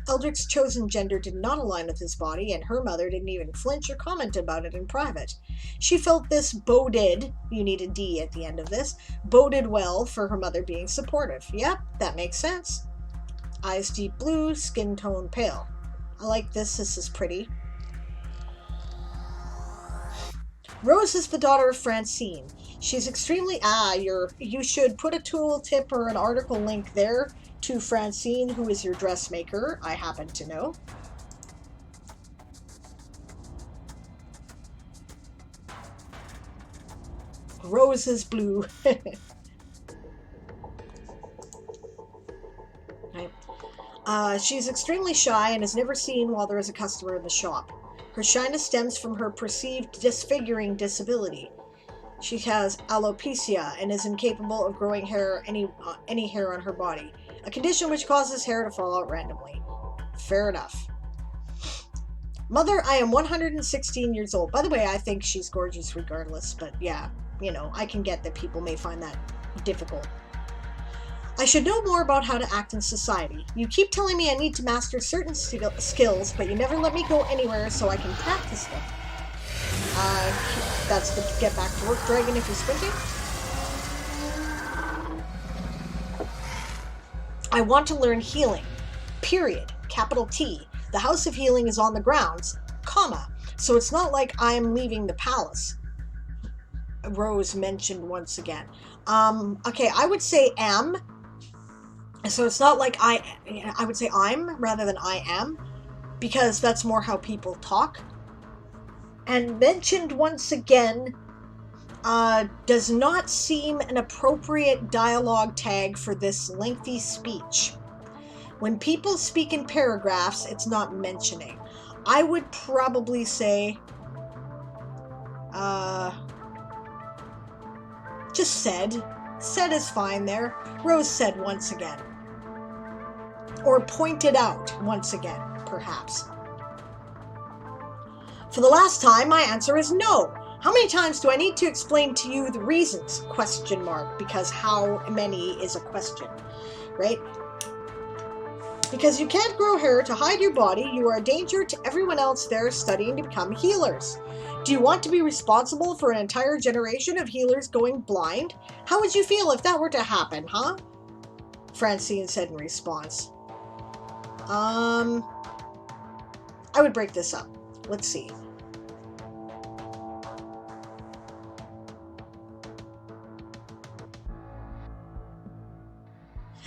Eldrick's chosen gender did not align with his body, and her mother didn't even flinch or comment about it in private. She felt this boded, you need a D at the end of this, boded well for her mother being supportive. Yep, that makes sense. Eyes deep blue, skin tone pale. I like this is pretty. Rose is the daughter of Francine. She's extremely... you should put a tooltip or an article link there to Francine, who is your dressmaker, I happen to know. Rose is blue. Right. She's extremely shy and is never seen while there is a customer in the shop. Her shyness stems from her perceived disfiguring disability. She has alopecia and is incapable of growing hair, any hair on her body, a condition which causes hair to fall out randomly. Fair enough. Mother, I am 116 years old. By the way, I think she's gorgeous regardless, but yeah, you know, I can get that people may find that difficult. I should know more about how to act in society. You keep telling me I need to master certain skills, but you never let me go anywhere so I can practice them. That's the get back to work dragon if you're squinting. I want to learn healing. Period. Capital T. The House of Healing is on the grounds, comma. So it's not like I'm leaving the palace. Rose mentioned once again. Okay, I would say am. So it's not like I would say I'm rather than I am, because that's more how people talk. And mentioned once again does not seem an appropriate dialogue tag for this lengthy speech. When people speak in paragraphs, it's not mentioning. I would probably say just said. Said is fine there. Rose said once again. Or pointed out once again, perhaps. For the last time, my answer is no. How many times do I need to explain to you the reasons? Question mark, because how many is a question, right? Because you can't grow hair to hide your body, you are a danger to everyone else there studying to become healers. Do you want to be responsible for an entire generation of healers going blind? How would you feel if that were to happen, huh? Francine said in response. I would break this up. Let's see.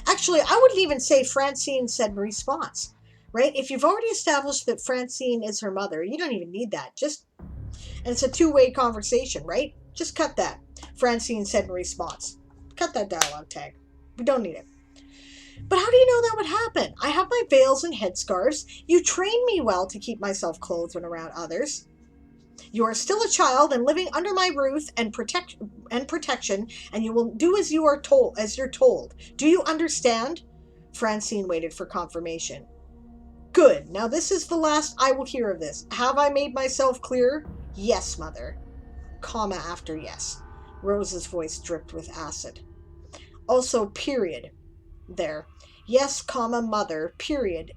Actually, I wouldn't even say Francine said in response, right? If you've already established that Francine is her mother, you don't even need that. And it's a two-way conversation, right? Just cut that. Francine said in response. Cut that dialogue tag. We don't need it. But how do you know that would happen? I have my veils and headscarves. You train me well to keep myself clothed when around others. You are still a child and living under my roof and protection, and you will do as you're told. Do you understand? Francine waited for confirmation. Good. Now this is the last I will hear of this. Have I made myself clear? Yes, mother. Comma after yes. Rose's voice dripped with acid. Also, period. There. Yes, comma, mother, period.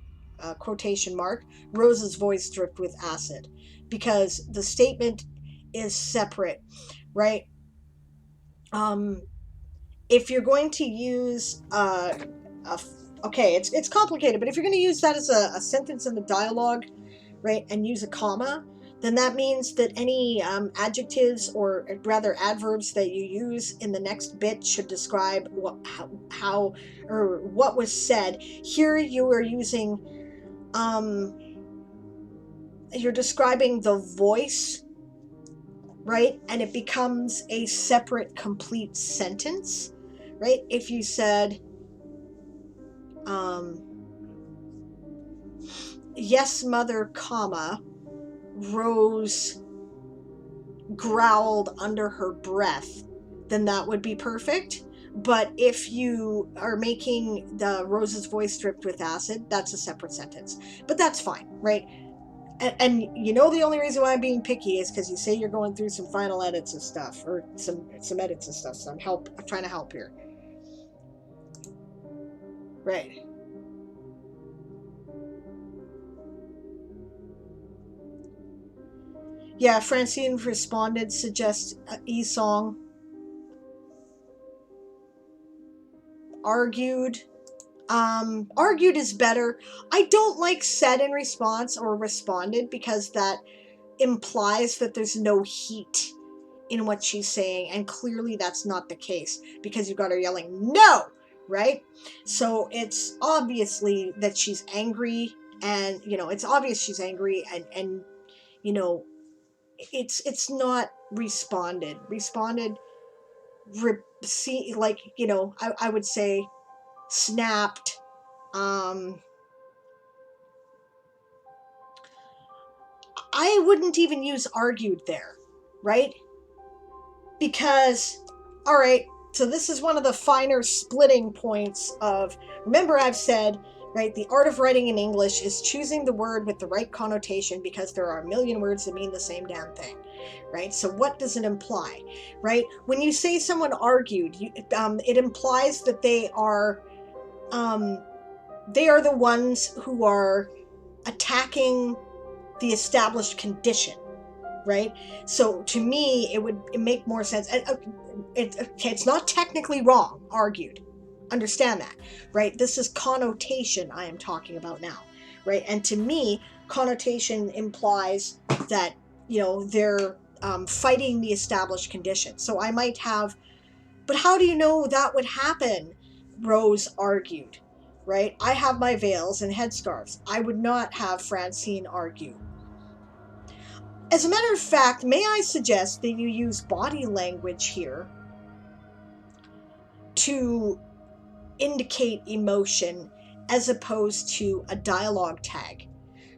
Quotation mark. Rose's voice dripped with acid. Because the statement is separate, right? If you're going to use okay, it's complicated, but if you're going to use that as a sentence in the dialogue, right, and use a comma, then that means that any adjectives or rather adverbs that you use in the next bit should describe how or what was said. Here you are using, you're describing the voice, right, and it becomes a separate complete sentence, right? If you said, yes, mother, comma, Rose growled under her breath, then that would be perfect. But if you are making the Rose's voice dripped with acid, that's a separate sentence. But that's fine, right? And you know the only reason why I'm being picky is because you say you're going through some final edits and stuff, or some edits and stuff. So I'm trying to help here, right? Yeah, Francine responded, suggest E-song. Argued. Argued is better. I don't like said in response or responded because that implies that there's no heat in what she's saying, and clearly that's not the case because you've got her yelling no, right? So it's obviously that she's angry, and it's obvious she's angry, and it's not responded. I would say snapped. I wouldn't even use argued there, right? Because, all right, so this is one of the finer splitting points of, remember I've said, right, the art of writing in English is choosing the word with the right connotation because there are a million words that mean the same damn thing, right? So what does it imply, right? When you say someone argued, it implies that they are the ones who are attacking the established condition, right? So to me, it would make more sense. It's not technically wrong, argued. Understand that, right? This is connotation I am talking about now, right? And to me, connotation implies that, they're fighting the established condition. So I might have, but how do you know that would happen? Rose argued, right? I have my veils and headscarves. I would not have Francine argue. As a matter of fact, may I suggest that you use body language here to indicate emotion as opposed to a dialogue tag,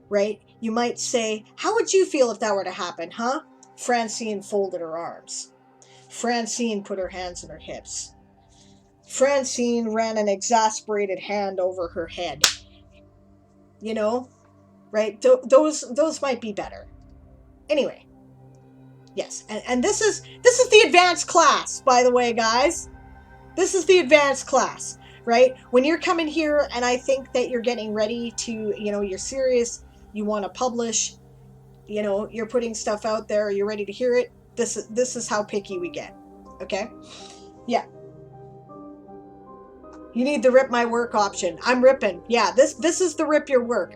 right? You might say, how would you feel if that were to happen, huh? Francine folded her arms. Francine put her hands on her hips. Francine ran an exasperated hand over her head. Right? Those might be better. Anyway, yes, and this is the advanced class, by the way, guys. This is the advanced class, right? When you're coming here and I think that you're getting ready to, you're serious, you want to publish, you're putting stuff out there, you're ready to hear it. This is how picky we get. Okay? Yeah. You need the rip my work option. I'm ripping. Yeah, this is the rip your work.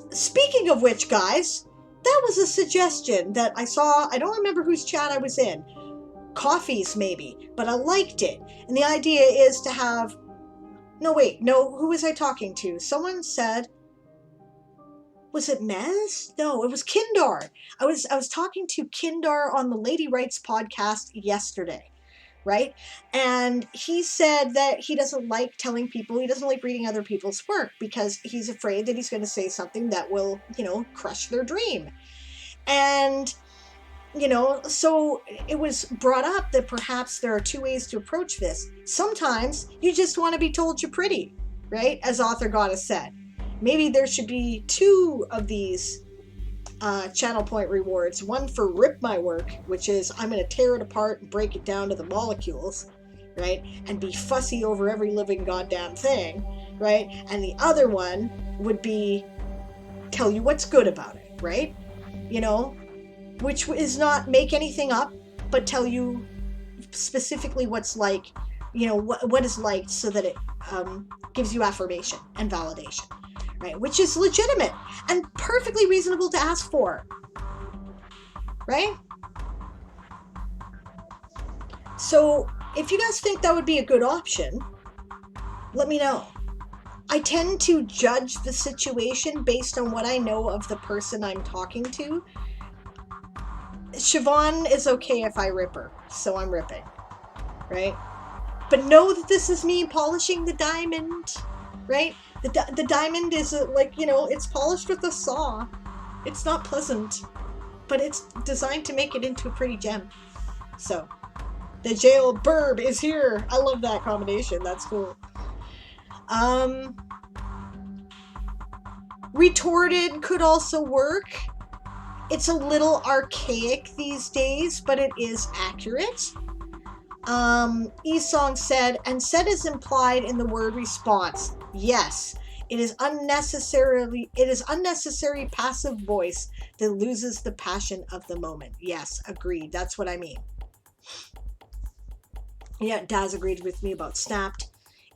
Speaking of which, guys, that was a suggestion that I saw. I don't remember whose chat I was in. Coffee's maybe, but I liked it. And the idea is to have... No, who was I talking to? Someone said... Was it Mez? No, it was Kindar. I was talking to Kindar on the Lady Rights podcast yesterday, right? And he said that he doesn't like telling people, he doesn't like reading other people's work because he's afraid that he's going to say something that will, crush their dream. And, so it was brought up that perhaps there are two ways to approach this. Sometimes you just want to be told you're pretty, right? As Author Goddess said. Maybe there should be two of these channel point rewards. One for rip my work, which is I'm going to tear it apart and break it down to the molecules, right? And be fussy over every living goddamn thing, right? And the other one would be tell you what's good about it, right? Which is not make anything up, but tell you specifically what's like, what is liked so that it gives you affirmation and validation. Right, which is legitimate and perfectly reasonable to ask for, right? So if you guys think that would be a good option, let me know. I tend to judge the situation based on what I know of the person I'm talking to. Siobhan is okay if I rip her, so I'm ripping, right? But know that this is me polishing the diamond, right? The diamond is it's polished with a saw. It's not pleasant, but it's designed to make it into a pretty gem. So, the jail burb is here. I love that combination. That's cool. Retorted could also work. It's a little archaic these days, but it is accurate. Esong said, and said is implied in the word response. Yes, it is unnecessary passive voice that loses the passion of the moment. Yes, agreed. That's what I mean. Yeah, Daz agreed with me about snapped.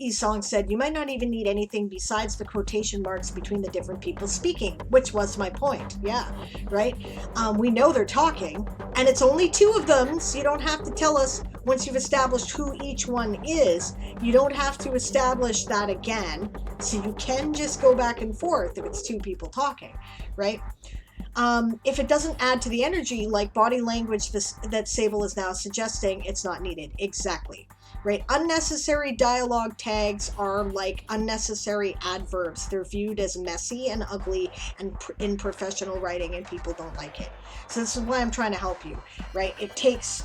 Esong said, you might not even need anything besides the quotation marks between the different people speaking, which was my point. Yeah, right? We know they're talking, and it's only two of them, so you don't have to tell us once you've established who each one is. You don't have to establish that again, so you can just go back and forth if it's two people talking, right? If it doesn't add to the energy, like body language that Sable is now suggesting, it's not needed. Exactly. Right? Unnecessary dialogue tags are like unnecessary adverbs. They're viewed as messy and ugly and in professional writing, and people don't like it. So this is why I'm trying to help you, right? It takes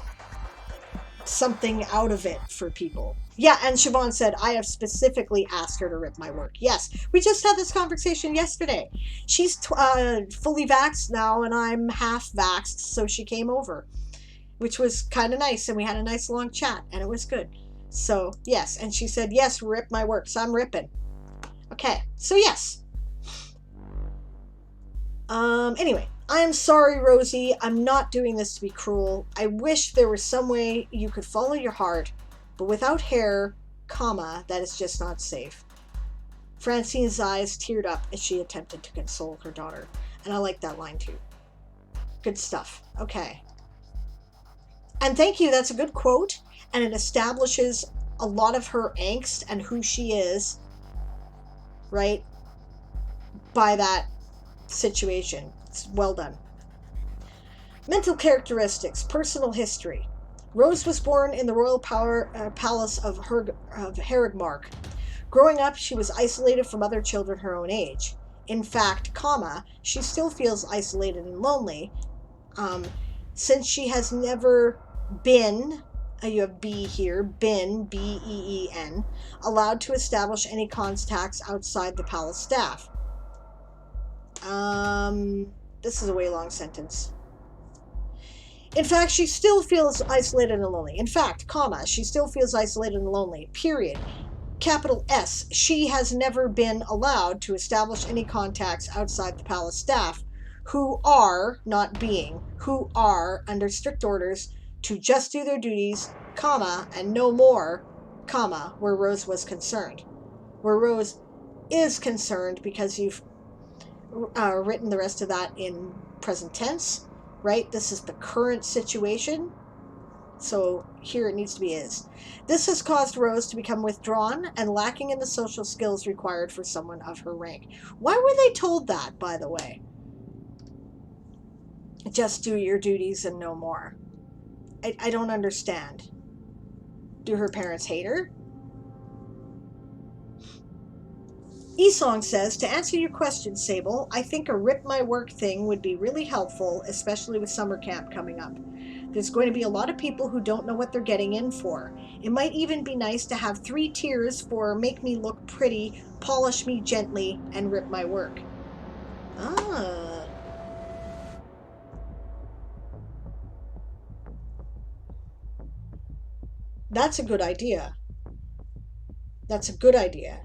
something out of it for people. Yeah, and Siobhan said, I have specifically asked her to rip my work. Yes, we just had this conversation yesterday. She's fully vaxxed now, and I'm half vaxxed, so she came over, which was kind of nice, and we had a nice long chat, and it was good. So, yes, and she said, yes, rip my work, so I'm ripping. Okay, so yes. Anyway, I am sorry, Rosie. I'm not doing this to be cruel. I wish there was some way you could follow your heart, but without hair, that is just not safe. Francine's eyes teared up as she attempted to console her daughter, and I like that line too. Good stuff. Okay. And thank you, that's a good quote, and it establishes a lot of her angst and who she is, right, by that situation. It's well done. Mental characteristics, personal history. Rose was born in the royal palace of Herigmark. Growing up, she was isolated from other children her own age. In fact, she still feels isolated and lonely, since she has never been, you have B here, been, B-E-E-N, allowed to establish any contacts outside the palace staff. This is a way long sentence. In fact, she still feels isolated and lonely. In fact, comma, she still feels isolated and lonely, period. Capital S, she has never been allowed to establish any contacts outside the palace staff who are, not being, who are under strict orders to just do their duties, comma, and no more, comma, where Rose was concerned. Where Rose is concerned, because you've written the rest of that in present tense, right? This is the current situation. So here it needs to be is. This has caused Rose to become withdrawn and lacking in the social skills required for someone of her rank. Why were they told that, by the way? Just do your duties and no more. I don't understand. Do her parents hate her? Esong says, to answer your question, Sable, I think a rip my work thing would be really helpful, especially with summer camp coming up. There's going to be a lot of people who don't know what they're getting in for. It might even be nice to have 3 tiers for make me look pretty, polish me gently, and rip my work. Ah. That's a good idea. That's a good idea.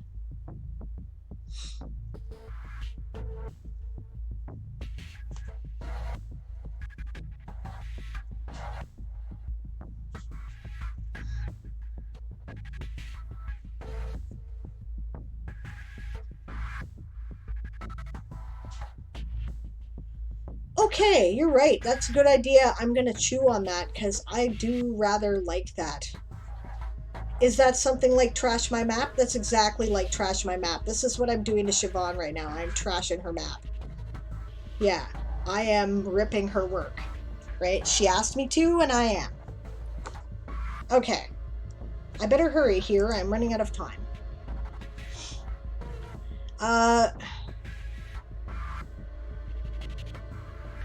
Okay, you're right. That's a good idea. I'm going to chew on that because I do rather like that. Is that something like Trash My Map? That's exactly like Trash My Map. This is what I'm doing to Siobhan right now. I'm trashing her map. Yeah, I am ripping her work. Right? She asked me to, and I am. Okay. I better hurry here. I'm running out of time.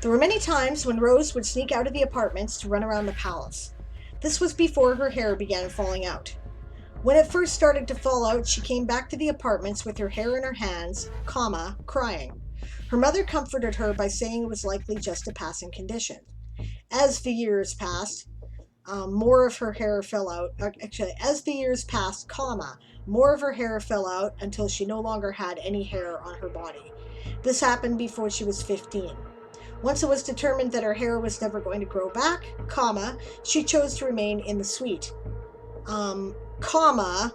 There were many times when Rose would sneak out of the apartments to run around the palace. This was before her hair began falling out. When it first started to fall out, she came back to the apartments with her hair in her hands, comma, crying. Her mother comforted her by saying it was likely just a passing condition. As the years passed, more of her hair fell out. Actually, as the years passed, comma, more of her hair fell out until she no longer had any hair on her body. This happened before she was 15. Once it was determined that her hair was never going to grow back, comma, she chose to remain in the suite. Comma,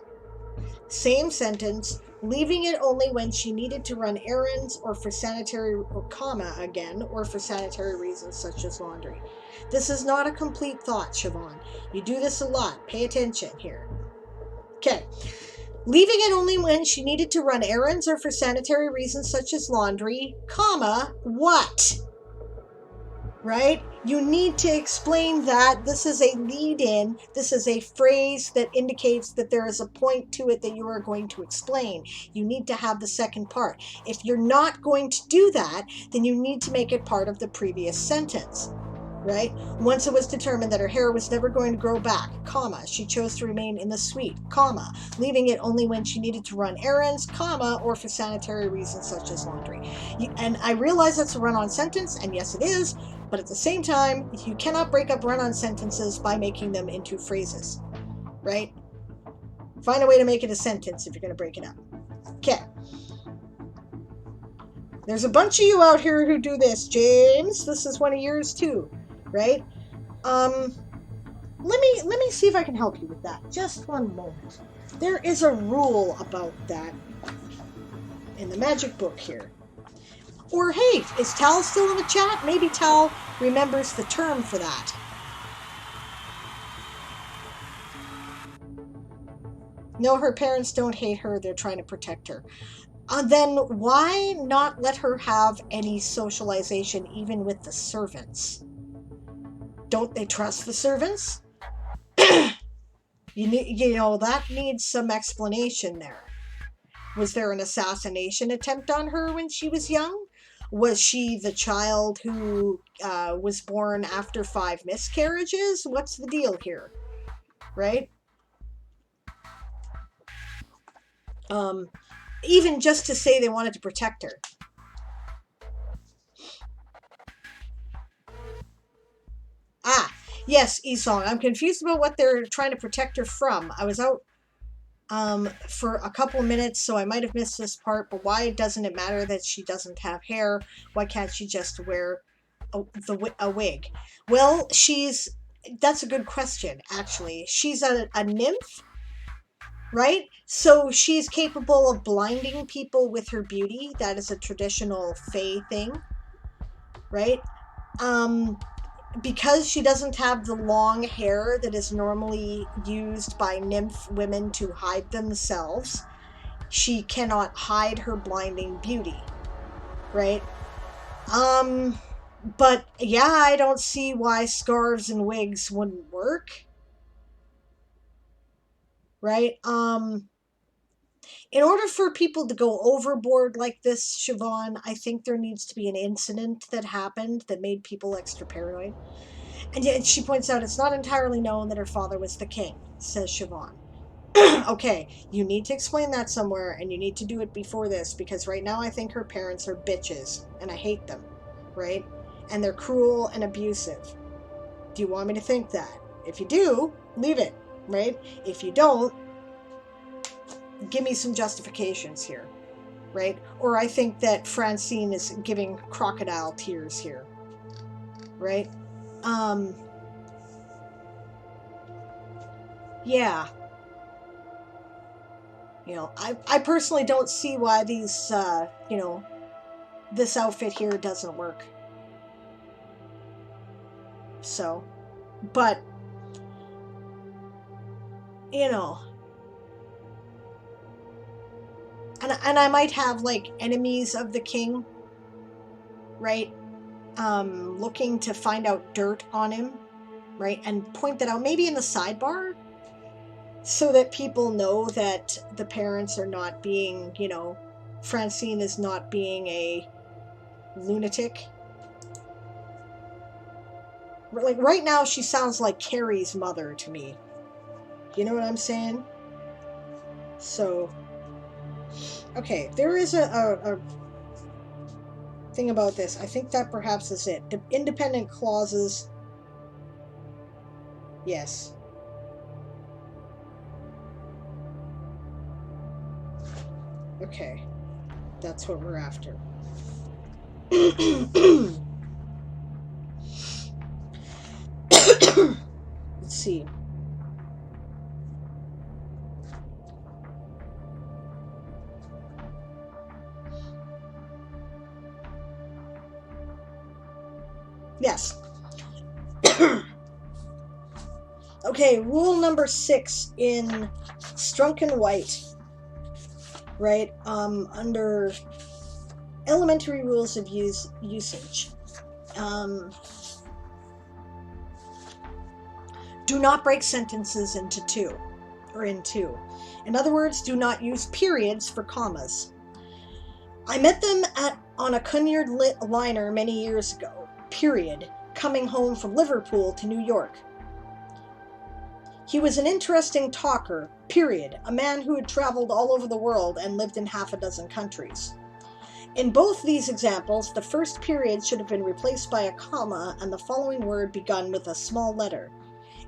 same sentence, leaving it only when she needed to run errands or for sanitary, or comma again, or for sanitary reasons such as laundry. This is not a complete thought, Siobhan. You do this a lot. Pay attention here. Okay. Leaving it only when she needed to run errands or for sanitary reasons such as laundry, comma, what? Right? You need to explain that. This is a lead-in. This is a phrase that indicates that there is a point to it that you are going to explain. You need to have the second part. If you're not going to do that, then you need to make it part of the previous sentence. Right? Once it was determined that her hair was never going to grow back, comma, she chose to remain in the suite, comma, leaving it only when she needed to run errands, comma, or for sanitary reasons such as laundry. And I realize that's a run-on sentence, and yes it is, but at the same time, you cannot break up run-on sentences by making them into phrases, right? Find a way to make it a sentence if you're going to break it up. Okay. There's a bunch of you out here who do this, James. This is one of yours too, right? Let me see if I can help you with that. Just one moment. There is a rule about that in the magic book here. Or hey, is Tal still in the chat? Maybe Tal remembers the term for that. No, her parents don't hate her. They're trying to protect her. Then why not let her have any socialization even with the servants? Don't they trust the servants? That needs some explanation there. Was there an assassination attempt on her when she was young? Was she the child who was born after 5 miscarriages? What's the deal here? Right? Even just to say they wanted to protect her. Yes, Esong. I'm confused about what they're trying to protect her from. I was out for a couple of minutes, so I might have missed this part, but why doesn't it matter that she doesn't have hair? Why can't she just wear a wig? Well, that's a good question, actually. She's a nymph, right? So she's capable of blinding people with her beauty. That is a traditional fae thing, right? Because she doesn't have the long hair that is normally used by nymph women to hide themselves, she cannot hide her blinding beauty, right? But yeah, I don't see why scarves and wigs wouldn't work, right? In order for people to go overboard like this, Siobhan, I think there needs to be an incident that happened that made people extra paranoid. And yet she points out it's not entirely known that her father was the king, says Siobhan. Okay, you need to explain that somewhere, and you need to do it before this, because right now I think her parents are bitches, and I hate them, right? And they're cruel and abusive. Do you want me to think that? If you do, leave it, right? If you don't, give me some justifications here, right? Or I think that Francine is giving crocodile tears here, right? Yeah. You know, I personally don't see why these, this outfit here doesn't work. So, but, and I might have, like, enemies of the king, right? Looking to find out dirt on him, right? And point that out maybe in the sidebar, so that people know that the parents are not being, Francine is not being a lunatic. Like, right now she sounds like Carrie's mother to me. You know what I'm saying? So, okay, there is a thing about this. I think that perhaps is it. The independent clauses. Yes. Okay. That's what we're after. Let's see. Yes. Okay, rule number 6 in Strunken White, right? Under elementary rules of usage. Do not break sentences into two. In other words, do not use periods for commas. I met them on a Cunard liner many years ago, period, coming home from Liverpool to New York. He was an interesting talker, period, a man who had traveled all over the world and lived in half a dozen countries. In both these examples, the first period should have been replaced by a comma and the following word begun with a small letter.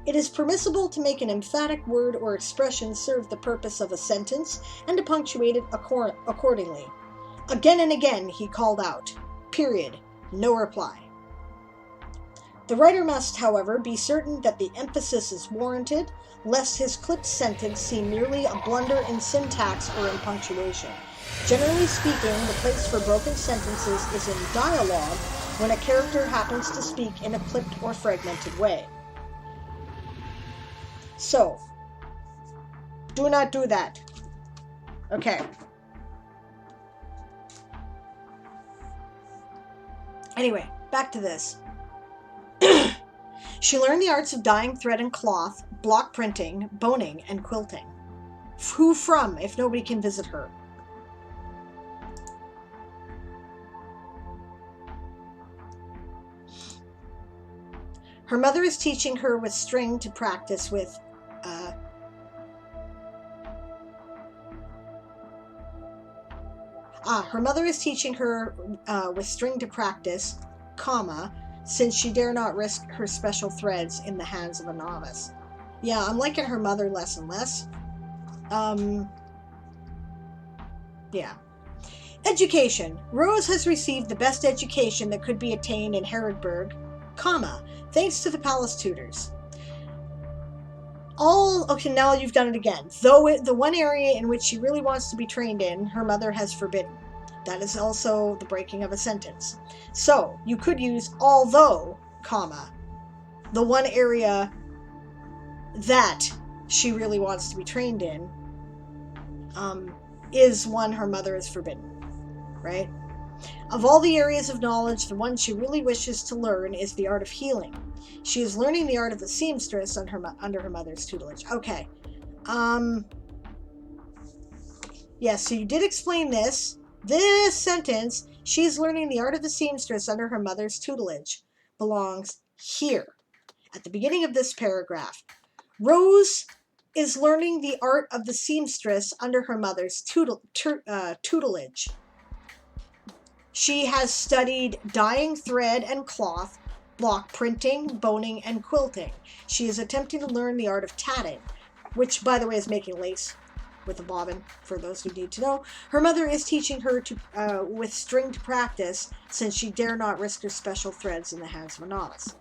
It is permissible to make an emphatic word or expression serve the purpose of a sentence and to punctuate it accordingly. Again and again he called out, period, no reply. The writer must, however, be certain that the emphasis is warranted, lest his clipped sentence seem merely a blunder in syntax or in punctuation. Generally speaking, the place for broken sentences is in dialogue when a character happens to speak in a clipped or fragmented way. So, do not do that. Okay. Anyway, back to this. She learned the arts of dyeing thread and cloth, block printing, boning, and quilting. Who from, if nobody can visit her? Her mother is teaching her with string to practice with, her mother is teaching her with string to practice, comma, since she dare not risk her special threads in the hands of a novice. Yeah, I'm liking her mother less and less. Yeah. Education. Rose has received the best education that could be attained in Herodburg, thanks to the palace tutors. Okay, now you've done it again. Though the one area in which she really wants to be trained in, her mother has forbidden. That is also the breaking of a sentence. So, you could use although, the one area that she really wants to be trained in, is one her mother has forbidden, right? Of all the areas of knowledge, the one she really wishes to learn is the art of healing. She is learning the art of the seamstress under her mother's tutelage. Okay. Yes, so you did explain this. This sentence, she's learning the art of the seamstress under her mother's tutelage, belongs here, at the beginning of this paragraph. Rose is learning the art of the seamstress under her mother's tutelage. She has studied dyeing thread and cloth, block printing, boning, and quilting. She is attempting to learn the art of tatting, which, by the way, is making lace with a bobbin, for those who need to know. Her mother is teaching her to with string to practice, since she dare not risk her special threads in the hands of a novice.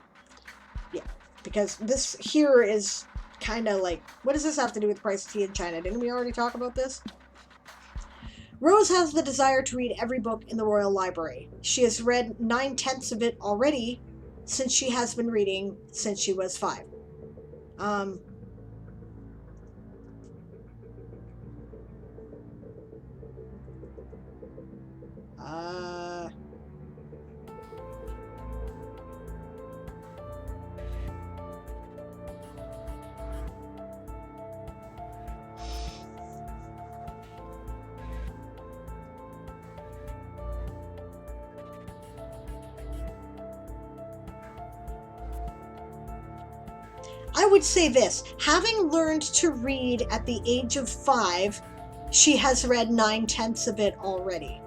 Yeah, because this here is kind of like, what does this have to do with the price of tea in China? Didn't we already talk about this? Rose has the desire to read every book in the Royal Library. She has read 9/10 of it already, since she has been reading since she was 5. I would say this, having learned to read at the age of 5, she has read 9/10 of it already.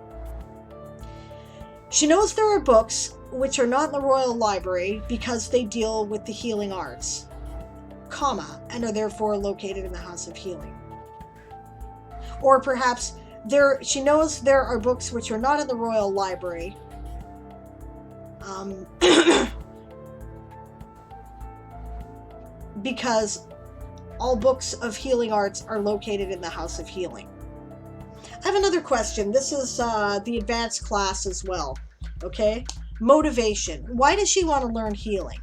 She knows there are books which are not in the Royal Library because they deal with the healing arts, and are therefore located in the House of Healing. Or perhaps she knows there are books which are not in the Royal Library, because all books of healing arts are located in the House of Healing. I have another question. This is the advanced class as well. Okay? Motivation. Why does she want to learn healing?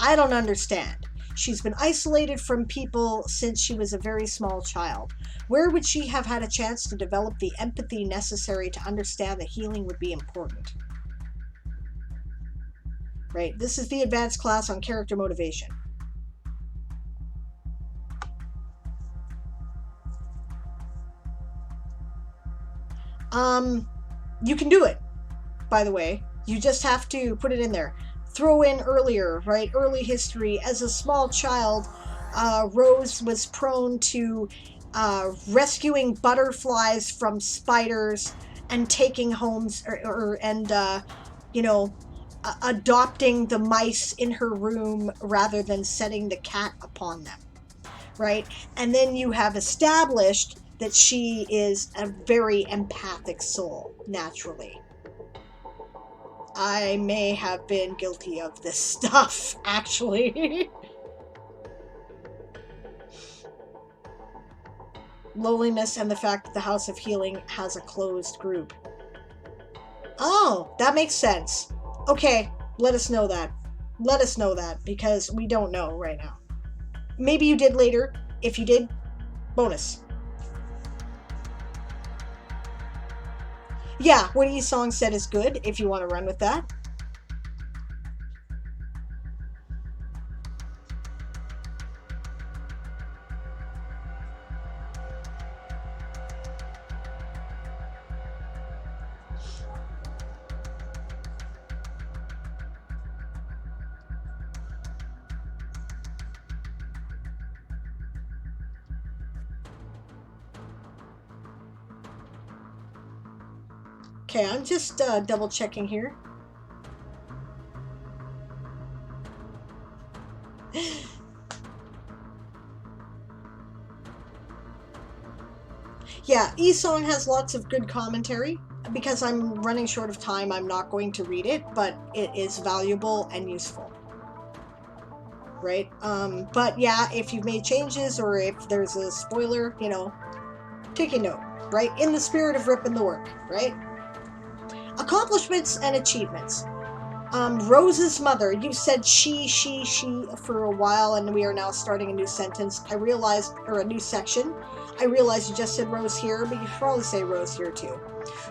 I don't understand. She's been isolated from people since she was a very small child. Where would she have had a chance to develop the empathy necessary to understand that healing would be important? Right? This is the advanced class on character motivation. You can do it, by the way. You just have to put it in there. Throw in earlier, right? Early history. As a small child, Rose was prone to rescuing butterflies from spiders and taking homes, adopting the mice in her room rather than setting the cat upon them, right? And then you have established that she is a very empathic soul, naturally. I may have been guilty of this stuff, actually. Loneliness and the fact that the House of Healing has a closed group. Oh, that makes sense. Okay, let us know that. Let us know that, because we don't know right now. Maybe you did later. If you did, bonus. Yeah, what Esong said is good, if you want to run with that. Okay, I'm just double checking here. Yeah, Esong has lots of good commentary. Because I'm running short of time, I'm not going to read it, but it is valuable and useful. Right? But yeah, if you've made changes or if there's a spoiler, you know, take a note, right? In the spirit of ripping the work, right? Accomplishments and achievements. Rose's mother, you said she for a while, and we are now starting a new sentence. I realized, or a new section. I realized you just said Rose here, but you should probably say Rose here too.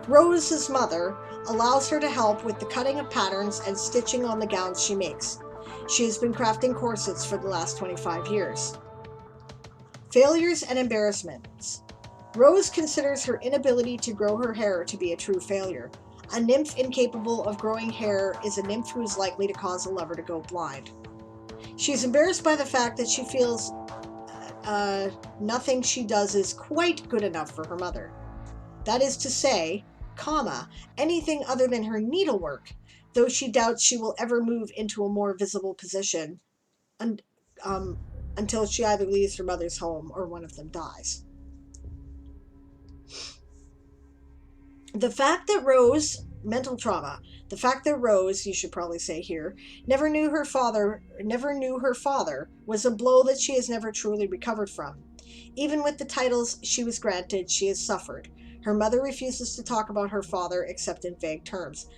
Rose's mother allows her to help with the cutting of patterns and stitching on the gowns she makes. She has been crafting corsets for the last 25 years. Failures and embarrassments. Rose considers her inability to grow her hair to be a true failure. A nymph incapable of growing hair is a nymph who is likely to cause a lover to go blind. She is embarrassed by the fact that she feels nothing she does is quite good enough for her mother. That is to say, anything other than her needlework, though she doubts she will ever move into a more visible position until she either leaves her mother's home or one of them dies. The fact that Rose, mental trauma, the fact that Rose, you should probably say here, never knew her father was a blow that she has never truly recovered from. Even with the titles she was granted, she has suffered. Her mother refuses to talk about her father except in vague terms.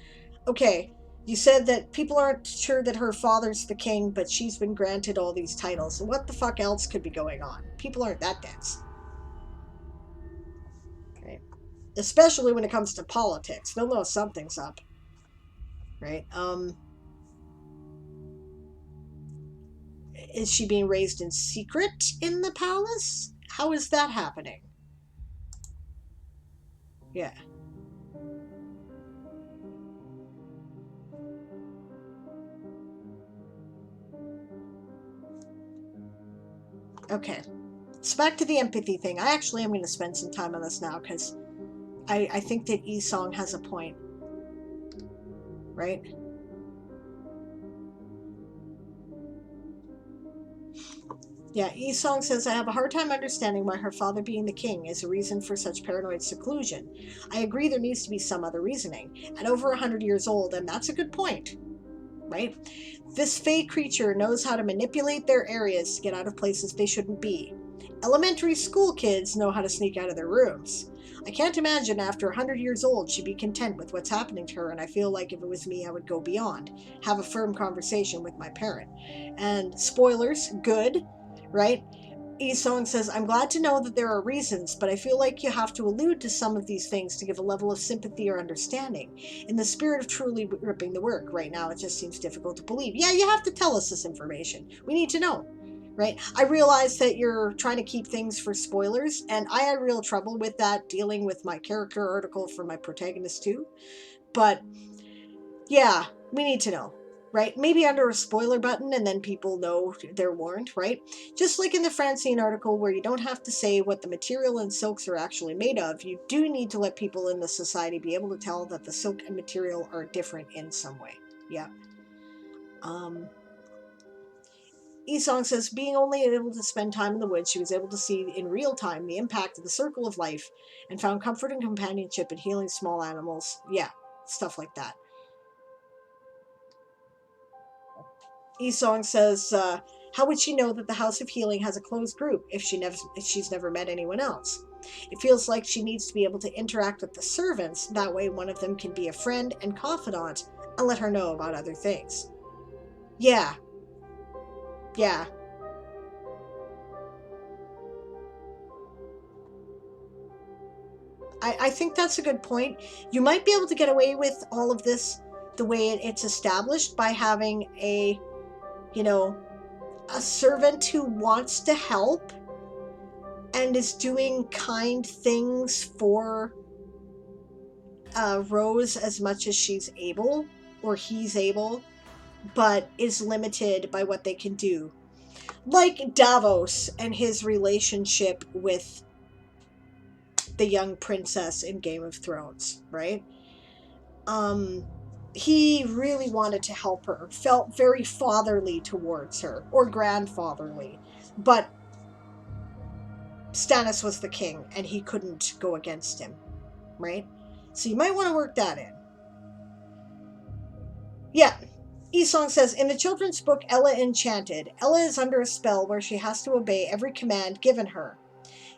Okay, you said that people aren't sure that her father's the king, but she's been granted all these titles. What the fuck else could be going on? People aren't that dense. Right? Especially when it comes to politics. They'll know something's up. Right? Is she being raised in secret in the palace? How is that happening? Yeah. Okay. So back to the empathy thing. I actually am going to spend some time on this now because I think that Esong has a point. Right? Yeah, Esong says, I have a hard time understanding why her father being the king is a reason for such paranoid seclusion. I agree there needs to be some other reasoning. At over 100 years old, and that's a good point. Right? This fey creature knows how to manipulate their areas to get out of places they shouldn't be. Elementary school kids know how to sneak out of their rooms. I can't imagine after 100 years old she'd be content with what's happening to her, and I feel like if it was me, I would go beyond, have a firm conversation with my parent. And spoilers, good, right? Esong says, I'm glad to know that there are reasons, but I feel like you have to allude to some of these things to give a level of sympathy or understanding. In the spirit of truly ripping the work, right now it just seems difficult to believe. Yeah, you have to tell us this information. We need to know, right? I realize that you're trying to keep things for spoilers, and I had real trouble with that dealing with my character article for my protagonist too. But yeah, we need to know. Right? Maybe under a spoiler button and then people know they're warned, right? Just like in the Francine article where you don't have to say what the material and silks are actually made of, you do need to let people in the society be able to tell that the silk and material are different in some way. Yeah. Esong says, being only able to spend time in the woods, she was able to see in real time the impact of the circle of life and found comfort and companionship in healing small animals. Yeah, stuff like that. Esong says, how would she know that the House of Healing has a closed group if she's never met anyone else? It feels like she needs to be able to interact with the servants, that way one of them can be a friend and confidant and let her know about other things. Yeah. Yeah. I think that's a good point. You might be able to get away with all of this the way it's established by having a servant who wants to help and is doing kind things for Rose as much as she's able, or he's able, but is limited by what they can do. Like Davos and his relationship with the young princess in Game of Thrones, right? He really wanted to help her, felt very fatherly towards her, or grandfatherly, but Stannis was the king, and he couldn't go against him, right? So you might want to work that in. Yeah. Esong says, in the children's book Ella Enchanted, Ella is under a spell where she has to obey every command given her.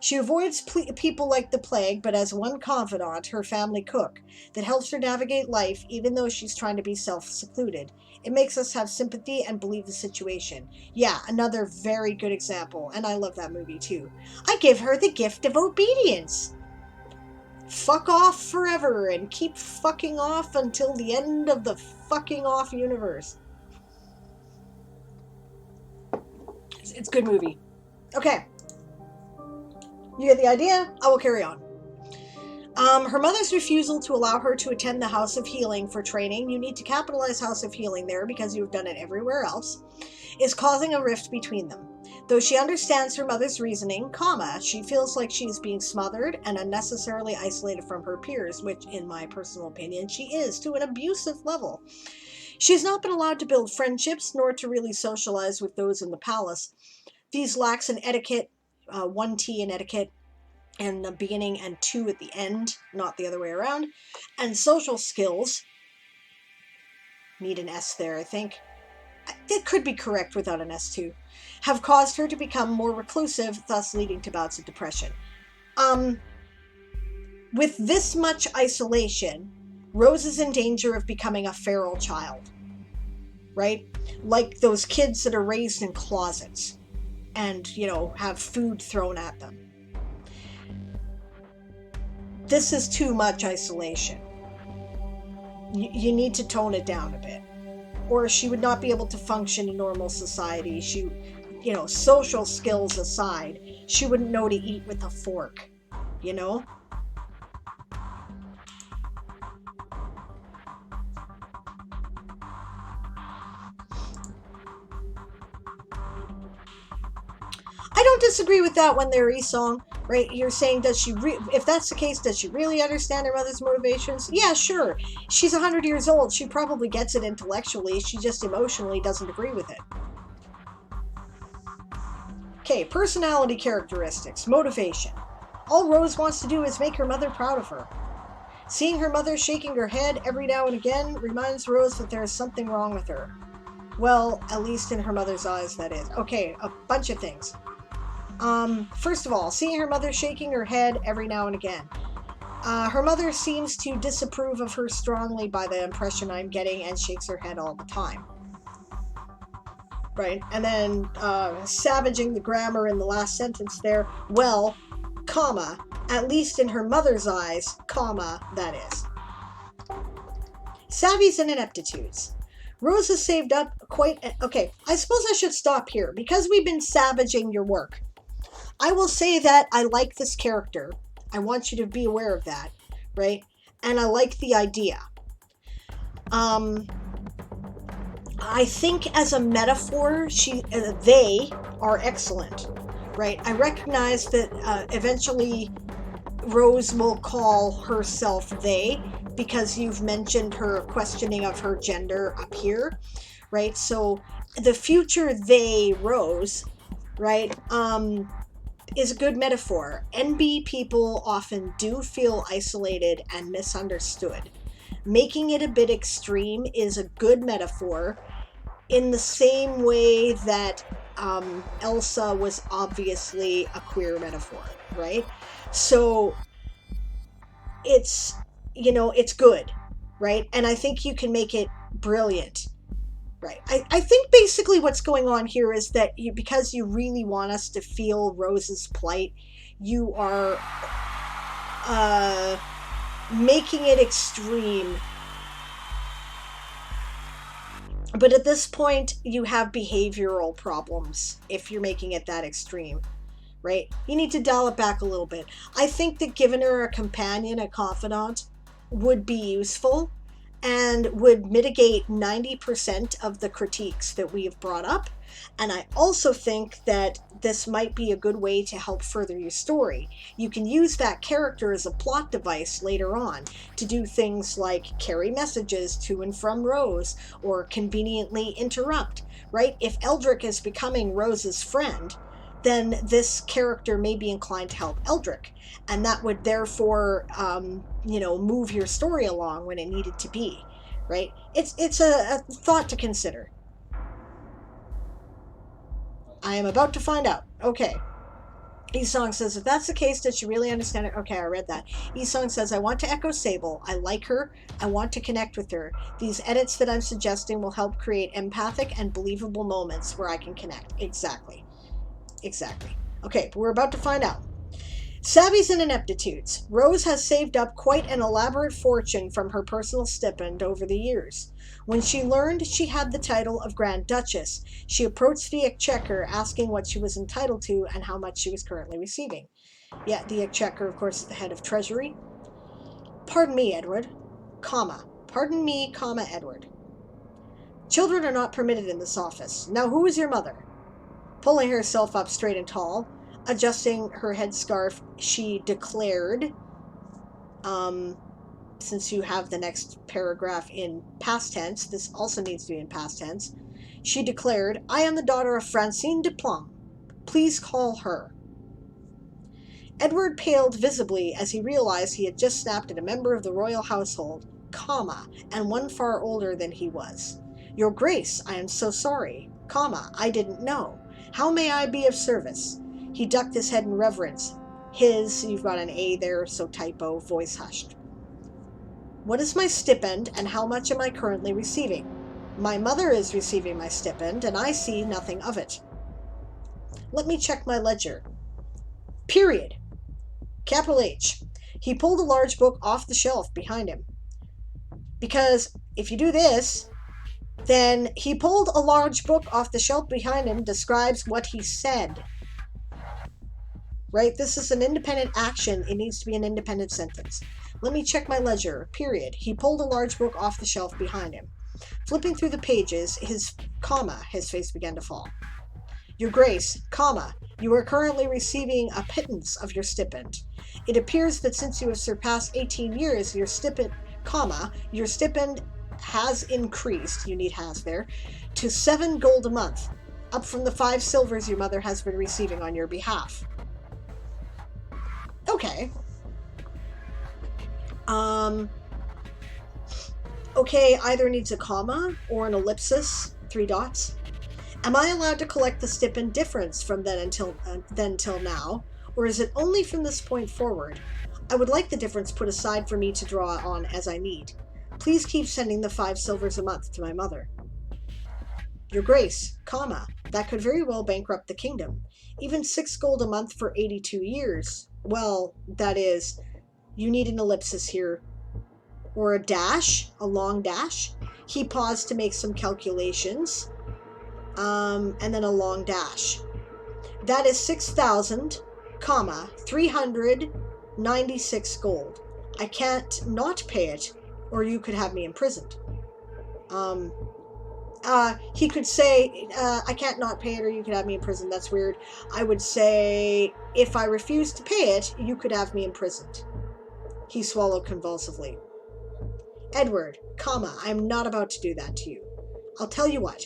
She avoids people like the plague, but has one confidant, her family cook, that helps her navigate life even though she's trying to be self-secluded. It makes us have sympathy and believe the situation. Yeah, another very good example, and I love that movie too. I give her the gift of obedience. Fuck off forever and keep fucking off until the end of the fucking off universe. It's a good movie. Okay. You get the idea? I will carry on. Her mother's refusal to allow her to attend the House of Healing for training, you need to capitalize House of Healing there because you've done it everywhere else, is causing a rift between them. Though she understands her mother's reasoning, she feels like she is being smothered and unnecessarily isolated from her peers, which, in my personal opinion, she is, to an abusive level. She's not been allowed to build friendships, nor to really socialize with those in the palace. These lacks an etiquette, 1T in etiquette, and the beginning and 2 at the end, not the other way around, and social skills. Need an S there, I think. It could be correct without an S too. Have caused her to become more reclusive, thus leading to bouts of depression. With this much isolation, Rose is in danger of becoming a feral child. Right? Like those kids that are raised in closets and, have food thrown at them. This is too much isolation. You need to tone it down a bit. Or she would not be able to function in normal society. She, social skills aside, she wouldn't know to eat with a fork, I don't disagree with that one there, Esong. Right? You're saying, if that's the case, does she really understand her mother's motivations? Yeah, sure. She's 100 years old. She probably gets it intellectually. She just emotionally doesn't agree with it. Okay, personality characteristics. Motivation. All Rose wants to do is make her mother proud of her. Seeing her mother shaking her head every now and again reminds Rose that there is something wrong with her. Well, at least in her mother's eyes, that is. Okay, a bunch of things. First of all, seeing her mother shaking her head every now and again. Her mother seems to disapprove of her strongly by the impression I'm getting and shakes her head all the time. Right? And then, savaging the grammar in the last sentence there. Well, comma, at least in her mother's eyes, comma, that is. Savvies and ineptitudes. Rose has saved up quite... Okay, I suppose I should stop here because we've been savaging your work. I will say that I like this character. I want you to be aware of that, right? And I like the idea. I think as a metaphor, they are excellent, right? I recognize that eventually Rose will call herself they because you've mentioned her questioning of her gender up here, right? So the future they, Rose, right, is a good metaphor. NB people often do feel isolated and misunderstood. Making it a bit extreme is a good metaphor in the same way that Elsa was obviously a queer metaphor, right? So it's, it's good, right? And I think you can make it brilliant. Right. I think basically what's going on here is that because you really want us to feel Rose's plight, you are making it extreme. But at this point, you have behavioral problems if you're making it that extreme, right? You need to dial it back a little bit. I think that giving her a companion, a confidant, would be useful and would mitigate 90% of the critiques that we have brought up. And I also think that this might be a good way to help further your story. You can use that character as a plot device later on to do things like carry messages to and from Rose or conveniently interrupt, right? If Eldrick is becoming Rose's friend, then this character may be inclined to help Eldrick, and that would therefore, move your story along when it needed to be, right? It's a thought to consider. I am about to find out. Okay. Esong says, if that's the case, does she really understand it? Okay, I read that. Esong says, I want to echo Sable. I like her. I want to connect with her. These edits that I'm suggesting will help create empathic and believable moments where I can connect. Exactly. Okay, but we're about to find out. Savvies and ineptitudes. Rose has saved up quite an elaborate fortune from her personal stipend over the years. When she learned she had the title of Grand Duchess, she approached the Exchequer asking what she was entitled to and how much she was currently receiving. Yeah, the Exchequer, of course, is the head of Treasury. Pardon me, Edward. Pardon me, Edward. Children are not permitted in this office. Now, who is your mother? Pulling herself up straight and tall, adjusting her headscarf, she declared, since you have the next paragraph in past tense, this also needs to be in past tense. She declared, I am the daughter of Francine de Plum. Please call her. Edward paled visibly as he realized he had just snapped at a member of the royal household, and one far older than he was. Your Grace, I am so sorry, I didn't know. How may I be of service? He ducked his head in reverence. You've got an A there, so typo, voice hushed. What is my stipend, and how much am I currently receiving? My mother is receiving my stipend, and I see nothing of it. Let me check my ledger. Period. Capital H. He pulled a large book off the shelf behind him. Because if you do this, then he pulled a large book off the shelf behind him, describes what he said. Right? This is an independent action. It needs to be an independent sentence. Let me check my ledger. Period. He pulled a large book off the shelf behind him. Flipping through the pages, his face began to fall. Your Grace, you are currently receiving a pittance of your stipend. It appears that since you have surpassed 18 years, your stipend has increased, you need has there, to 7 gold a month, up from the 5 silvers your mother has been receiving on your behalf. Okay. Okay, either needs a comma or an ellipsis, 3 dots. Am I allowed to collect the stipend difference from then till now, or is it only from this point forward? I would like the difference put aside for me to draw on as I need. Please keep sending the 5 silvers a month to my mother. Your Grace, that could very well bankrupt the kingdom. Even 6 gold a month for 82 years. Well, that is, you need an ellipsis here. Or a dash, a long dash. He paused to make some calculations. And then a long dash. That is 6,000, 396 gold. I can't not pay it, or you could have me imprisoned. He could say, I can't not pay it, or you could have me imprisoned. That's weird. I would say, if I refuse to pay it, you could have me imprisoned. He swallowed convulsively. Edward, I am not about to do that to you. I'll tell you what.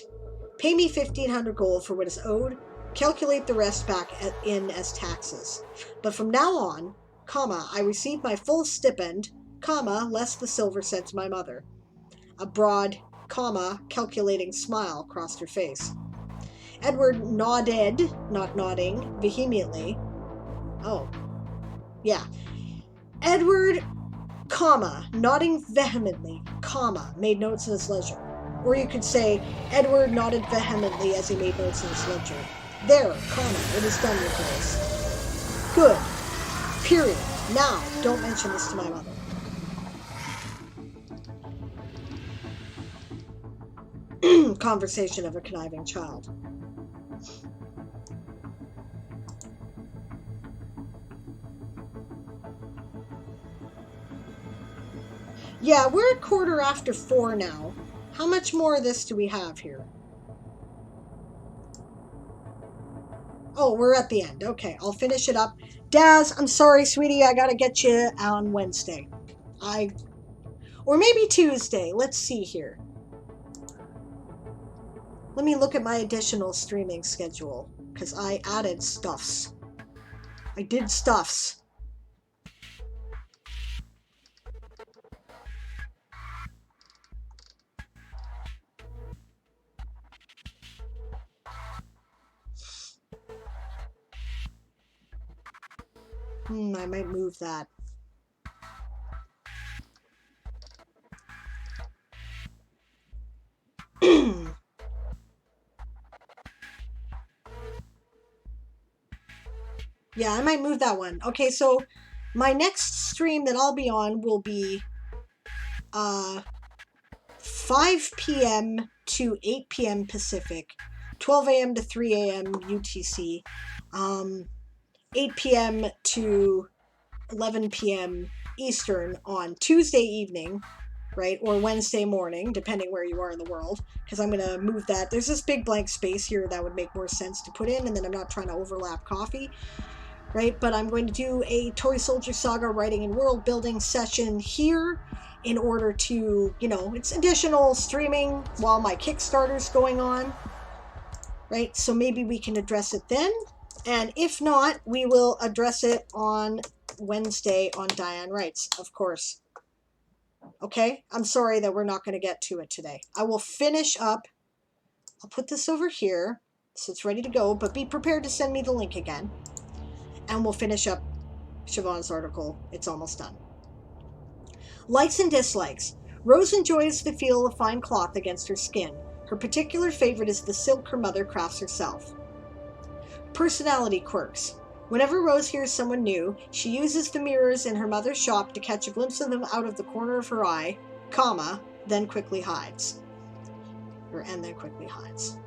Pay me 1,500 gold for what is owed. Calculate the rest back in as taxes. But from now on, I receive my full stipend, less the silver sent to my mother. A broad, calculating smile crossed her face. Edward nodded, not nodding, vehemently. Oh. Yeah. Edward, nodding vehemently, made notes in his ledger. Or you could say, Edward nodded vehemently as he made notes in his ledger. There, it is done, Your Grace. Good. Period. Now, don't mention this to my mother. Conversation of a conniving child. Yeah, we're at 4:15 now. How much more of this do we have here? Oh, we're at the end. Okay, I'll finish it up. Daz, I'm sorry, sweetie. I gotta get you on Wednesday. Or maybe Tuesday. Let's see here. Let me look at my additional streaming schedule. because I added stuffs. I did stuffs. I might move that. Yeah, I might move that one. Okay, so my next stream that I'll be on will be 5 p.m. to 8 p.m. Pacific, 12 a.m. to 3 a.m. UTC, 8 p.m. to 11 p.m. Eastern on Tuesday evening, right, or Wednesday morning, depending where you are in the world, because I'm going to move that. There's this big blank space here that would make more sense to put in, and then I'm not trying to overlap coffee. Right, but I'm going to do a Toy Soldier Saga writing and world building session here in order to, you know, it's additional streaming while my Kickstarter's going on, right? So maybe we can address it then, and if not, we will address it on Wednesday on Diane Writes, of course. Okay, I'm sorry that we're not going to get to it today. I will finish up. I'll put this over here so it's ready to go, but be prepared to send me the link again. And we'll finish up Siobhan's article. It's almost done. Likes and dislikes. Rose enjoys the feel of fine cloth against her skin. Her particular favorite is the silk her mother crafts herself. Personality quirks. Whenever Rose hears someone new, she uses the mirrors in her mother's shop to catch a glimpse of them out of the corner of her eye, comma, then quickly hides. And then quickly hides.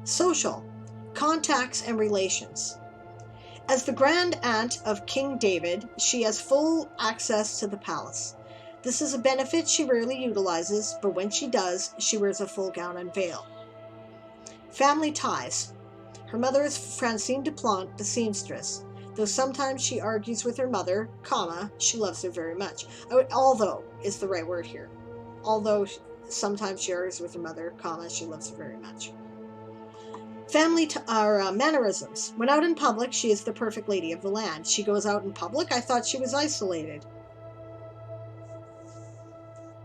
Social. Contacts and relations. As the grand aunt of King David, she has full access to the palace. This is a benefit she rarely utilizes, but when she does, she wears a full gown and veil. Family ties. Her mother is Francine Duplant, the seamstress. Though sometimes she argues with her mother, comma, she loves her very much. Although is the right word here. Although sometimes she argues with her mother, comma, she loves her very much. Family mannerisms. When out in public, she is the perfect lady of the land. She goes out in public. I thought she was isolated.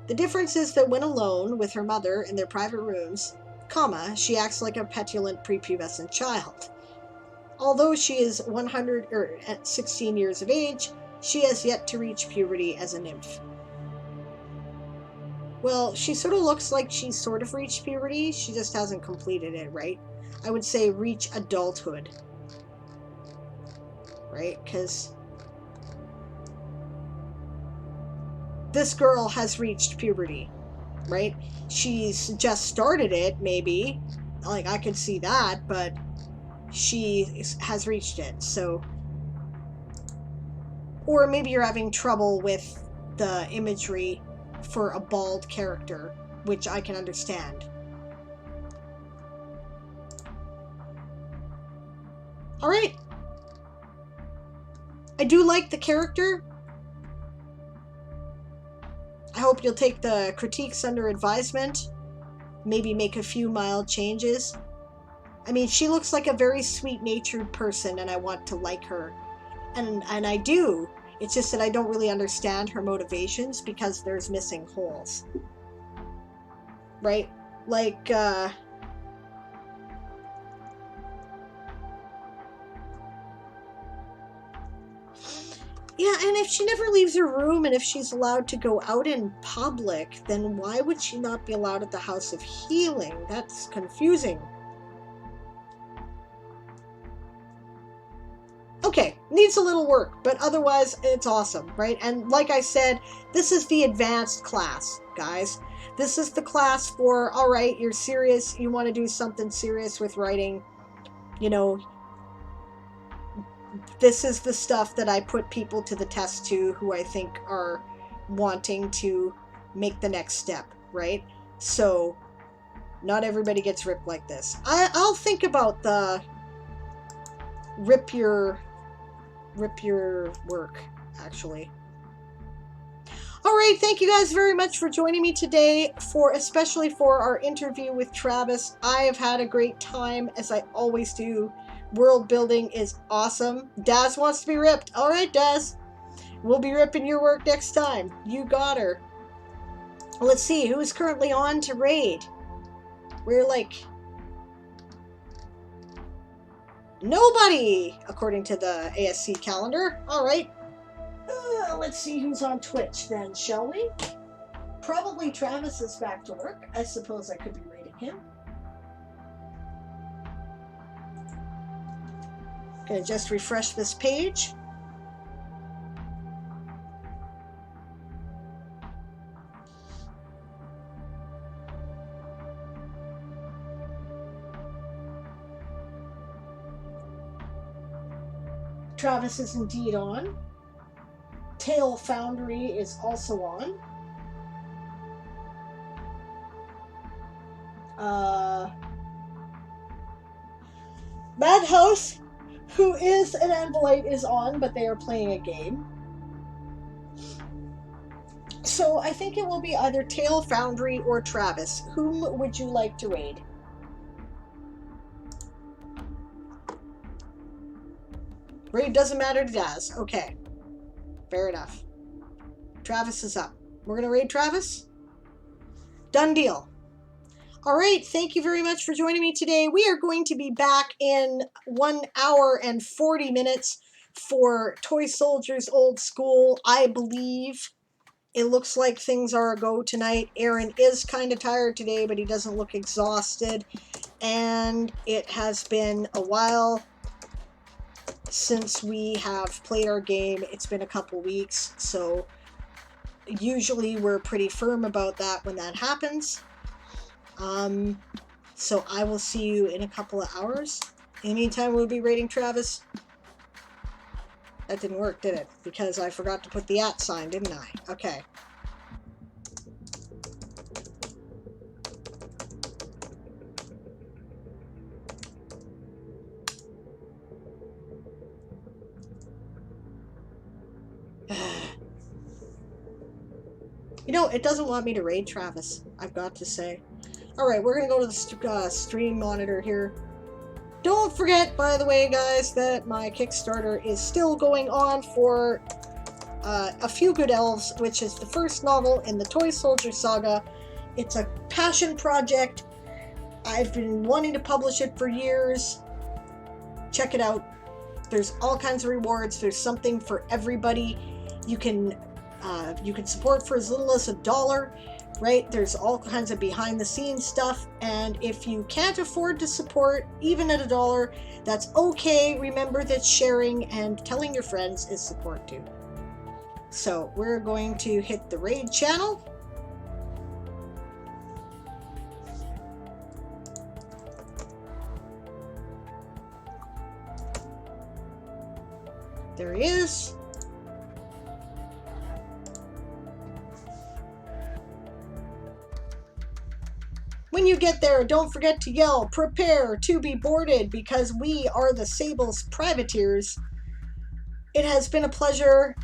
The difference is that when alone with her mother in their private rooms, comma, she acts like a petulant prepubescent child. Although she is 16 years of age, she has yet to reach puberty as a nymph. Well, she sort of looks like she's sort of reached puberty. She just hasn't completed it, right? I would say reach adulthood, right? Because this girl has reached puberty, right? She's just started it, maybe. Like, I could see that, but she has reached it, so... Or maybe you're having trouble with the imagery for a bald character, which I can understand. Alright. I do like the character. I hope you'll take the critiques under advisement. Maybe make a few mild changes. I mean, she looks like a very sweet-natured person, and I want to like her. And I do. It's just that I don't really understand her motivations because there's missing holes. Right? Like, yeah, and if she never leaves her room and if she's allowed to go out in public, then why would she not be allowed at the House of Healing? That's confusing. Okay, needs a little work, but otherwise it's awesome, right? And like I said, this is the advanced class, guys. This is the class for, all right, you're serious, you want to do something serious with writing, you know, this is the stuff that I put people to the test to who I think are wanting to make the next step, right? So, not everybody gets ripped like this. I'll think about the rip your work, actually. All right, thank you guys very much for joining me today, especially for our interview with Travis. I have had a great time, as I always do. World building is awesome. Daz wants to be ripped. All right, Daz. We'll be ripping your work next time. You got her. Let's see, who's currently on to raid? We're like... nobody, according to the ASC calendar. All right. Let's see who's on Twitch then, shall we? Probably Travis is back to work. I suppose I could be raiding him. Gonna just refresh this page. Travis is indeed on. Tail Foundry is also on. Madhouse, who is an Anvilite, is on, but they are playing a game. So I think it will be either Tail Foundry or Travis. Whom would you like to raid? Raid doesn't matter to Daz. Okay. Fair enough. Travis is up. We're going to raid Travis? Done deal. All right. Thank you very much for joining me today. We are going to be back in 1 hour and 40 minutes for Toy Soldiers Old School. I believe it looks like things are a go tonight. Aaron is kind of tired today, but he doesn't look exhausted. And it has been a while since we have played our game. It's been a couple weeks, so usually we're pretty firm about that when that happens. So I will see you in a couple of hours. In the meantime, we'll be raiding Travis. That didn't work, did it? Because I forgot to put the @ sign, didn't I? Okay. You know, it doesn't want me to raid Travis, I've got to say. Alright, we're going to go to the stream monitor here. Don't forget, by the way, guys, that my Kickstarter is still going on for A Few Good Elves, which is the first novel in the Toy Soldier saga. It's a passion project. I've been wanting to publish it for years. Check it out. There's all kinds of rewards. There's something for everybody. You can support for as little as $1, right? There's all kinds of behind the scenes stuff, and if you can't afford to support even at $1, that's okay. Remember that sharing and telling your friends is support too. So we're going to hit the raid channel. There he is. When you get there, don't forget to yell, "Prepare to be boarded," because we are the Sable's privateers. It has been a pleasure.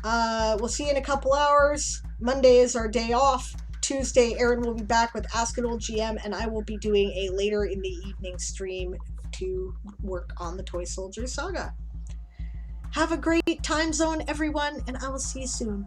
We'll see you in a couple hours. Monday is our day off. Tuesday, Aaron will be back with Ask an Old GM, and I will be doing a later in the evening stream to work on the Toy Soldier saga. Have a great time zone, everyone, and I will see you soon.